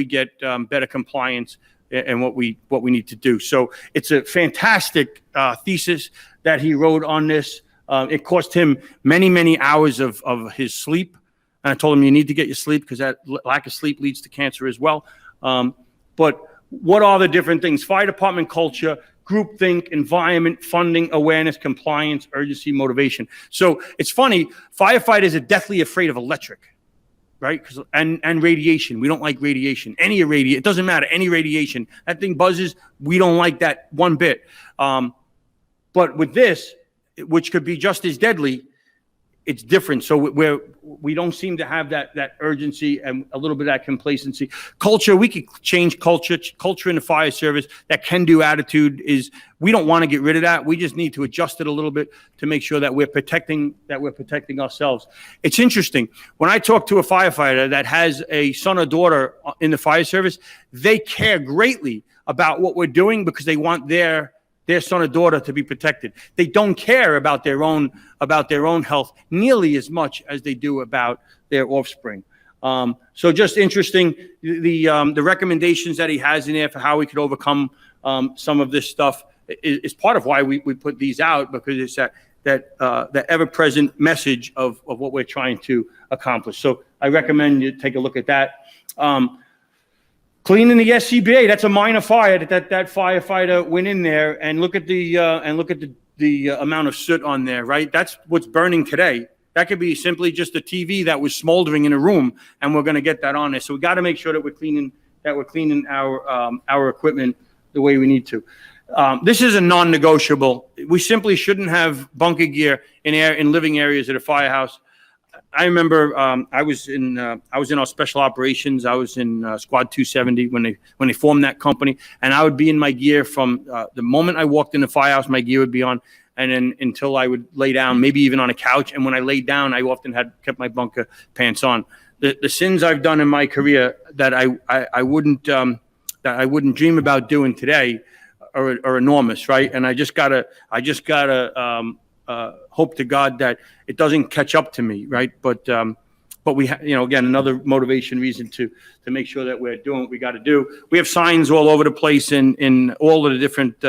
get better compliance and what we need to do? So it's a fantastic thesis that he wrote on this. It cost him many hours of his sleep. And I told him, you need to get your sleep because that lack of sleep leads to cancer as well. But what are the different things? Fire department culture, groupthink, environment, funding, awareness, compliance, urgency, motivation. So it's funny, firefighters are deathly afraid of electric, right? And radiation. We don't like radiation. Any radiation, it doesn't matter, any radiation. That thing buzzes, we don't like that one bit. But with this, which could be just as deadly, it's different. So we don't seem to have that urgency and a little bit of that complacency. Culture, we could change culture in the fire service. That can-do attitude is, we don't want to get rid of that. We just need to adjust it a little bit to make sure that we're protecting ourselves. It's interesting. When I talk to a firefighter that has a son or daughter in the fire service, they care greatly about what we're doing because they want their son or daughter to be protected. They don't care about their own health nearly as much as they do about their offspring. So just interesting, the recommendations that he has in there for how we could overcome some of this stuff is part of why we put these out, because it's that ever-present message of what we're trying to accomplish. So I recommend you take a look at that. Cleaning the SCBA, that's a minor fire that firefighter went in there, and look at the amount of soot on there, right? That's what's burning today. That could be simply just a TV that was smoldering in a room, and we're going to get that on there. So we got to make sure that we're cleaning our equipment the way we need to. This is a non-negotiable. We simply shouldn't have bunker gear in living areas at a firehouse. I remember I was in our special operations. I was in Squad 270 when they formed that company, and I would be in my gear from the moment I walked in the firehouse. My gear would be on, and then until I would lay down, maybe even on a couch. And when I laid down, I often kept my bunker pants on. The sins I've done in my career that I wouldn't dream about doing today are enormous, right? And I just gotta hope to God that it doesn't catch up to me, right? But we, again, another motivation reason to make sure that we're doing what we got to do. We have signs all over the place in all of the different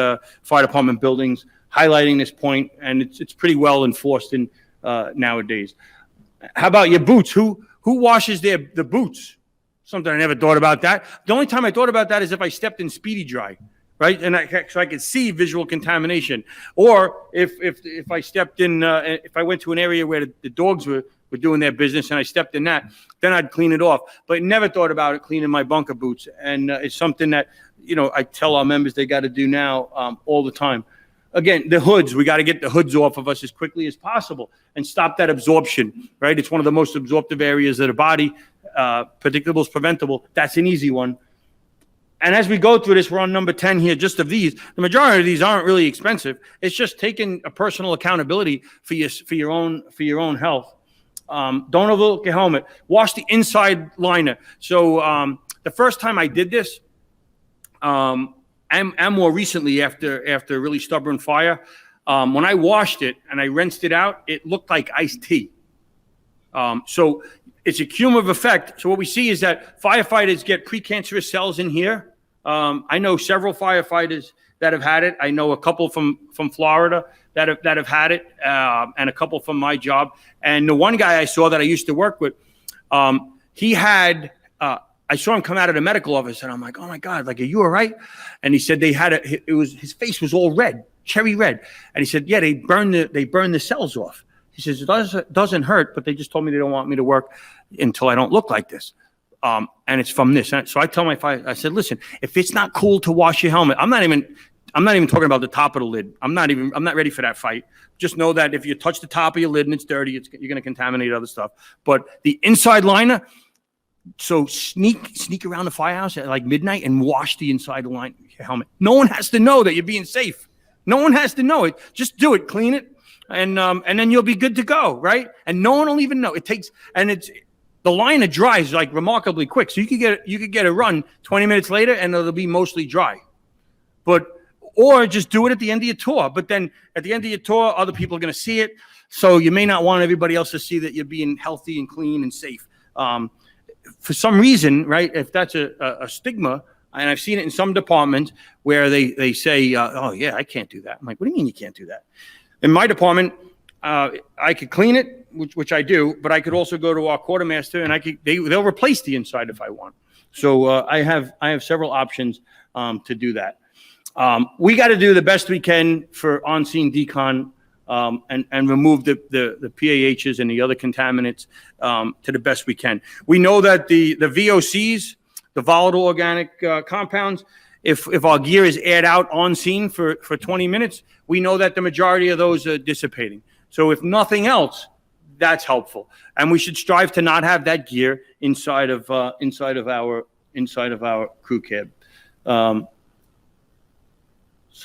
fire department buildings highlighting this point, and it's pretty well enforced in nowadays. How about your boots? Who washes the boots? Something I never thought about that. The only time I thought about that is if I stepped in Speedy Dry. Right, and so I could see visual contamination, or if I stepped in, if I went to an area where the dogs were doing their business and I stepped in that, then I'd clean it off. But never thought about it cleaning my bunker boots, and it's something that I tell our members they got to do now all the time. Again, the hoods, we got to get the hoods off of us as quickly as possible and stop that absorption. Right, it's one of the most absorptive areas of the body. Predictable is preventable. That's an easy one. And as we go through this, we're on number 10 here, just of these. The majority of these aren't really expensive. It's just taking a personal accountability for your own health. Don't overlook your helmet. Wash the inside liner. So the first time I did this, and more recently after a really stubborn fire, when I washed it and I rinsed it out, it looked like iced tea. So it's a cumulative effect. So what we see is that firefighters get precancerous cells in here. I know several firefighters that have had it. I know a couple from Florida that have had it, and a couple from my job. And the one guy I saw that I used to work with, he had. I saw him come out of the medical office, and I'm like, "Oh my God! Like, are you all right?" And he said they had it. It was his face was all red, cherry red, and he said, "Yeah, they burn the cells off." He says, it doesn't hurt, but they just told me they don't want me to work until I don't look like this. And it's from this. So I tell my firefighter, I said, listen, if it's not cool to wash your helmet, I'm not even talking about the top of the lid. I'm not ready for that fight. Just know that if you touch the top of your lid and it's dirty, you're going to contaminate other stuff. But the inside liner, so sneak around the firehouse at like midnight and wash the inside of your helmet. No one has to know that you're being safe. No one has to know it. Just do it. Clean it. and then you'll be good to go, right? And no one will even know. The line of dry is like remarkably quick. So you could get a run 20 minutes later, and it'll be mostly dry. Or just do it at the end of your tour. But then at the end of your tour, other people are going to see it. So you may not want everybody else to see that you're being healthy and clean and safe. For some reason, right, if that's a stigma, and I've seen it in some departments where they say, oh, yeah, I can't do that. I'm like, what do you mean you can't do that? In my department, I could clean it, which I do, but I could also go to our quartermaster and they'll replace the inside if I want. So I have several options to do that. We got to do the best we can for on-scene decon and remove the PAHs and the other contaminants to the best we can. We know that the VOCs, the volatile organic compounds, if our gear is aired out on scene for 20 minutes, we know that the majority of those are dissipating. So if nothing else, that's helpful. And we should strive to not have that gear inside of our crew cab. So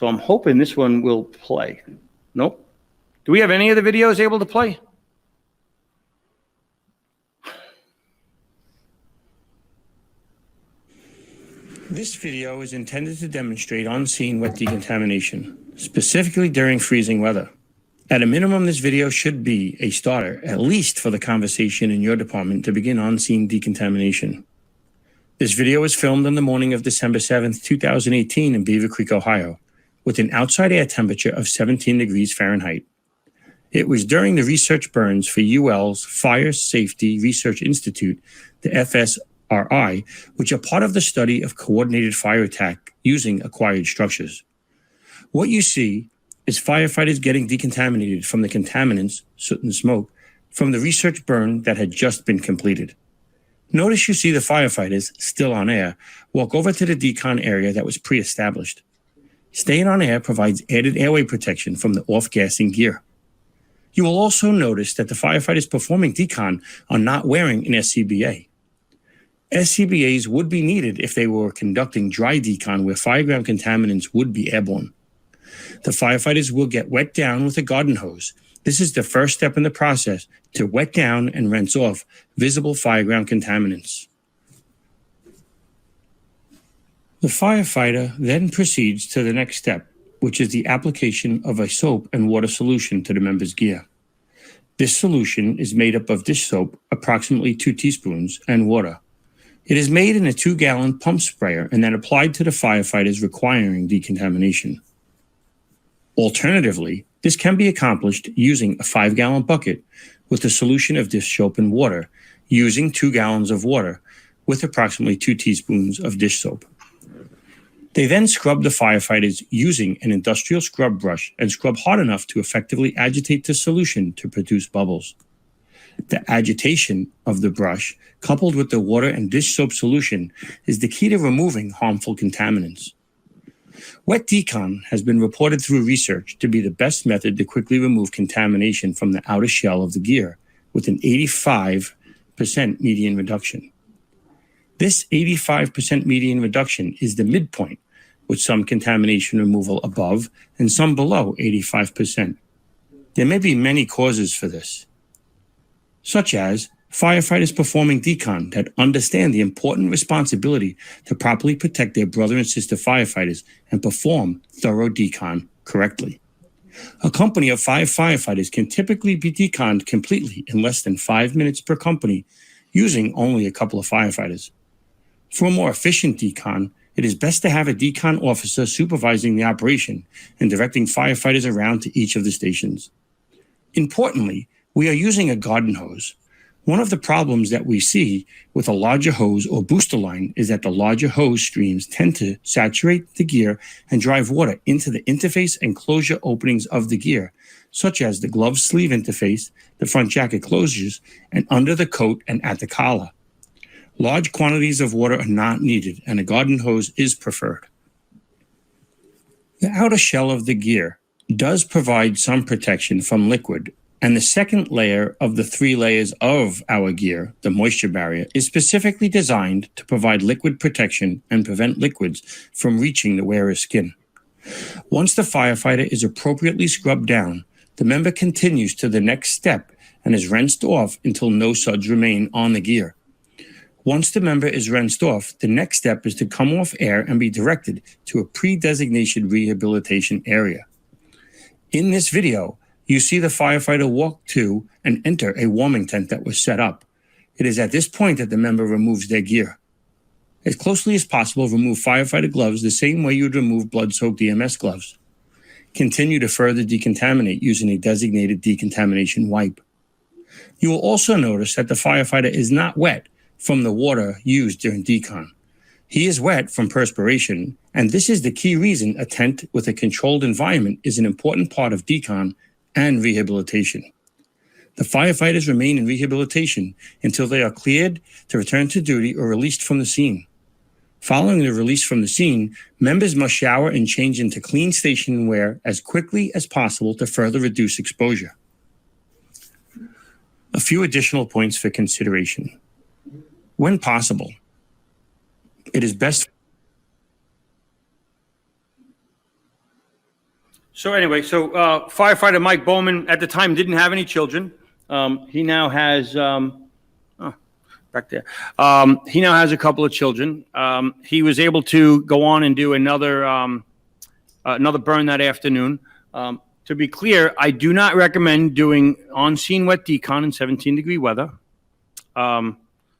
I'm hoping this one will play. Nope. Do we have any of the videos able to play? This video is intended to demonstrate on-scene wet decontamination, specifically during freezing weather. At a minimum, this video should be a starter, at least for the conversation in your department to begin on-scene decontamination. This video was filmed on the morning of December 7th, 2018 in Beaver Creek, Ohio, with an outside air temperature of 17 degrees Fahrenheit. It was during the research burns for UL's Fire Safety Research Institute, the FSRI, which are part of the study of coordinated fire attack using acquired structures. What you see is firefighters getting decontaminated from the contaminants, soot and smoke, from the research burn that had just been completed. Notice you see the firefighters, still on air, walk over to the decon area that was pre-established. Staying on air provides added airway protection from the off-gassing gear. You will also notice that the firefighters performing decon are not wearing an SCBA. SCBAs would be needed if they were conducting dry decon where fireground contaminants would be airborne. The firefighters will get wet down with a garden hose. This is the first step in the process to wet down and rinse off visible fireground contaminants. The firefighter then proceeds to the next step, which is the application of a soap and water solution to the member's gear. This solution is made up of dish soap, approximately 2 teaspoons, and water. It is made in a 2-gallon pump sprayer and then applied to the firefighters requiring decontamination. Alternatively, this can be accomplished using a 5-gallon bucket with a solution of dish soap and water, using 2 gallons of water with approximately 2 teaspoons of dish soap. They then scrub the firefighters using an industrial scrub brush and scrub hard enough to effectively agitate the solution to produce bubbles. The agitation of the brush, coupled with the water and dish soap solution, is the key to removing harmful contaminants. Wet decon has been reported through research to be the best method to quickly remove contamination from the outer shell of the gear, with an 85% median reduction. This 85% median reduction is the midpoint, with some contamination removal above and some below 85%. There may be many causes for this, such as firefighters performing decon that understand the important responsibility to properly protect their brother and sister firefighters and perform thorough decon correctly. A company of 5 firefighters can typically be deconned completely in less than 5 minutes per company, using only a couple of firefighters. For a more efficient decon, it is best to have a decon officer supervising the operation and directing firefighters around to each of the stations. Importantly, we are using a garden hose. One of the problems that we see with a larger hose or booster line is that the larger hose streams tend to saturate the gear and drive water into the interface and closure openings of the gear, such as the glove sleeve interface, the front jacket closures, and under the coat and at the collar. Large quantities of water are not needed, and a garden hose is preferred. The outer shell of the gear does provide some protection from liquid, and the second layer of the 3 layers of our gear, the moisture barrier, is specifically designed to provide liquid protection and prevent liquids from reaching the wearer's skin. Once the firefighter is appropriately scrubbed down, the member continues to the next step and is rinsed off until no suds remain on the gear. Once the member is rinsed off, the next step is to come off air and be directed to a pre-designated rehabilitation area. In this video, you see the firefighter walk to and enter a warming tent that was set up. It is at this point that the member removes their gear. As closely as possible, remove firefighter gloves the same way you would remove blood-soaked EMS gloves. Continue to further decontaminate using a designated decontamination wipe. You will also notice that the firefighter is not wet from the water used during decon. He is wet from perspiration, and this is the key reason a tent with a controlled environment is an important part of decon and rehabilitation. The firefighters remain in rehabilitation until they are cleared to return to duty or released from the scene. Following the release from the scene, members must shower and change into clean station wear as quickly as possible to further reduce exposure. A few additional points for consideration. When possible, it is best. So anyway, firefighter Mike Bowman at the time didn't have any children. He now has, back there. He now has a couple of children. He was able to go on and do another burn that afternoon. To be clear, I do not recommend doing on-scene wet decon in 17-degree weather.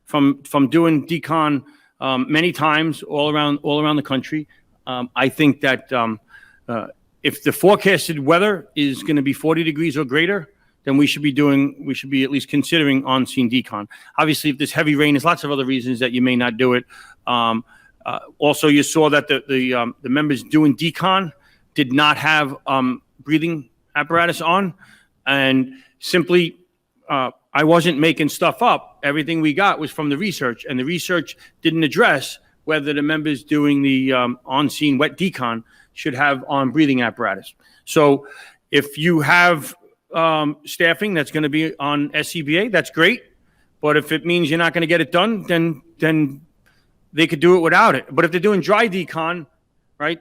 From doing decon many times all around the country, I think that if the forecasted weather is going to be 40 degrees or greater, then we should be at least considering on-scene decon. Obviously, if there's heavy rain, there's lots of other reasons that you may not do it. Also, you saw that the members doing decon did not have breathing apparatus on, and simply I wasn't making stuff up. Everything we got was from the research, and the research didn't address whether the members doing the on-scene wet decon should have on breathing apparatus. So if you have staffing that's going to be on SCBA, that's great. But if it means you're not going to get it done, then they could do it without it. But if they're doing dry decon, right,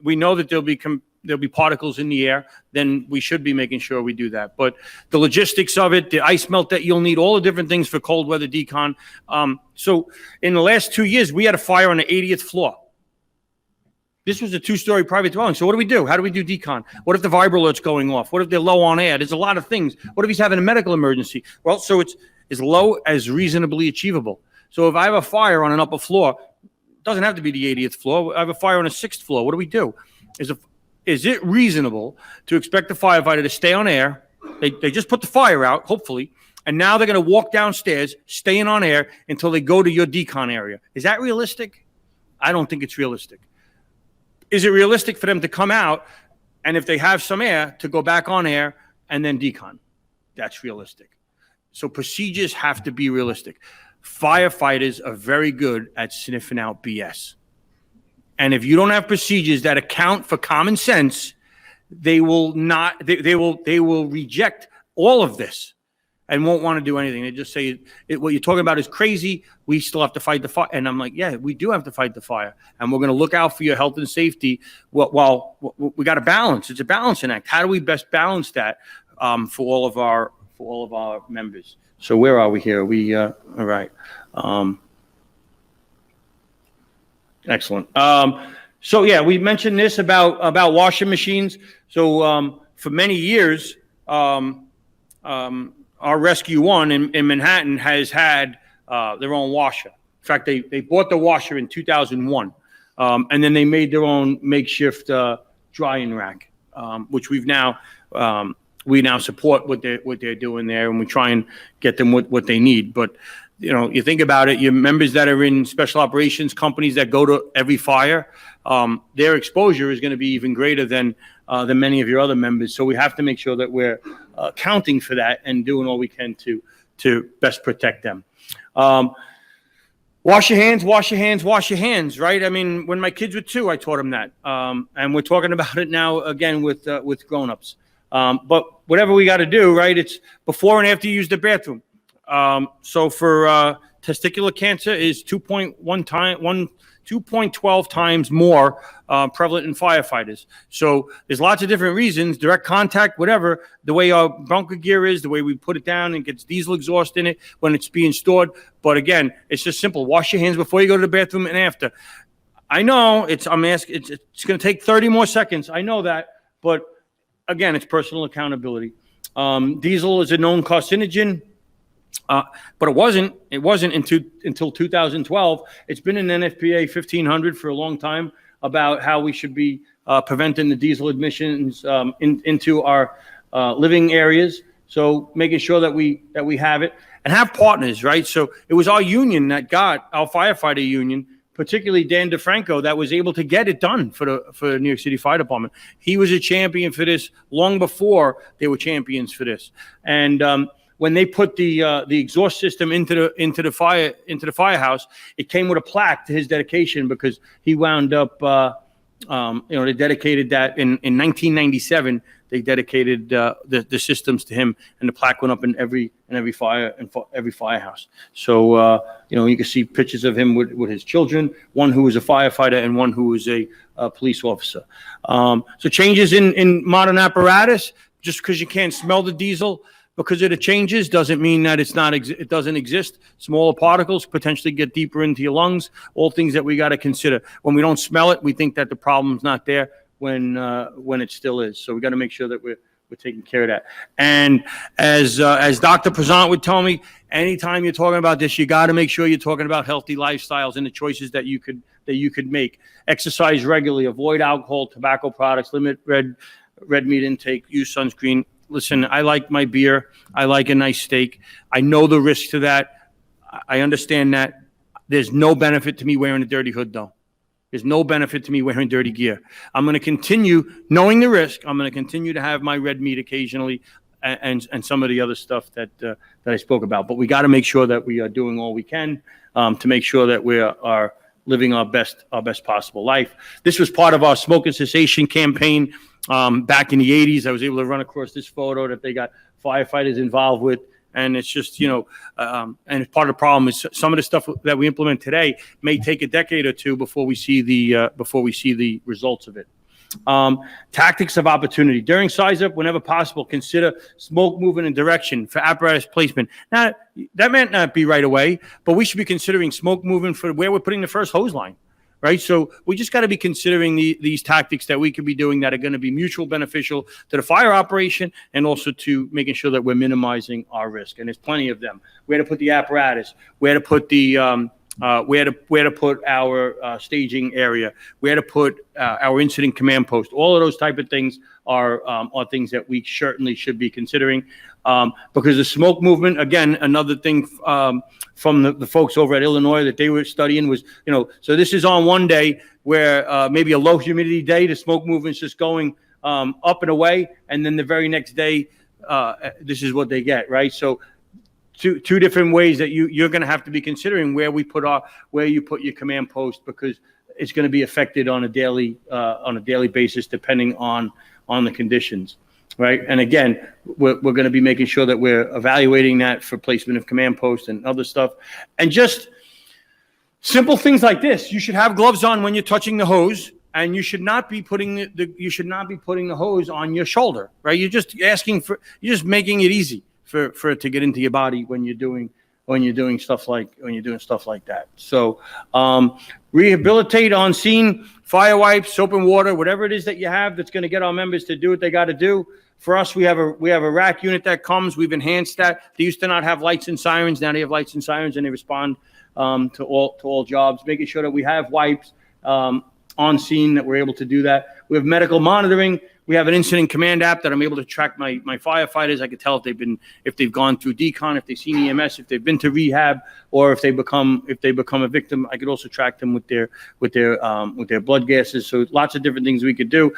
we know that there'll be particles in the air, then we should be making sure we do that. But the logistics of it, the ice melt that you'll need, all the different things for cold weather decon. So in the last 2 years, we had a fire on the 80th floor. This was a 2-story private dwelling. So what do we do? How do we do decon? What if the vibro alert's going off? What if they're low on air? There's a lot of things. What if he's having a medical emergency? Well, so it's as low as reasonably achievable. So if I have a fire on an upper floor, it doesn't have to be the 80th floor. I have a fire on a 6th floor. What do we do? Is it reasonable to expect the firefighter to stay on air? They just put the fire out, hopefully, and now they're going to walk downstairs, staying on air until they go to your decon area. Is that realistic? I don't think it's realistic. Is it realistic for them to come out and if they have some air to go back on air and then decon? That's realistic. So procedures have to be realistic. Firefighters are very good at sniffing out BS. And if you don't have procedures that account for common sense, they will reject all of this and won't want to do anything. They just say, what you're talking about is crazy. We still have to fight the fire. And I'm like, yeah, we do have to fight the fire. And we're going to look out for your health and safety. Well, we got to balance. It's a balancing act. How do we best balance that for all of our members? So where are we here? All right. Excellent. So yeah, we mentioned this about washing machines. So for many years, our Rescue One in Manhattan has had their own washer. In fact, they bought the washer in 2001, and then they made their own makeshift drying rack, which we now support what they're doing there, and we try and get them what they need. But you think about it, your members that are in special operations companies that go to every fire, their exposure is going to be even greater than many of your other members. So we have to make sure that we're accounting for that and doing all we can to best protect them. Wash your hands, wash your hands, wash your hands, right? I mean, when my kids were 2, I taught them that. And we're talking about it now again with grownups. But whatever we got to do, right, it's before and after you use the bathroom. So for testicular cancer is 2.1 2.12 times more prevalent in firefighters. So there's lots of different reasons, direct contact, whatever, the way our bunker gear is, the way we put it down and gets diesel exhaust in it when it's being stored. But again, it's just simple. Wash your hands before you go to the bathroom and after. I know it's going to take 30 more seconds. I know that, but again, it's personal accountability. Diesel is a known carcinogen, but it wasn't until 2012. It's been in NFPA 1500 for a long time about how we should be preventing the diesel emissions into our living areas. So making sure that we have it and have partners, right? So it was our union that got our firefighter union, particularly Dan DeFranco, that was able to get it done for the New York City Fire Department. He was a champion for this long before they were champions for this. And when they put the exhaust system into the firehouse, it came with a plaque to his dedication because he wound up, they dedicated that in 1997. They dedicated the systems to him, and the plaque went up in every firehouse. So you can see pictures of him with his children, one who was a firefighter and one who was a police officer. So changes in modern apparatus, just because you can't smell the diesel because of the changes doesn't mean that it doesn't exist. Smaller particles potentially get deeper into your lungs. All things that we got to consider. When we don't smell it, we think that the problem's not there. When it still is. So we got to make sure that we're taking care of that. And as Dr. Prezant would tell me, anytime you're talking about this, you got to make sure you're talking about healthy lifestyles and the choices that you could make. Exercise regularly, avoid alcohol, tobacco products, limit red meat intake, use sunscreen. Listen, I like my beer. I like a nice steak. I know the risk to that. I understand that. There's no benefit to me wearing a dirty hood, though. There's no benefit to me wearing dirty gear. I'm going to continue, knowing the risk, I'm going to continue to have my red meat occasionally and some of the other stuff that I spoke about. But we got to make sure that we are doing all we can to make sure that we are living our best possible life. This was part of our smoking cessation campaign back in the 80s. I was able to run across this photo that they got firefighters involved with. And it's just, and part of the problem is some of the stuff that we implement today may take a decade or two before we see the results of it. Tactics of opportunity. During size up, whenever possible, consider smoke movement and direction for apparatus placement. Now, that might not be right away, but we should be considering smoke movement for where we're putting the first hose line. Right. So we just got to be considering these tactics that we could be doing that are going to be mutual beneficial to the fire operation and also to making sure that we're minimizing our risk. And there's plenty of them. Where to put the apparatus, where to put the where to put our staging area, where to put our incident command post. All of those type of things are things that we certainly should be considering. Because the smoke movement, again, another thing from the folks over at Illinois that they were studying was, so this is on one day where maybe a low humidity day, the smoke movement's just going up and away, and then the very next day, this is what they get, right? So two different ways that you're going to have to be considering where you put your command post, because it's going to be affected on a daily basis depending on the conditions. Right. And again, we're going to be making sure that we're evaluating that for placement of command posts and other stuff. And just simple things like this. You should have gloves on when you're touching the hose, and you should not be putting the hose on your shoulder. Right. You're just making it easy for it to get into your body when you're doing stuff like that. So rehabilitate on scene, fire wipes, soap and water, whatever it is that you have that's going to get our members to do what they got to do. For us, we have a rack unit that comes. We've enhanced that. They used to not have lights and sirens. Now they have lights and sirens, and they respond to all jobs. Making sure that we have wipes on scene, that we're able to do that. We have medical monitoring. We have an incident command app that I'm able to track my firefighters. I can tell if they've gone through decon, if they've seen EMS, if they've been to rehab, or if they become a victim. I could also track them with their blood gases. So lots of different things we could do.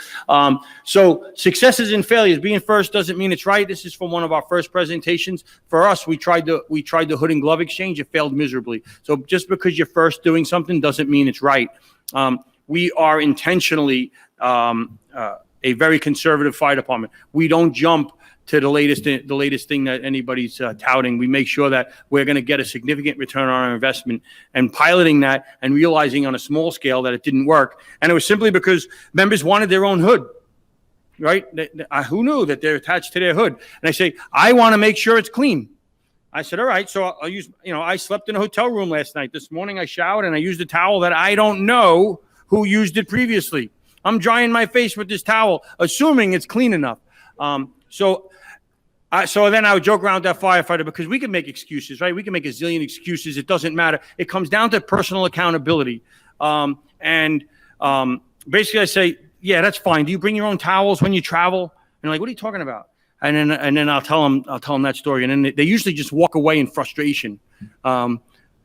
So successes and failures. Being first doesn't mean it's right. This is from one of our first presentations. For us, we tried the hood and glove exchange. It failed miserably. So just because you're first doing something doesn't mean it's right. We are intentionally a very conservative fire department. We don't jump to the latest thing that anybody's touting. We make sure that we're going to get a significant return on our investment, and piloting that and realizing on a small scale that it didn't work. And it was simply because members wanted their own hood, right? Who knew that they're attached to their hood? And I say, I want to make sure it's clean. I said, all right, so I'll use, I slept in a hotel room last night. This morning I showered and I used a towel that I don't know who used it previously. I'm drying my face with this towel, assuming it's clean enough. So then I would joke around with that firefighter, because we can make excuses, right? We can make a zillion excuses. It doesn't matter. It comes down to personal accountability. Basically I say, yeah, that's fine. Do you bring your own towels when you travel? And they're like, what are you talking about? And then I'll tell them that story. And then they usually just walk away in frustration.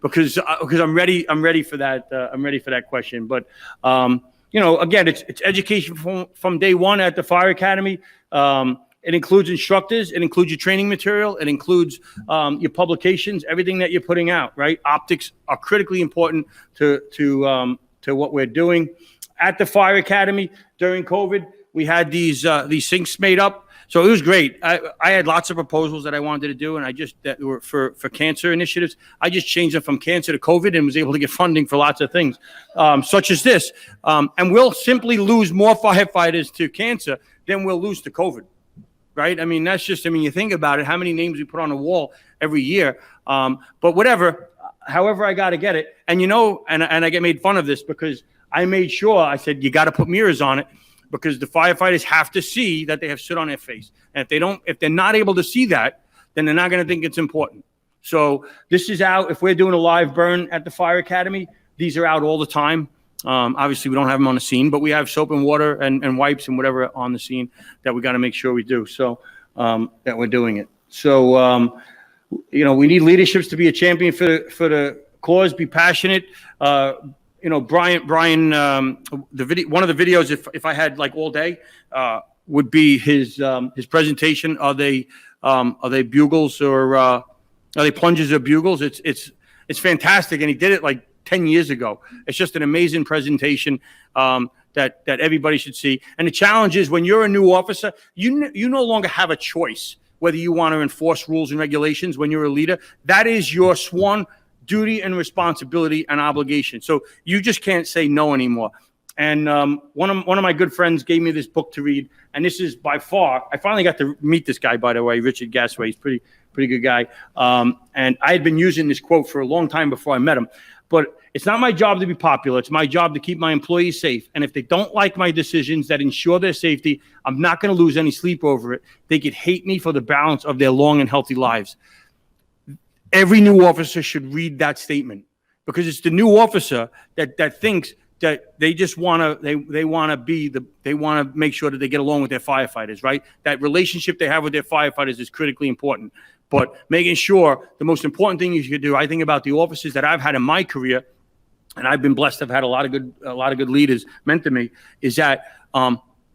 Because I'm ready for that. I'm ready for that question. But, again, it's education from day one at the Fire Academy. It includes instructors. It includes your training material. It includes your publications, everything that you're putting out, right? Optics are critically important to what we're doing. At the Fire Academy during COVID, we had these sinks made up. So it was great. I had lots of proposals that I wanted to do, and that were for cancer initiatives. I just changed them from cancer to COVID and was able to get funding for lots of things, such as this. And we'll simply lose more firefighters to cancer than we'll lose to COVID, right? I mean, you think about it, how many names we put on the wall every year. But whatever, however I got to get it. And, and I get made fun of this because I made sure, I said, you got to put mirrors on it, because the firefighters have to see that they have soot on their face. And if they're not able to see that, then they're not going to think it's important. So this is out. If we're doing a live burn at the Fire Academy, these are out all the time. Obviously we don't have them on the scene, but we have soap and water and wipes and whatever on the scene that we got to make sure we do. So, that we're doing it. So, we need leaderships to be a champion for the cause, be passionate. Brian, the video, one of the videos, if I had like all day, would be his presentation. Are they bugles or are they plunges or bugles? It's fantastic, and he did it like 10 years ago. It's just an amazing presentation that everybody should see. And the challenge is, when you're a new officer, you no longer have a choice whether you want to enforce rules and regulations. When you're a leader, that is your sworn duty and responsibility and obligation. So you just can't say no anymore. And one of my good friends gave me this book to read, and this is by far, I finally got to meet this guy, by the way, Richard Gasway. He's pretty good guy. And I had been using this quote for a long time before I met him. But it's not my job to be popular. It's my job to keep my employees safe. And if they don't like my decisions that ensure their safety, I'm not going to lose any sleep over it. They could hate me for the balance of their long and healthy lives. Every new officer should read that statement, because it's the new officer that thinks that they just want to they want to make sure that they get along with their firefighters, right? That relationship they have with their firefighters is critically important. But making sure, the most important thing you should do, I think about the officers that I've had in my career, and I've been blessed, I've had a lot of good leaders mentor me, is that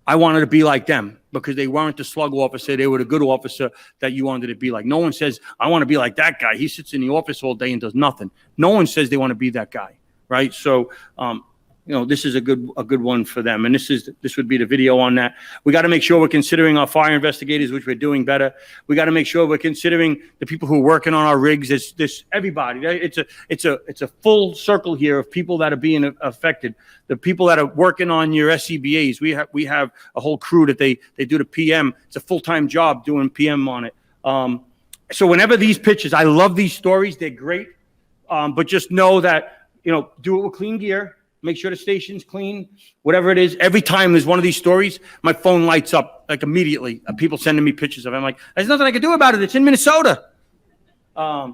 I wanted to be like them, because they weren't the slug officer. They were the good officer that you wanted to be like. No one says, I want to be like that guy. He sits in the office all day and does nothing. No one says they want to be that guy, right? So, this is a good one for them. And this would be the video on that. We got to make sure we're considering our fire investigators, which we're doing better. We got to make sure we're considering the people who are working on our rigs. This everybody. It's a full circle here of people that are being affected. The people that are working on your SCBAs. We have a whole crew that they do the PM. It's a full-time job doing PM on it. So whenever these pictures, I love these stories. They're great. But just know that, do it with clean gear. Make sure the station's clean, whatever it is. Every time there's one of these stories, my phone lights up like immediately. People sending me pictures of it. I'm like, there's nothing I can do about it. It's in Minnesota. But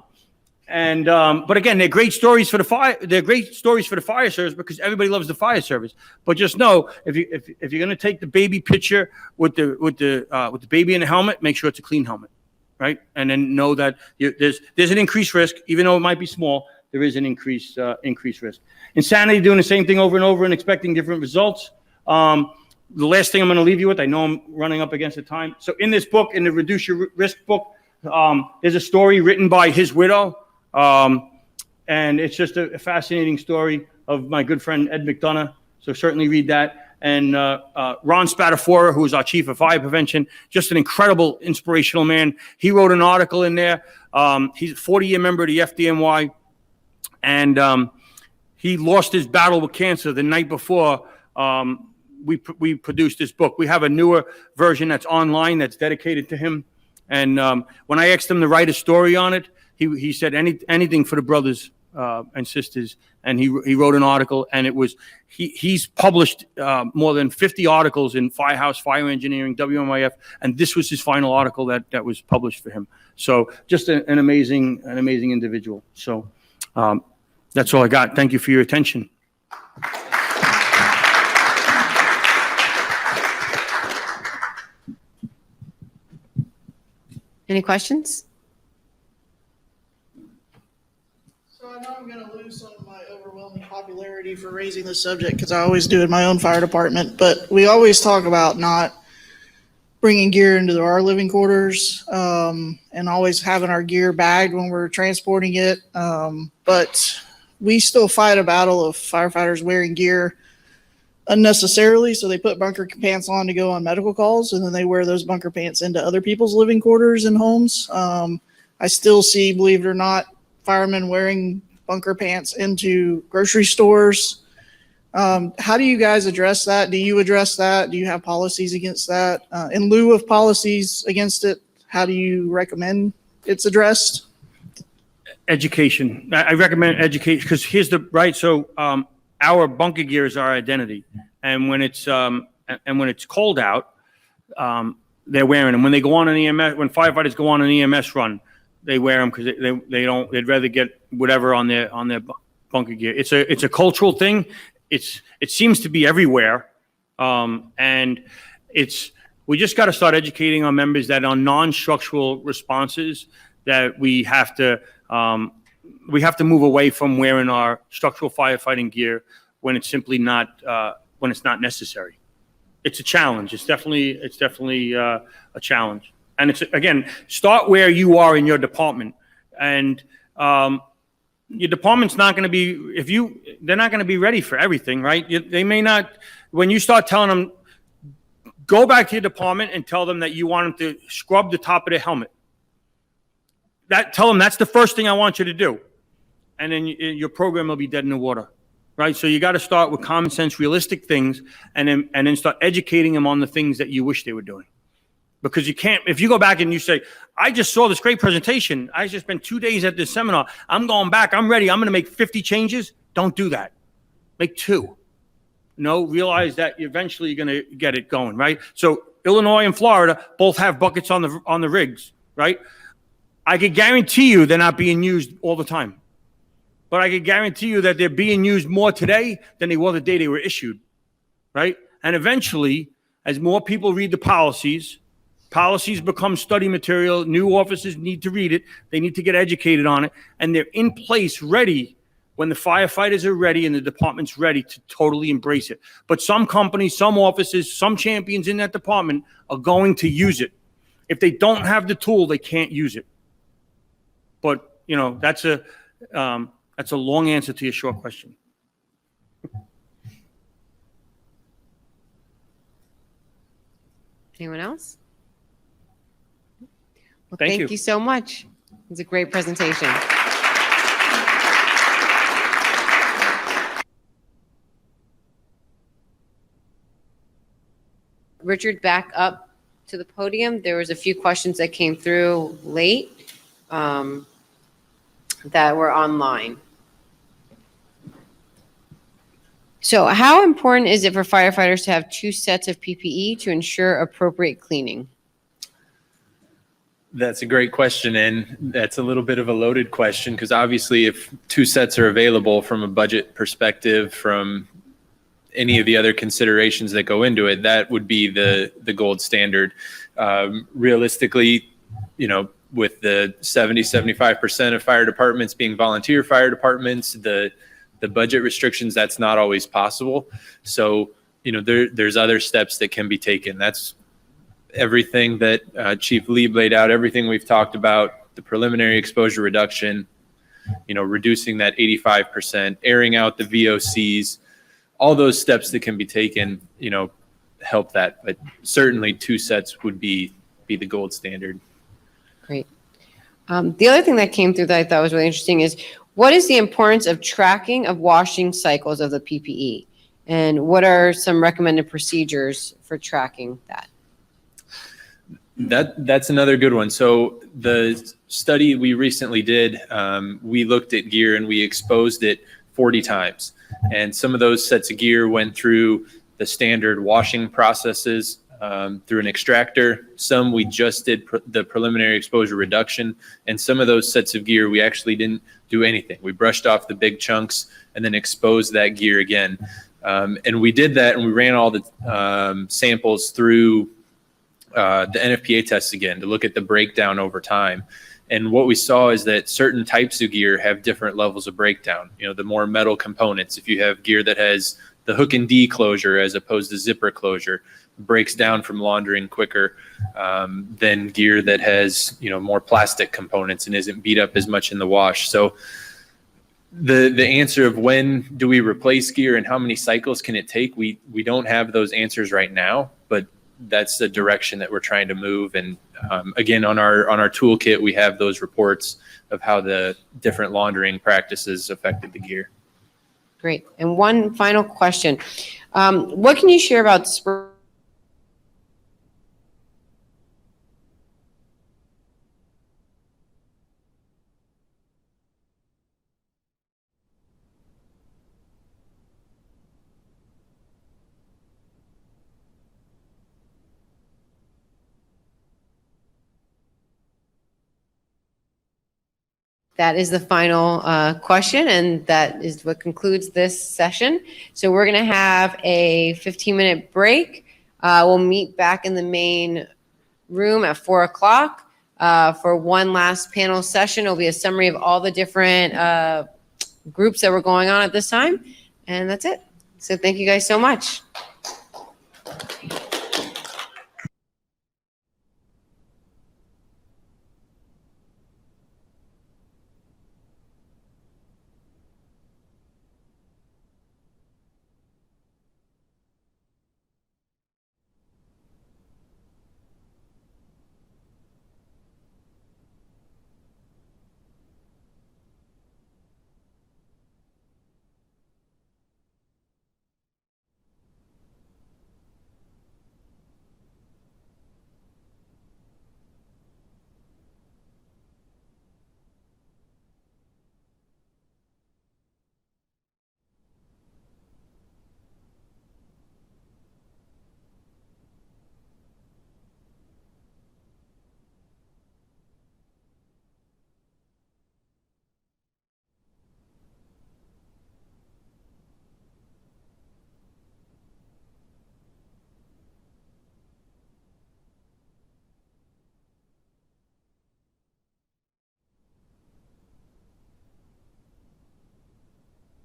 again, they're great stories for the fire. They're great stories for the fire service, because everybody loves the fire service. But just know, if you're going to take the baby picture with the baby in the helmet, make sure it's a clean helmet, right? And then know that there's an increased risk, even though it might be small. There is an increased risk. Insanity, doing the same thing over and over and expecting different results. The last thing I'm going to leave you with, I know I'm running up against the time. So in this book, in the Reduce Your Risk book, there's a story written by his widow. And it's just a fascinating story of my good friend Ed McDonough. So certainly read that. and Ron Spatafora, who is our chief of fire prevention, just an incredible, inspirational man. He wrote an article in there. He's a 40-year member of the FDNY, and he lost his battle with cancer the night before we produced this book. We have a newer version that's online that's dedicated to him. And when I asked him to write a story on it, he said anything for the brothers and sisters. And he wrote an article, and it was he's published more than 50 articles in Firehouse, Fire Engineering, WMIF, and this was his final article that was published for him. So just an amazing individual. So that's all I got. Thank you for your attention. Any questions? So I know I'm going to lose some of my overwhelming popularity for raising this subject because I always do in my own fire department, but we always talk about not bringing gear into our living quarters and always having our gear bagged when we're transporting it. But we still fight a battle of firefighters wearing gear unnecessarily. So they put bunker pants on to go on medical calls, and then they wear those bunker pants into other people's living quarters and homes. I still see, believe it or not, firemen wearing bunker pants into grocery stores. How do you guys address that? Do you address that? Do you have policies against that? In lieu of policies against it, how do you recommend it's addressed? Education. I recommend education because here's the right. So our bunker gear is our identity, and when it's cold out, they're wearing them. When they go on an EMS, when firefighters go on an EMS run, they wear them because they'd rather get whatever on their bunker gear. It's a cultural thing. It seems to be everywhere, and we just got to start educating our members that on non-structural responses that we have to move away from wearing our structural firefighting gear when it's simply not when it's not necessary. It's a challenge. It's definitely a challenge. And it's, again, start where you are in your department. And your department's not going to be, they're not going to be ready for everything, right? They may not, when you start telling them, go back to your department and tell them that you want them to scrub the top of their helmet. Tell them that's the first thing I want you to do. And then your program will be dead in the water, right? So you got to start with common sense, realistic things, and then start educating them on the things that you wish they were doing. Because you can't, if you go back and you say, I just saw this great presentation. I just spent 2 days at this seminar. I'm going back. I'm ready. I'm going to make 50 changes. Don't do that. Make 2. No, realize that eventually you're going to get it going, right? So Illinois and Florida both have buckets on the rigs, right? I can guarantee you they're not being used all the time. But I can guarantee you that they're being used more today than they were the day they were issued, right? And eventually, as more people read the policies become study material. New officers need to read it. They need to get educated on it. And they're in place, ready, when the firefighters are ready and the department's ready to totally embrace it. But some companies, some offices, some champions in that department are going to use it. If they don't have the tool, they can't use it. But, that's a long answer to your short question. Anyone else? Well, Thank you so much. It was a great presentation. Richard, back up to the podium. There was a few questions that came through late that were online. So how important is it for firefighters to have 2 sets of PPE to ensure appropriate cleaning? That's a great question, and that's a little bit of a loaded question because obviously if 2 sets are available from a budget perspective, from any of the other considerations that go into it, that would be the gold standard. Realistically, with the 70-75% of fire departments being volunteer fire departments, the budget restrictions, that's not always possible. So, there's other steps that can be taken. That's everything that Chief Lieb laid out, everything we've talked about, the preliminary exposure reduction, reducing that 85%, airing out the VOCs, all those steps that can be taken, help that. But certainly 2 sets would be the gold standard. Great. The other thing that came through that I thought was really interesting is, what is the importance of tracking of washing cycles of the PPE? And what are some recommended procedures for tracking that? That's another good one. So the study we recently did, we looked at gear and we exposed it 40 times. And some of those sets of gear went through the standard washing processes through an extractor. Some we just did the preliminary exposure reduction. And some of those sets of gear, we actually didn't do anything. We brushed off the big chunks and then exposed that gear again. And we did that, and we ran all the samples through the NFPA tests again to look at the breakdown over time. And what we saw is that certain types of gear have different levels of breakdown. The more metal components, if you have gear that has the hook and D closure as opposed to zipper closure, breaks down from laundering quicker than gear that has more plastic components and isn't beat up as much in the wash. So the answer of when do we replace gear and how many cycles can it take, we don't have those answers right now, but that's the direction that we're trying to move. And again, on our toolkit, we have those reports of how the different laundering practices affected the gear. Great. And one final question. What can you share about spray? That is the final question, and that is what concludes this session. So we're going to have a 15-minute break. We'll meet back in the main room at 4 o'clock for one last panel session. It'll be a summary of all the different groups that were going on at this time, and that's it. So thank you guys so much.